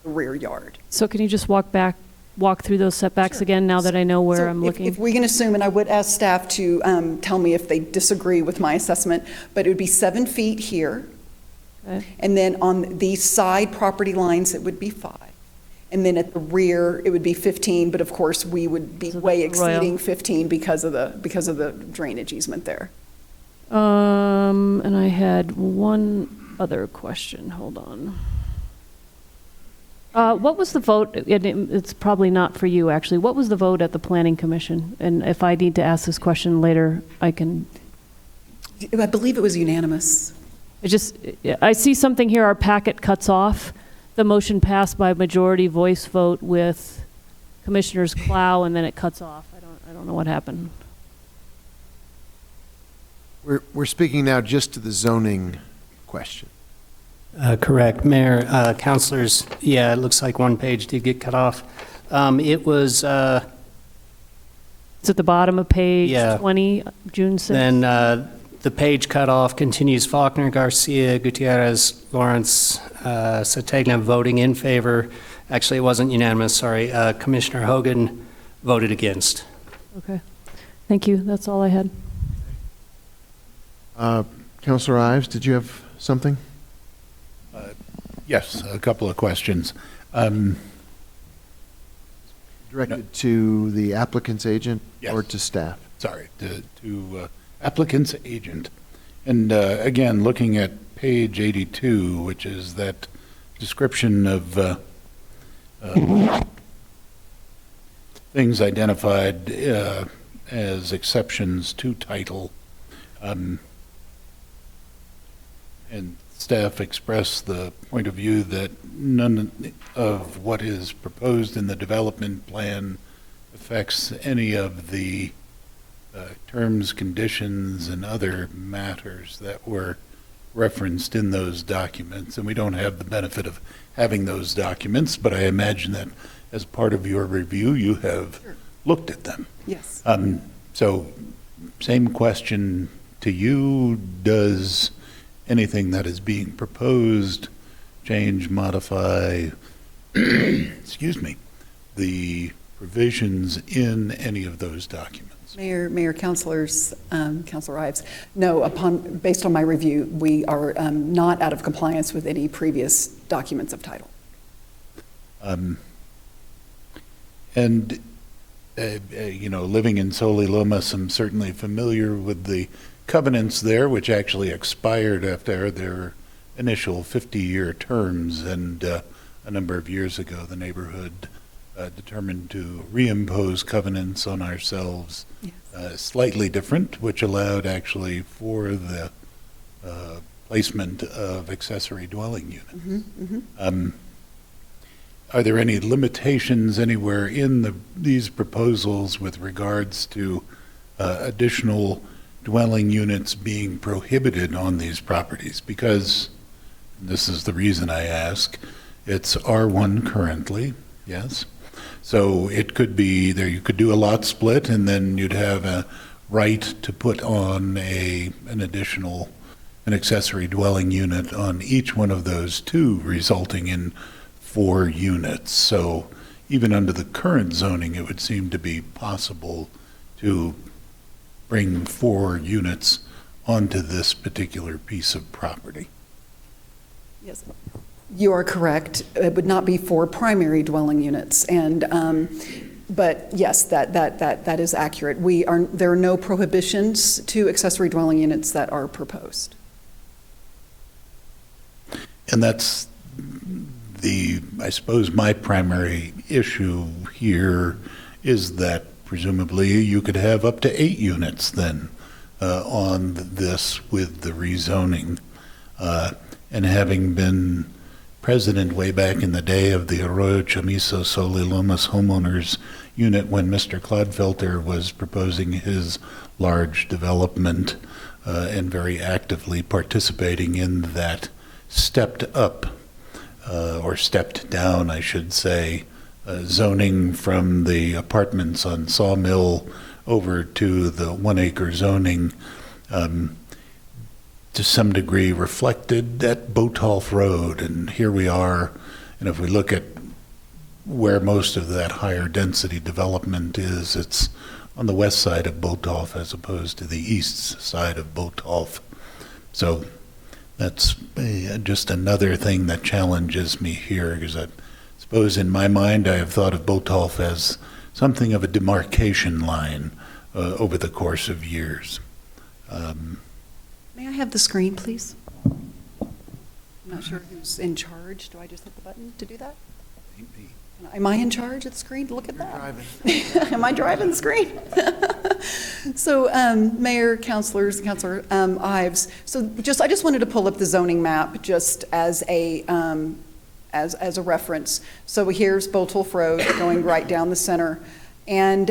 the rear yard. So can you just walk through those setbacks again now that I know where I'm looking? If we can assume, and I would ask staff to tell me if they disagree with my assessment, but it would be 7 feet here. Okay. And then on the side property lines, it would be 5. And then at the rear, it would be 15, but of course, we would be way exceeding 15 because of the drainage easement there. And I had one other question. Hold on. What was the vote? It's probably not for you, actually. What was the vote at the Planning Commission? And if I need to ask this question later, I can. I believe it was unanimous. I see something here. Our packet cuts off. The motion passed by majority voice vote with Commissioners Clow, and then it cuts off. I don't know what happened. We're speaking now just to the zoning question. Correct, Mayor, councilors. Yeah, it looks like one page did get cut off. It was It's at the bottom of page Yeah. 20, June 6th. Then the page cutoff continues Faulkner, Garcia, Gutierrez, Lawrence, Sategna voting in favor. Actually, it wasn't unanimous, sorry. Commissioner Hogan voted against. Okay. Thank you. That's all I had. Councilor Ives, did you have something? Yes, a couple of questions. Directed to the applicant's agent Yes. or to staff? Sorry, to applicant's agent. And again, looking at page 82, which is that description of things identified as exceptions to title, and staff expressed the point of view that none of what is proposed in the development plan affects any of the terms, conditions, and other matters that were referenced in those documents. And we don't have the benefit of having those documents, but I imagine that as part of your review, you have looked at them. Yes. So same question to you. Does anything that is being proposed change, modify, excuse me, the provisions in any of those documents? Mayor, councilors, Councilor Ives, no, based on my review, we are not out of compliance with any previous documents of title. Living in Soli Lomas, I'm certainly familiar with the covenants there, which actually expired after their initial 50-year terms, and a number of years ago, the neighborhood determined to reimpose covenants on ourselves, slightly different, which allowed actually for the placement of accessory dwelling units. Mm-hmm, mm-hmm. Are there any limitations anywhere in these proposals with regards to additional dwelling units being prohibited on these properties? Because, and this is the reason I ask, it's R1 currently, yes? So it could be there, you could do a lot split, and then you'd have a right to put on an accessory dwelling unit on each one of those two, resulting in 4 units. So even under the current zoning, it would seem to be possible to bring 4 units onto this particular piece of property. Yes, you are correct. It would not be 4 primary dwelling units, and but yes, that is accurate. There are no prohibitions to accessory dwelling units that are proposed. And that's I suppose my primary issue here is that presumably you could have up to 8 units then on this with the rezoning. And having been president way back in the day of the Arroyo Chamizo Soli Lomas homeowners unit when Mr. Clodfelter was proposing his large development and very actively participating in that stepped up or stepped down, I should say, zoning from the apartments on Sawmill over to the 1-acre zoning, to some degree reflected at Botolph Road. And here we are, and if we look at where most of that higher density development is, it's on the west side of Botolph as opposed to the east side of Botolph. So that's just another thing that challenges me here, because I suppose in my mind I have thought of Botolph as something of a demarcation line over the course of years. May I have the screen, please? I'm not sure who's in charge. Do I just hit the button to do that? Am I in charge of the screen? Look at that. Am I driving the screen? So, Mayor, councilors, Councilor Ives. So, I just wanted to pull up the zoning map just as a reference. So here's Botolph Road going right down the center, and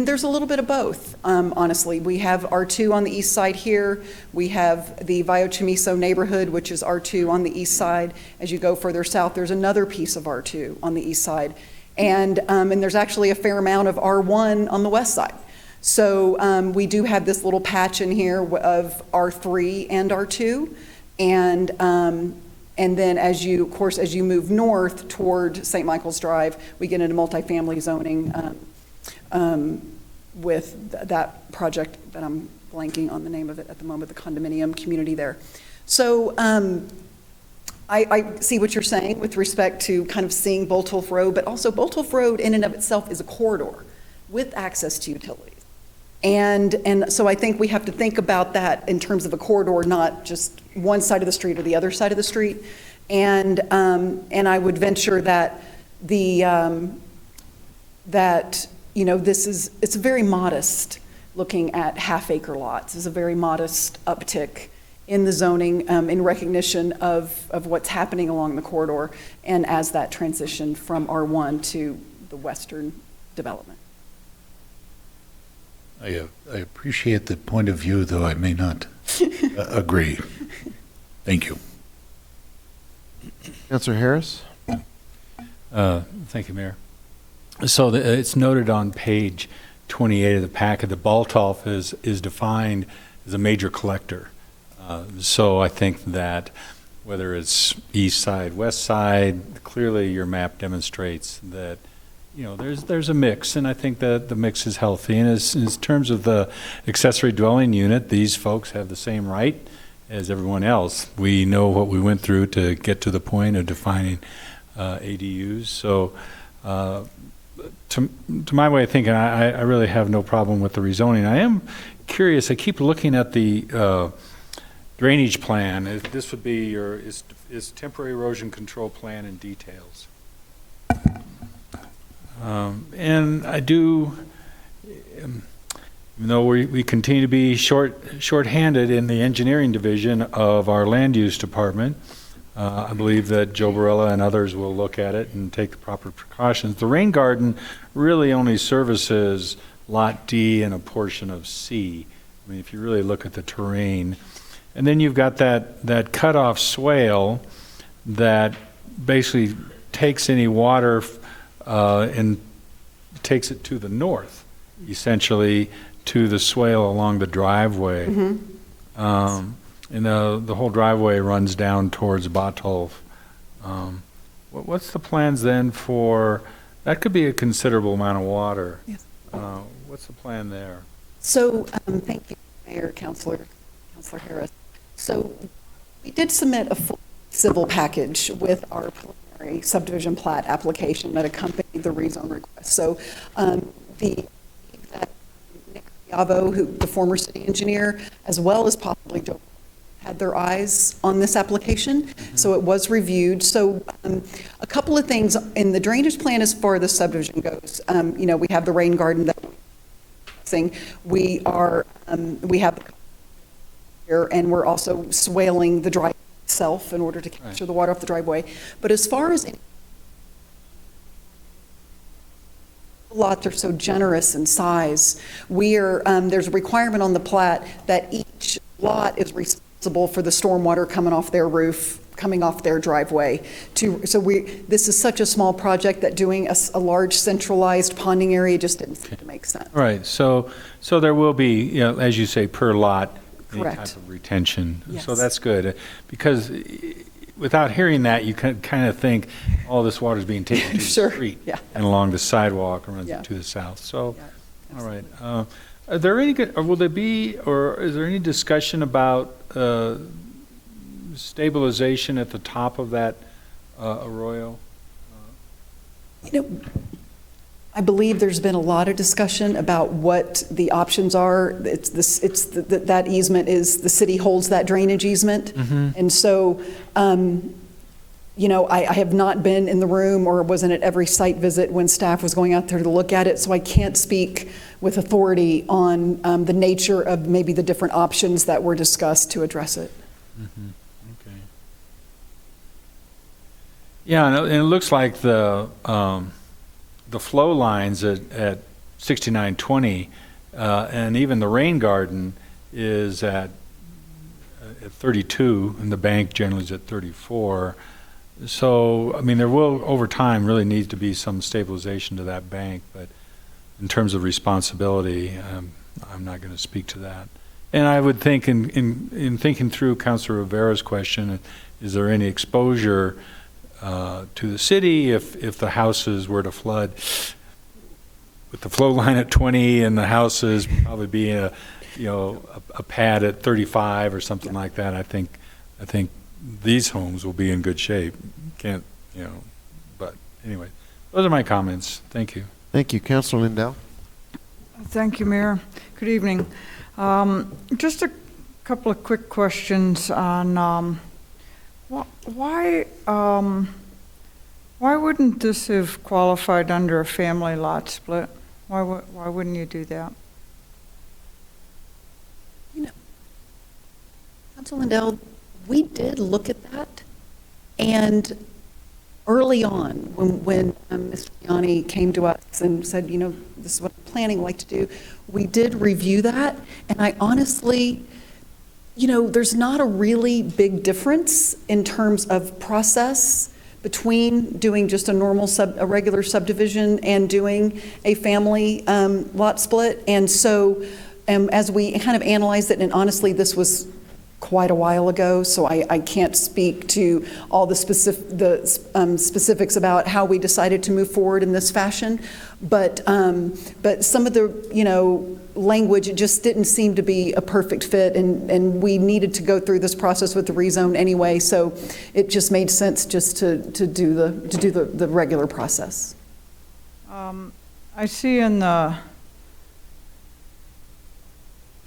there's a little bit of both. Honestly, we have R2 on the east side here. We have the Valle Chamizo neighborhood, which is R2 on the east side. As you go further south, there's another piece of R2 on the east side, and there's actually a fair amount of R1 on the west side. So we do have this little patch in here of R3 and R2. And then as you, of course, as you move north toward St. Michael's Drive, we get into multifamily zoning with that project that I'm blanking on the name of it at the moment, the condominium community there. So I see what you're saying with respect to kind of seeing Boltolf Road, but also Boltolf Road in and of itself is a corridor with access to utilities. And so I think we have to think about that in terms of a corridor, not just one side of the street or the other side of the street. And I would venture that it's very modest. Looking at half-acre lots is a very modest uptick in the zoning in recognition of what's happening along the corridor and as that transition from R1 to the western development. I appreciate the point of view, though I may not agree. Thank you. Councilor Harris? Thank you, Mayor. So it's noted on page 28 of the packet that Boltolf is defined as a major collector. So I think that whether it's east side, west side, clearly your map demonstrates that there's a mix, and I think that the mix is healthy. And in terms of the accessory dwelling unit, these folks have the same right as everyone else. We know what we went through to get to the point of defining ADUs. So to my way of thinking, I really have no problem with the rezoning. I am curious. I keep looking at the drainage plan. This would be is temporary erosion control plan and details. And I do, even though we continue to be short-handed in the engineering division of our land use department, I believe that Joe Barella and others will look at it and take the proper precautions. The rain garden really only services Lot D and a portion of C. I mean, if you really look at the terrain. And then you've got that cutoff swale that basically takes any water and takes it to the north, essentially, to the swale along the driveway. Mm-hmm. And the whole driveway runs down towards Boltolf. What's the plans then for, that could be a considerable amount of water. Yes. What's the plan there? So, thank you, Mayor, Councilor Harris. So, we did submit a full civil package with our preliminary subdivision plat application that accompanied the rezone request. So, Nick Fiavo, the former city engineer, as well as possibly Joe, had their eyes on this application. Mm-hmm. So it was reviewed. So a couple of things in the drainage plan as far as the subdivision goes. We have the rain garden that we have here, and we're also swaling the driveway itself in order to capture the water off the driveway. But as far as lots are so generous in size, there's a requirement on the plat that each lot is responsible for the stormwater coming off their roof, coming off their driveway. This is such a small project that doing a large centralized ponding area just didn't seem to make sense. Right. So there will be, as you say, per lot, any Correct. type of retention. Yes. So that's good, because without hearing that, you can kind of think all this water is being taken to Sure. the street Yeah. and along the sidewalk and runs Yeah. to the south. So, Yeah, all right. Are there any, or will there be, or is there any discussion about stabilization at the top of that arroyo? I believe there's been a lot of discussion about what the options are. That easement is, the city holds that drainage easement. Mm-hmm. And so, I have not been in the room or wasn't at every site visit when staff was going out there to look at it, so I can't speak with authority on the nature of maybe the different options that were discussed to address it. Mm-hmm. Okay. Yeah, and it looks like the flow lines at 6920 and even the rain garden is at 32, and the bank generally is at 34. So, I mean, there will, over time, really needs to be some stabilization to that bank, but in terms of responsibility, I'm not going to speak to that. And I would think in thinking through Councilor Rivera's question, is there any exposure to the city if the houses were to flood? With the flow line at 20 and the houses probably being a pad at 35 or something like that, I think these homes will be in good shape. But anyway, those are my comments. Thank you. Thank you. Councilor Lindell. Thank you, Mayor. Good evening. Just a couple of quick questions on why wouldn't this have qualified under a family lot split? Why wouldn't you do that? Council Lindell, we did look at that, and early on, when Mr. Gianni came to us and said, this is what I'm planning like to do, we did review that, and I honestly, there's not a really big difference in terms of process between doing just a regular subdivision and doing a family lot split. And so as we kind of analyzed it, and honestly, this was quite a while ago, so I can't speak to all the specifics about how we decided to move forward in this fashion, but some of the language, it just didn't seem to be a perfect fit, and we needed to go through this process with the rezone anyway, so it just made sense just to do the regular process. I see in the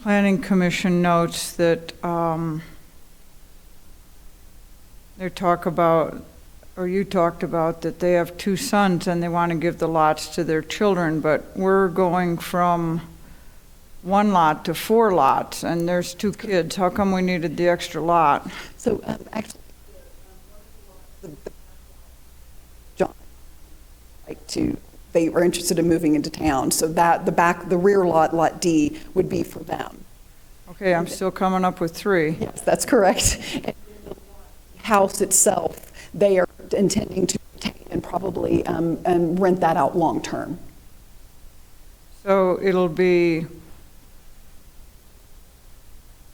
Planning Commission notes that you talked about that they have 2 sons and they want to give the lots to their children, but we're going from 1 lot to 4 lots, and there's 2 kids. How come we needed the extra lot? So actually, John, they were interested in moving into town, so that the rear lot, Lot D, would be for them. Okay, I'm still coming up with 3. Yes, that's correct. And the house itself, they are intending to retain and probably and rent that out long term. So it'll be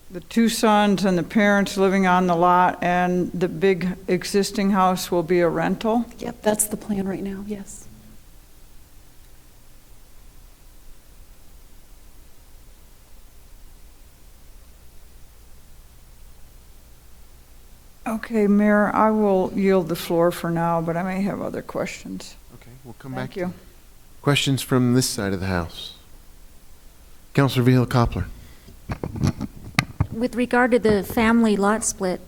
the 2 sons and the parents living on the lot, and the big existing house will be a rental? Yep, that's the plan right now, yes. Okay, Mayor, I will yield the floor for now, but I may have other questions. Okay, we'll come back. Thank you. Questions from this side of the House? Councilor Vihil-Coppler. With regard to the family lot split,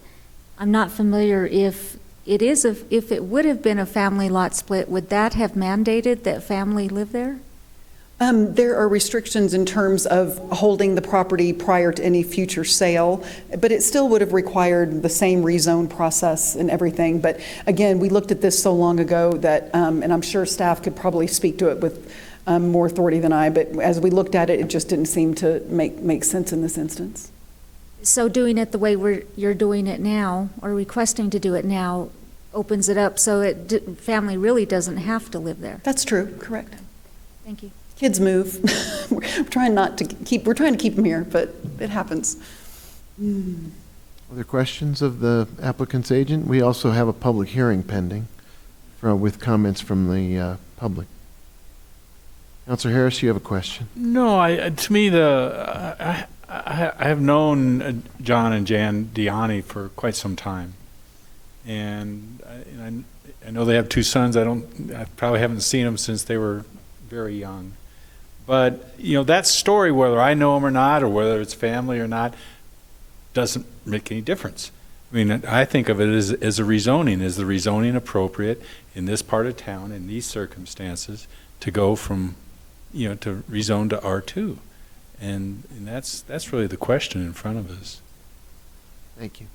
I'm not familiar if it would have been a family lot split, would that have mandated that family live there? There are restrictions in terms of holding the property prior to any future sale, but it still would have required the same rezone process and everything. But again, we looked at this so long ago that, and I'm sure staff could probably speak to it with more authority than I, but as we looked at it, it just didn't seem to make sense in this instance. So doing it the way you're doing it now, or requesting to do it now, opens it up so family really doesn't have to live there. That's true, correct. Thank you. Kids move. We're trying to keep them here, but it happens. Other questions of the applicant's agent? We also have a public hearing pending with comments from the public. Councilor Harris, you have a question? No, to me, I have known John and Jan Diani for quite some time, and I know they have 2 sons. I probably haven't seen them since they were very young. But, that story, whether I know them or not, or whether it's family or not, doesn't make any difference. I mean, I think of it as a rezoning. Is the rezoning appropriate in this part of town, in these circumstances, to go from, to rezone to R2? And that's really the question in front of us. Thank you.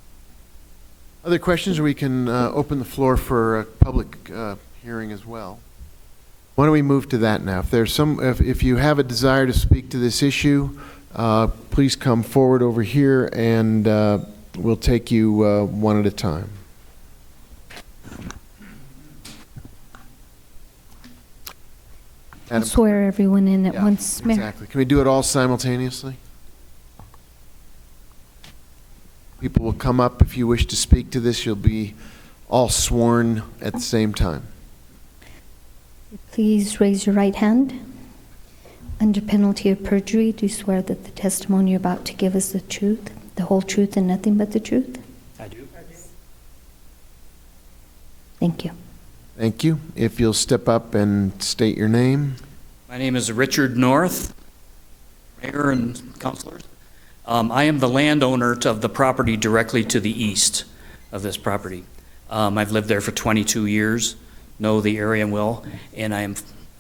Other questions? We can open the floor for a public hearing as well. Why don't we move to that now? If you have a desire to speak to this issue, please come forward over here, and we'll take you one at a time. I'll swear everyone in at once, Mayor. Exactly. Can we do it all simultaneously? People will come up. If you wish to speak to this, you'll be all sworn at the same time. Please raise your right hand. Under penalty of perjury, do you swear that the testimony you're about to give is the truth, the whole truth, and nothing but the truth? I do. Thank you. Thank you. If you'll step up and state your name. My name is Richard North, Mayor and councilors. I am the landowner of the property directly to the east of this property. I've lived there for 22 years, know the area well, and I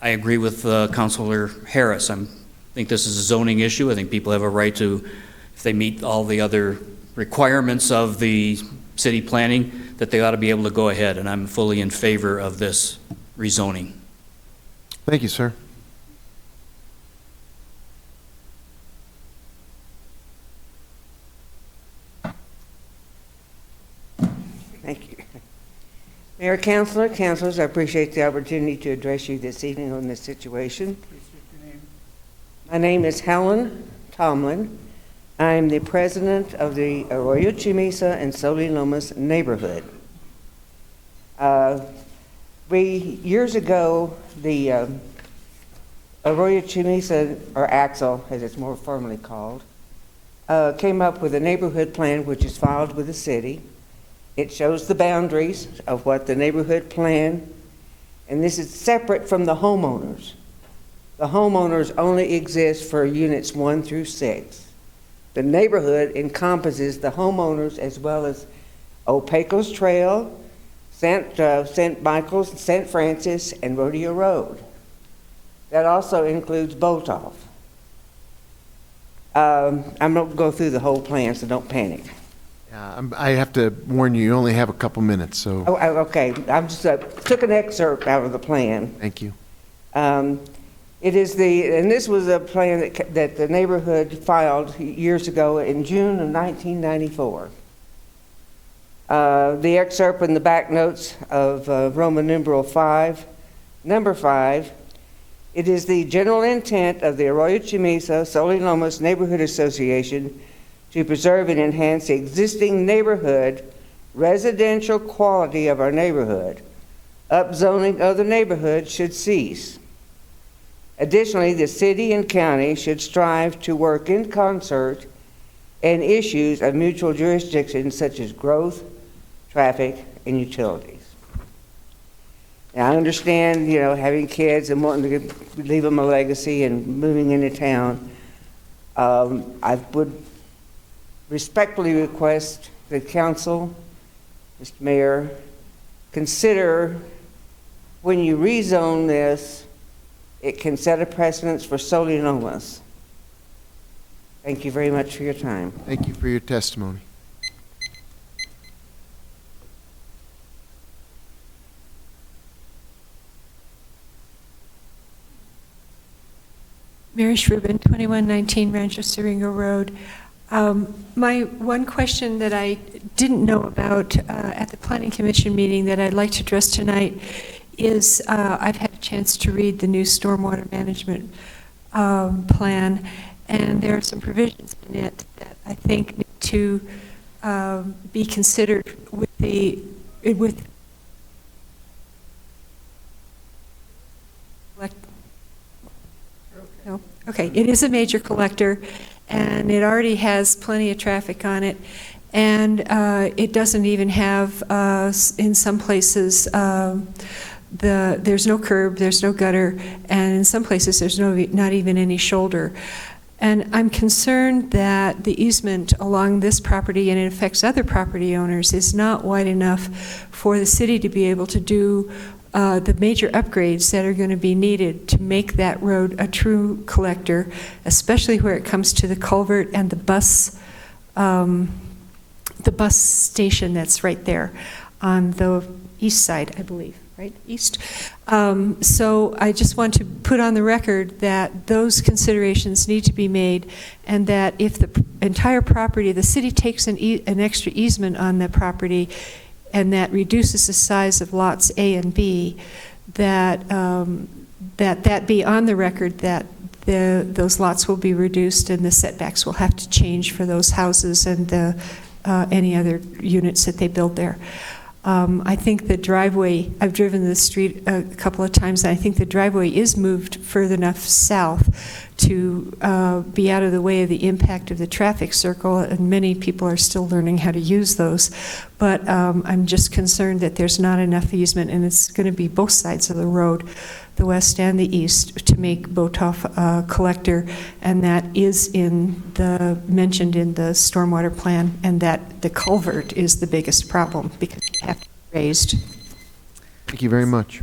agree with Councilor Harris. I think this is a zoning issue. I think people have a right to, if they meet all the other requirements of the city planning, that they ought to be able to go ahead, and I'm fully in favor of this rezoning. Thank you, sir. Thank you. Mayor, councilors, I appreciate the opportunity to address you this evening on this situation. My name is Helen Tomlin. I'm the president of the Arroyo Chimisa and Solilomas neighborhood. Years ago, the Arroyo Chimisa, or Axel, as it's more formally called, came up with a neighborhood plan which is filed with the city. It shows the boundaries of what the neighborhood plan, and this is separate from the homeowners. The homeowners only exist for units 1 through 6. The neighborhood encompasses the homeowners as well as Old Pecos Trail, St. Michael's, St. Francis, and Rodeo Road. That also includes Boltoff. I'm not going to go through the whole plan, so don't panic. I have to warn you, you only have a couple minutes, so. Oh, okay. I just took an excerpt out of the plan. Thank you. It is and this was a plan that the neighborhood filed years ago in June of 1994. The excerpt in the back notes of Roman numeral 5, number 5, it is the general intent of the Arroyo Chimisa Solilomas Neighborhood Association to preserve and enhance the existing neighborhood residential quality of our neighborhood. Upzoning of the neighborhood should cease. Additionally, the city and county should strive to work in concert in issues of mutual jurisdiction such as growth, traffic, and utilities. Now, I understand, having kids and wanting to leave them a legacy and moving into town. I would respectfully request that council, Mr. Mayor, consider when you rezone this, it can set a precedence for Solilomas. Thank you very much for your time. Thank you for your testimony. Mary Shrubin, 2119 Rancho Siringo Road. My one question that I didn't know about at the Planning Commission meeting that I'd like to address tonight is I've had a chance to read the new stormwater management plan, and there are some provisions in it that I think need to be considered with no. Okay, it is a major collector, and it already has plenty of traffic on it, and it doesn't even have, in some places, there's no curb, there's no gutter, and in some places there's not even any shoulder. And I'm concerned that the easement along this property, and it affects other property owners, is not wide enough for the city to be able to do the major upgrades that are going to be needed to make that road a true collector, especially where it comes to the culvert and the bus station that's right there on the east side, I believe, right? East. So I just want to put on the record that those considerations need to be made, and that if the entire property, the city takes an extra easement on the property, and that reduces the size of lots A and B, that that be on the record, that those lots will be reduced and the setbacks will have to change for those houses and any other units that they build there. I think the driveway, I've driven the street a couple of times, and I think the driveway is moved further enough south to be out of the way of the impact of the traffic circle, and many people are still learning how to use those. But I'm just concerned that there's not enough easement, and it's going to be both sides of the road, the west and the east, to make Botoff collector, and that is mentioned in the stormwater plan, and that the culvert is the biggest problem because you have to be raised. Thank you very much.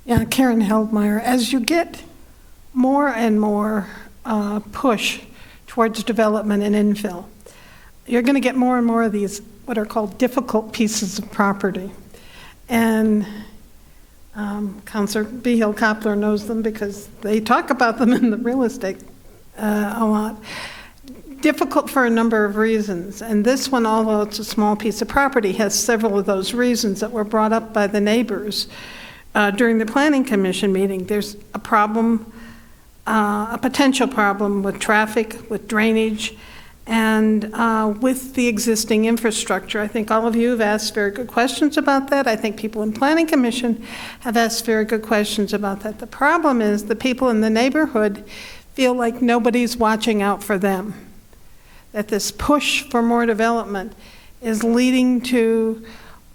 Yeah, Karen Heldmeyer, as you get more and more push towards development and infill, you're going to get more and more of these what are called difficult pieces of property. And Councilor Behill-Coppler knows them because they talk about them in the real estate a lot. Difficult for a number of reasons. And this one, although it's a small piece of property, has several of those reasons that were brought up by the neighbors. During the Planning Commission meeting, there's a problem, a potential problem with traffic, with drainage, and with the existing infrastructure. I think all of you have asked very good questions about that. I think people in Planning Commission have asked very good questions about that. The problem is the people in the neighborhood feel like nobody's watching out for them, that this push for more development is leading to,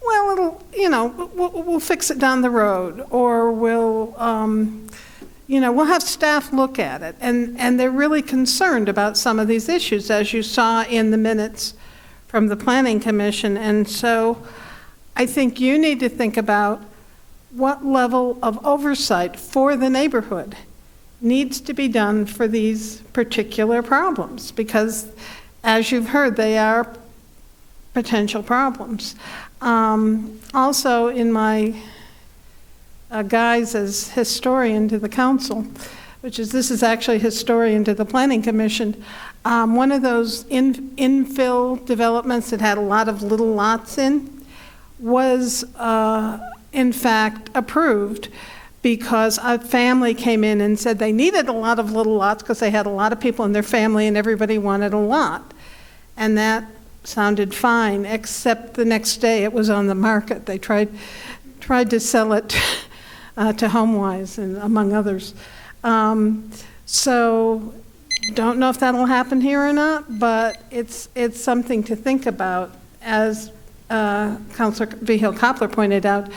well, it'll, we'll fix it down the road, or we'll have staff look at it. And they're really concerned about some of these issues, as you saw in the minutes from the Planning Commission. And so I think you need to think about what level of oversight for the neighborhood needs to be done for these particular problems, because as you've heard, they are potential problems. Also, in my guise as historian to the council, this is actually historian to the Planning Commission, one of those infill developments that had a lot of little lots in was in fact approved because a family came in and said they needed a lot of little lots because they had a lot of people in their family and everybody wanted a lot. And that sounded fine, except the next day it was on the market. They tried to sell it to HomeWise and among others. So don't know if that'll happen here or not, but it's something to think about. As Councilor Behill-Coppler pointed out,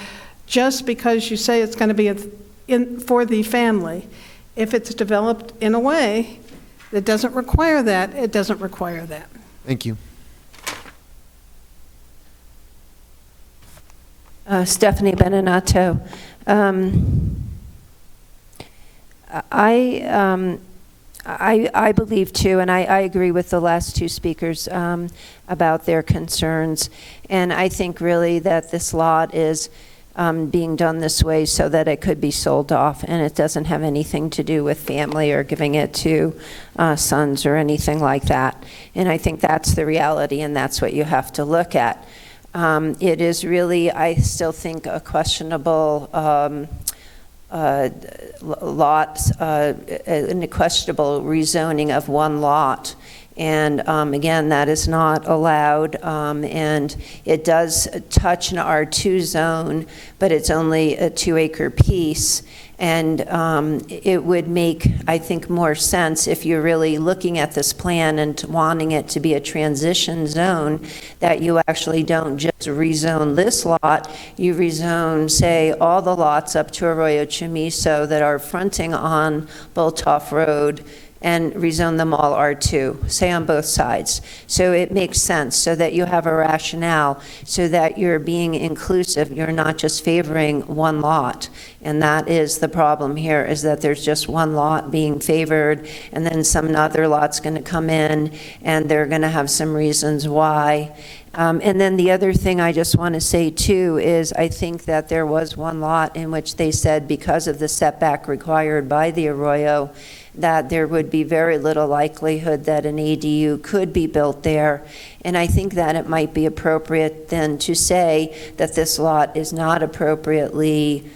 just because you say it's going to be for the family, if it's developed in a way that doesn't require that, it doesn't require that. Thank you. Stephanie Benenato. I believe too, and I agree with the last two speakers about their concerns. And I think really that this lot is being done this way so that it could be sold off, and it doesn't have anything to do with family or giving it to sons or anything like that. And I think that's the reality, and that's what you have to look at. It is really, I still think, a questionable lot, a questionable rezoning of one lot. And again, that is not allowed, and it does touch an R2 zone, but it's only a 2-acre piece. And it would make, I think, more sense if you're really looking at this plan and wanting it to be a transition zone, that you actually don't just rezone this lot, you rezone, say, all the lots up to Arroyo Chamizo that are fronting on Boltoff Road, and rezone them all R2, say on both sides. So it makes sense, so that you have a rationale, so that you're being inclusive, you're not just favoring one lot. And that is the problem here, is that there's just one lot being favored, and then some other lot's gonna come in, and they're gonna have some reasons why. And then the other thing I just want to say too is I think that there was one lot in which they said because of the setback required by the Arroyo, that there would be very little likelihood that an ADU could be built there. And I think that it might be appropriate then to say that this lot is not appropriately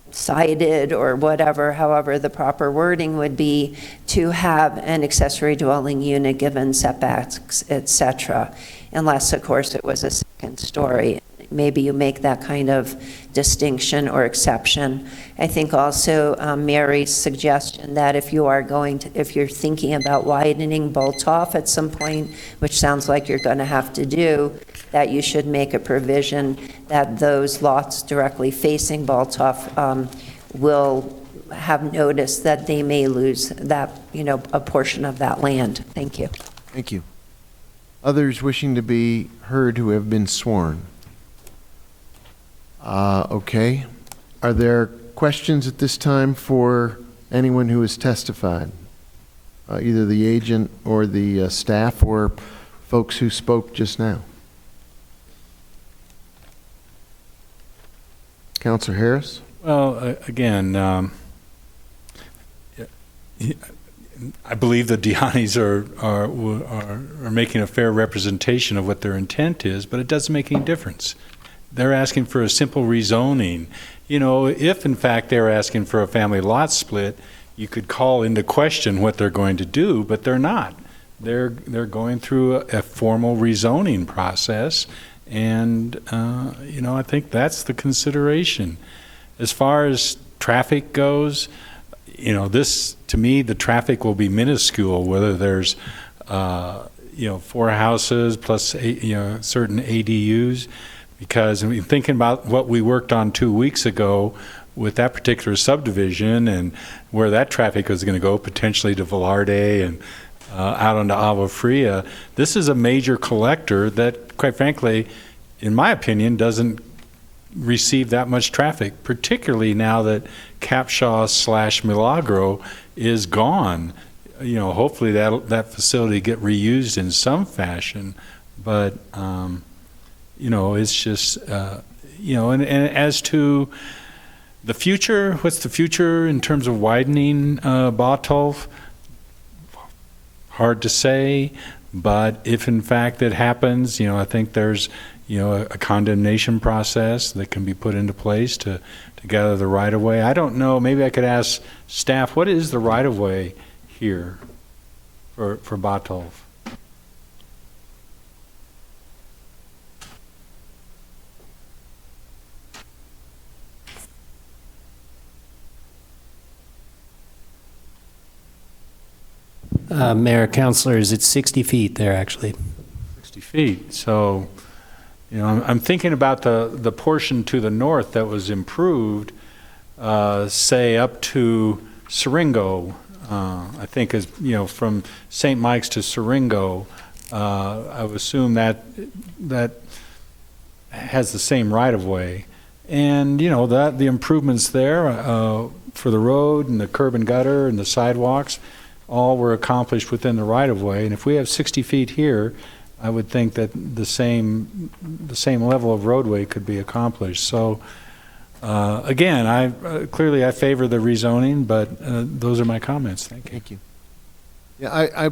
cited or whatever, however the proper wording would be, to have an accessory dwelling unit given setbacks, et cetera, unless, of course, it was a second story. Maybe you make that kind of distinction or exception. I think also Mary's suggestion that if you're thinking about widening Bolthoff at some point, which sounds like you're going to have to do, that you should make a provision that those lots directly facing Bolthoff will have notice that they may lose that, a portion of that land. Thank you. Thank you. Others wishing to be heard who have been sworn? Okay. Are there questions at this time for anyone who has testified? Either the agent or the staff or folks who spoke just now? Councilor Harris? Well, again, I believe the Dianis are making a fair representation of what their intent is, but it doesn't make any difference. They're asking for a simple rezoning. If in fact they're asking for a family lot split, you could call into question what they're going to do, but they're not. They're going through a formal rezoning process, and I think that's the consideration. As far as traffic goes, to me, the traffic will be minuscule, whether there's, 4 houses plus, certain ADUs, because thinking about what we worked on 2 weeks ago with that particular subdivision and where that traffic was going to go, potentially to Velarde and out onto Agua Fria, this is a major collector that, quite frankly, in my opinion, doesn't receive that much traffic, particularly now that Capshaw/Milagro is gone. Hopefully that facility get reused in some fashion, but it's just and as to the future, what's the future in terms of widening Bolthoff? Hard to say, but if in fact that happens, I think there's a condemnation process that can be put into place to gather the right-of-way. I don't know, maybe I could ask staff, what is the right-of-way here for Bolthoff? Mayor, councilors, it's 60 feet there, actually. 60 feet. So, I'm thinking about the portion to the north that was improved, say up to Siringo. I think is from St. Mike's to Siringo. I would assume that has the same right of way, and that the improvements there for the road and the curb and gutter and the sidewalks all were accomplished within the right of way. And if we have 60 feet here, I would think that the same level of roadway could be accomplished. So again, I clearly favor the rezoning, but those are my comments. Thank you. Thank you. Yeah,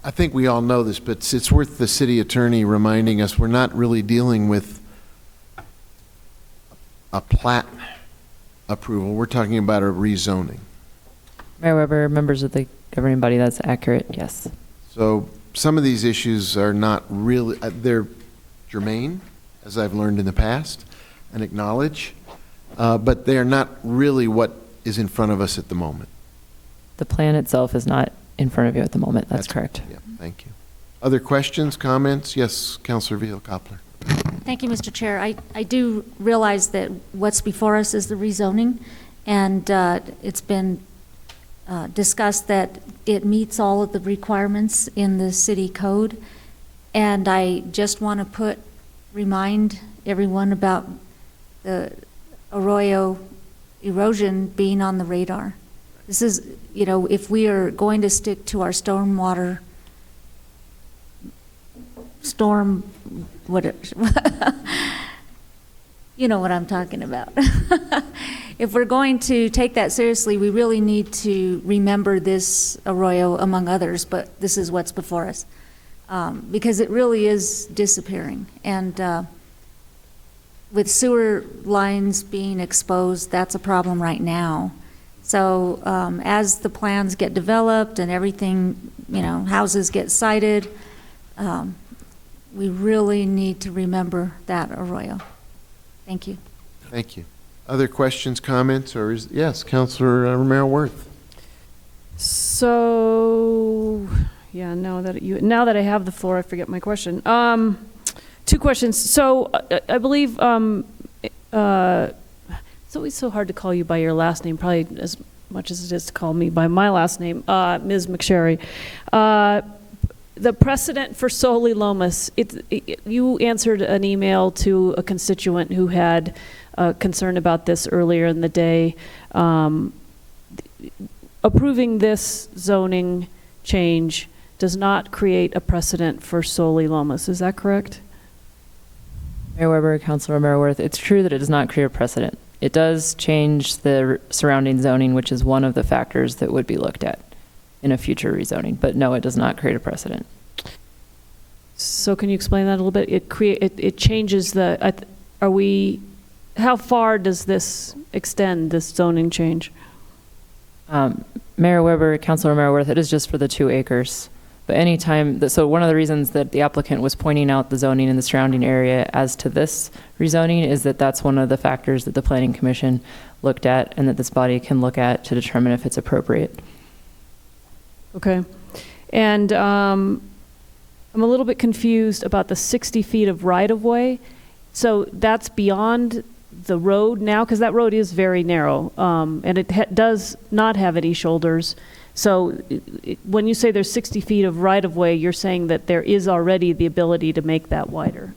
I think we all know this, but it's worth the city attorney reminding us we're not really dealing with a plat approval. We're talking about a rezoning. Mayor Weber, members of the governing body, that's accurate, yes. So some of these issues are not really, they're germane, as I've learned in the past, and acknowledge, but they are not really what is in front of us at the moment. The plan itself is not in front of you at the moment, that's correct. Yeah, thank you. Other questions, comments? Yes, Councilor Vihil-Coppler. Thank you, Mr. Chair. I do realize that what's before us is the rezoning, and it's been discussed that it meets all of the requirements in the city code, and I just want to remind everyone about the arroyo erosion being on the radar. This is, if we are going to stick to our stormwater storm, you know what I'm talking about. If we're going to take that seriously, we really need to remember this arroyo among others, but this is what's before us. Because it really is disappearing. And with sewer lines being exposed, that's a problem right now. So as the plans get developed and everything, houses get sited, we really need to remember that arroyo. Thank you. Thank you. Other questions, comments, or yes, Councilor Romero Worth. So, yeah, now that I have the floor, I forget my question. Two questions. So, I believe it's always so hard to call you by your last name, probably as much as it is to call me by my last name, Ms. McSherry. The precedent for Soli Lomas, you answered an email to a constituent who had concern about this earlier in the day. Approving this zoning change does not create a precedent for Soli Lomas. Is that correct? Mayor Weber, Councilor Romero Worth, it's true that it does not create a precedent. It does change the surrounding zoning, which is one of the factors that would be looked at in a future rezoning. But no, it does not create a precedent. So can you explain that a little bit? It changes the, how far does this extend, this zoning change? Mayor Weber, Councilor Romero Worth, it is just for the 2 acres. But anytime, so one of the reasons that the applicant was pointing out the zoning in the surrounding area as to this rezoning is that that's one of the factors that the Planning Commission looked at and that this body can look at to determine if it's appropriate. Okay. And I'm a little bit confused about the 60 feet of right-of-way. So that's beyond the road now, because that road is very narrow, and it does not have any shoulders. So when you say there's 60 feet of right-of-way, you're saying that there is already the ability to make that wider.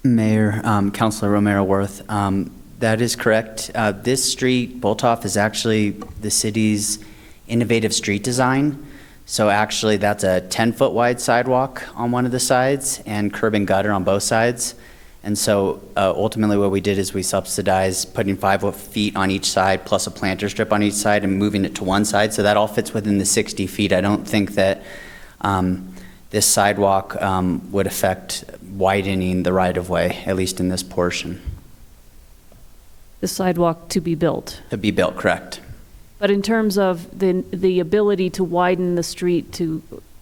Mayor, Councilor Romero Worth, that is correct. This street, Boltoff, is actually the city's innovative street design. So actually that's a 10-foot wide sidewalk on one of the sides and curb and gutter on both sides. And so ultimately what we did is we subsidized putting 5 feet on each side plus a planter strip on each side and moving it to one side. So that all fits within the 60 feet. I don't think that this sidewalk would affect widening the right-of-way, at least in this portion. The sidewalk to be built? To be built, correct. But in terms of the ability to widen the street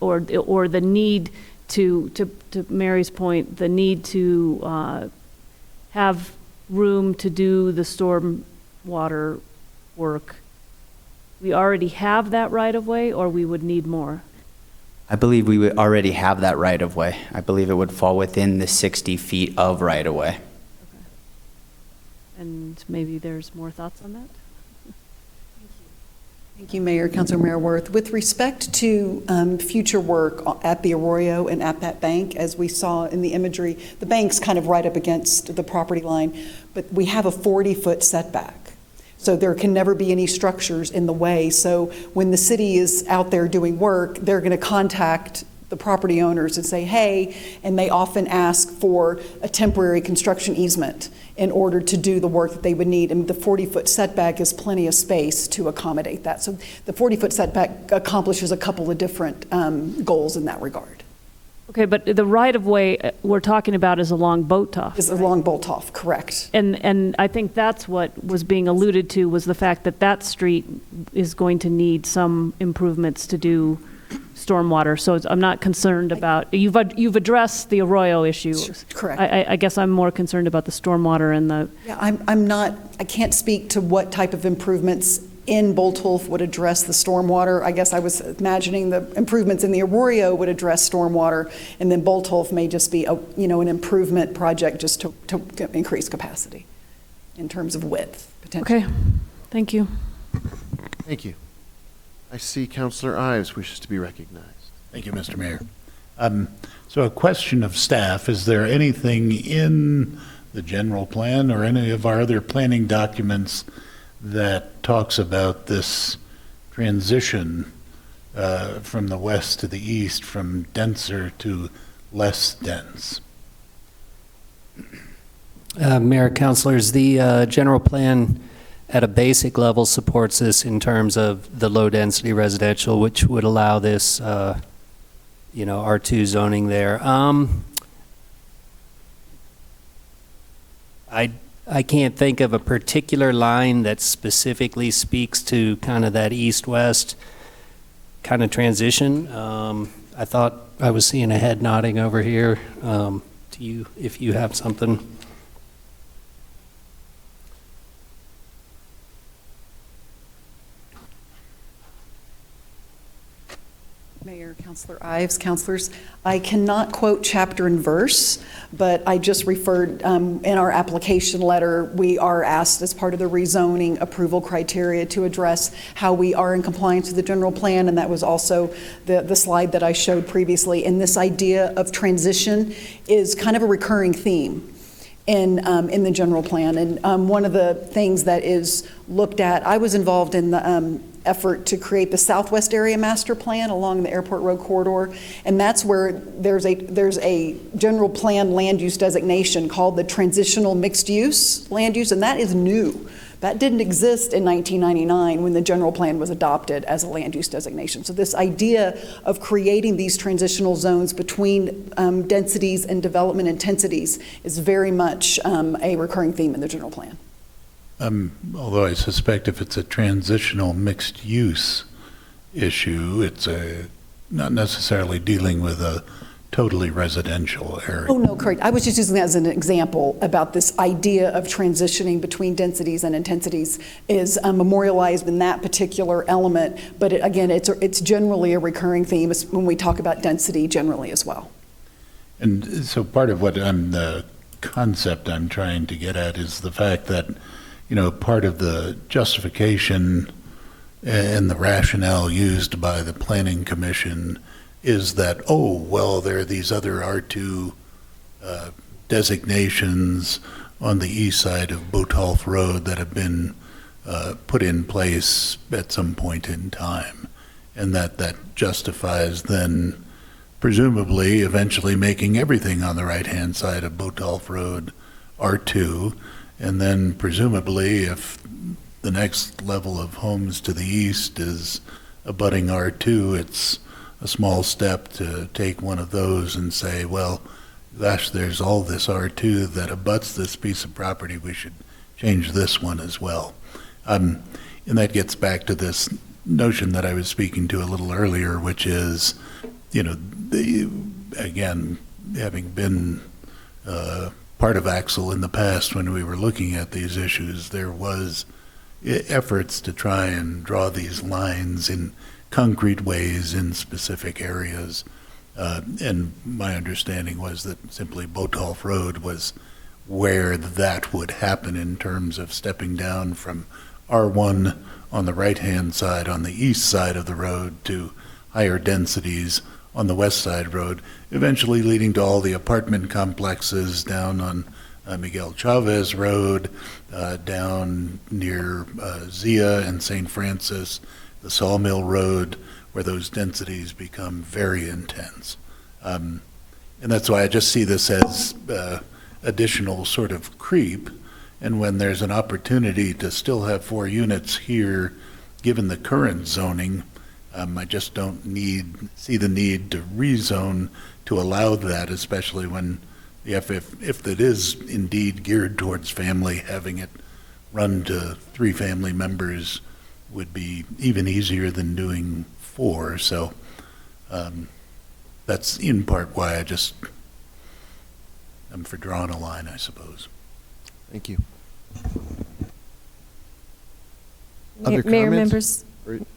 or the need to Mary's point, the need to have room to do the storm water work, we already have that right-of-way, or we would need more? I believe we would already have that right-of-way. I believe it would fall within the 60 feet of right-of-way. Okay. And maybe there's more thoughts on that? Thank you, Mayor, Councilor Worth. With respect to future work at the Arroyo and at that bank, as we saw in the imagery, the bank's kind of right up against the property line, but we have a 40-foot setback. So there can never be any structures in the way. So when the city is out there doing work, they're going to contact the property owners and say, hey, and they often ask for a temporary construction easement in order to do the work that they would need. And the 40-foot setback is plenty of space to accommodate that. So the 40-foot setback accomplishes a couple of different goals in that regard. Okay, but the right-of-way we're talking about is along Boltoff. Is along Boltoff, correct. And I think that's what was being alluded to, was the fact that that street is going to need some improvements to do stormwater. So I'm not concerned about, you've addressed the Arroyo issue. Correct. I guess I'm more concerned about the stormwater and the... Yeah, I can't speak to what type of improvements in Boltolf would address the stormwater. I guess I was imagining the improvements in the Arroyo would address stormwater, and then Boltolf may just be an improvement project just to increase capacity in terms of width, potentially. Okay, thank you. Thank you. I see Councilor Ives wishes to be recognized. Thank you, Mr. Mayor. So a question of staff, is there anything in the general plan or any of our other planning documents that talks about this transition from the west to the east, from denser to less dense. Mayor, councilors, the general plan at a basic level supports this in terms of the low-density residential, which would allow this, R2 zoning there. I can't think of a particular line that specifically speaks to kind of that east-west kind of transition. I thought I was seeing a head nodding over here to you, if you have something. Mayor, Councilor Ives, councilors, I cannot quote chapter and verse, but I just referred, in our application letter, we are asked as part of the rezoning approval criteria to address how we are in compliance with the general plan, and that was also the slide that I showed previously. And this idea of transition is kind of a recurring theme in the general plan. And one of the things that is looked at, I was involved in the effort to create the Southwest Area Master Plan along the Airport Road corridor, and that's where there's a general plan land use designation called the transitional mixed use land use, and that is new. That didn't exist in 1999 when the general plan was adopted as a land use designation. So this idea of creating these transitional zones between densities and development intensities is very much a recurring theme in the general plan. Although I suspect if it's a transitional mixed use issue, it's not necessarily dealing with a totally residential area. Oh, no, correct. I was just using that as an example about this idea of transitioning between densities and intensities is memorialized in that particular element. But again, it's generally a recurring theme when we talk about density generally as well. And so part of what the concept I'm trying to get at is the fact that, part of the justification and the rationale used by the Planning Commission is that, there are these other R2 designations on the east side of Botolph Road that have been put in place at some point in time, and that justifies then presumably eventually making everything on the right-hand side of Botolph Road R2, and then presumably if the next level of homes to the east is abutting R2, it's a small step to take one of those and say, well, gosh, there's all this R2 that abuts this piece of property, we should change this one as well. And that gets back to this notion that I was speaking to a little earlier, which is, again, having been part of Axel in the past when we were looking at these issues, there was efforts to try and draw these lines in concrete ways in specific areas. And my understanding was that simply Botolph Road was where that would happen in terms of stepping down from R1 on the right-hand side on the east side of the road to higher densities on the west side road, eventually leading to all the apartment complexes down on Miguel Chavez Road, down near Zia and St. Francis, the Sawmill Road, where those densities become very intense. And that's why I just see this as additional sort of creep. And when there's an opportunity to still have 4 units here, given the current zoning, I just don't see the need to rezone to allow that, especially when if it is indeed geared towards family, having it run to 3 family members would be even easier than doing 4. So that's in part why I'm for drawing a line, I suppose. Thank you. Mayor, Other comments? members,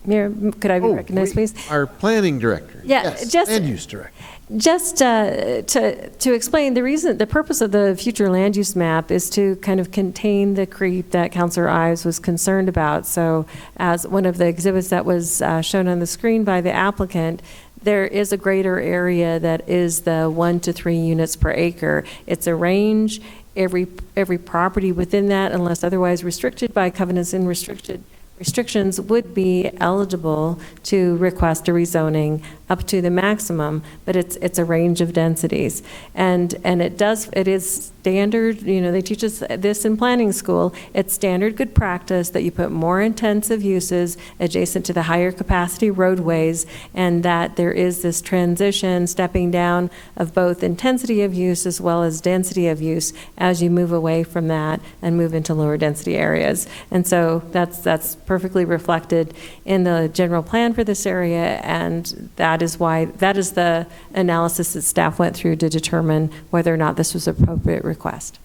Mayor, could I be recognized, please? Our planning director. Yeah, Yes, just land use director. Just to explain, the purpose of the future land use map is to kind of contain the creep that Councilor Ives was concerned about. So as one of the exhibits that was shown on the screen by the applicant, there is a greater area that is the 1 to 3 units per acre. It's a range. Every property within that, unless otherwise restricted by covenants and restrictions, would be eligible to request a rezoning up to the maximum, but it's a range of densities. And it is standard, they teach us this in planning school, it's standard good practice that you put more intensive uses adjacent to the higher capacity roadways, and that there is this transition, stepping down of both intensity of use as well as density of use as you move away from that and move into lower density areas. And so that's perfectly reflected in the general plan for this area, and that is the analysis that staff went through to determine whether or not this was an appropriate request.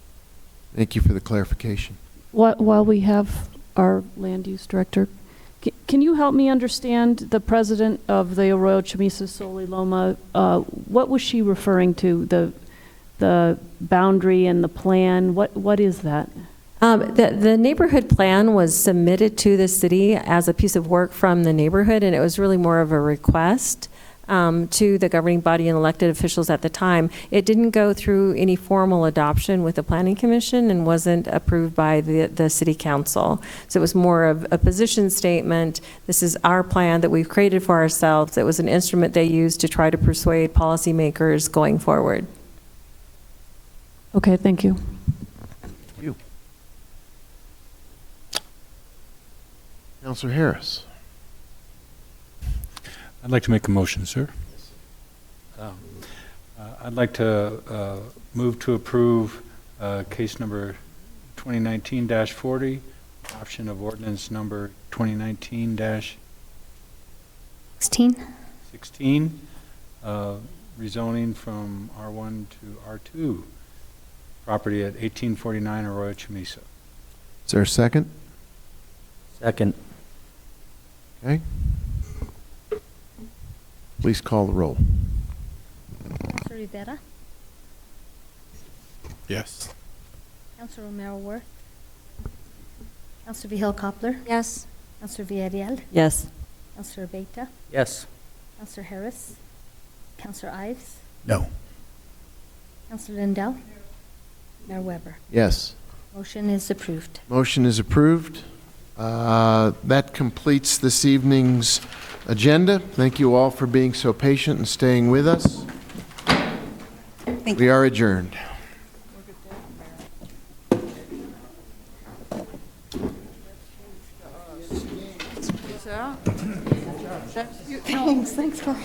Thank you for the clarification. While we have our land use director, can you help me understand the president of the Arroyo Chamisa Soli Loma? What was she referring to? The boundary and the plan? What is that? The neighborhood plan was submitted to the city as a piece of work from the neighborhood, and it was really more of a request to the governing body and elected officials at the time. It didn't go through any formal adoption with the Planning Commission and wasn't approved by the City Council. So it was more of a position statement. This is our plan that we've created for ourselves. It was an instrument they used to try to persuade policymakers going forward. Okay, thank you. Thank you. Councilor Harris. I'd like to make a motion, sir. I'd like to move to approve case number 2019-40, adoption of ordinance number 2019-16, rezoning from R1 to R2, property at 1849 Arroyo Chamisa. Is there a second? Second. Okay. Please call the roll. Councilor Rivera? Yes. Councilor Romero Worth? Councilor Vihel Coppler? Yes. Councilor Villarreal? Yes. Councilor Beta? Yes. Councilor Harris? Councilor Ives? No. Councilor Lindell? Mayor Weber? Yes. Motion is approved. Motion is approved. That completes this evening's agenda. Thank you all for being so patient and staying with us. We are adjourned. Thanks, Corey.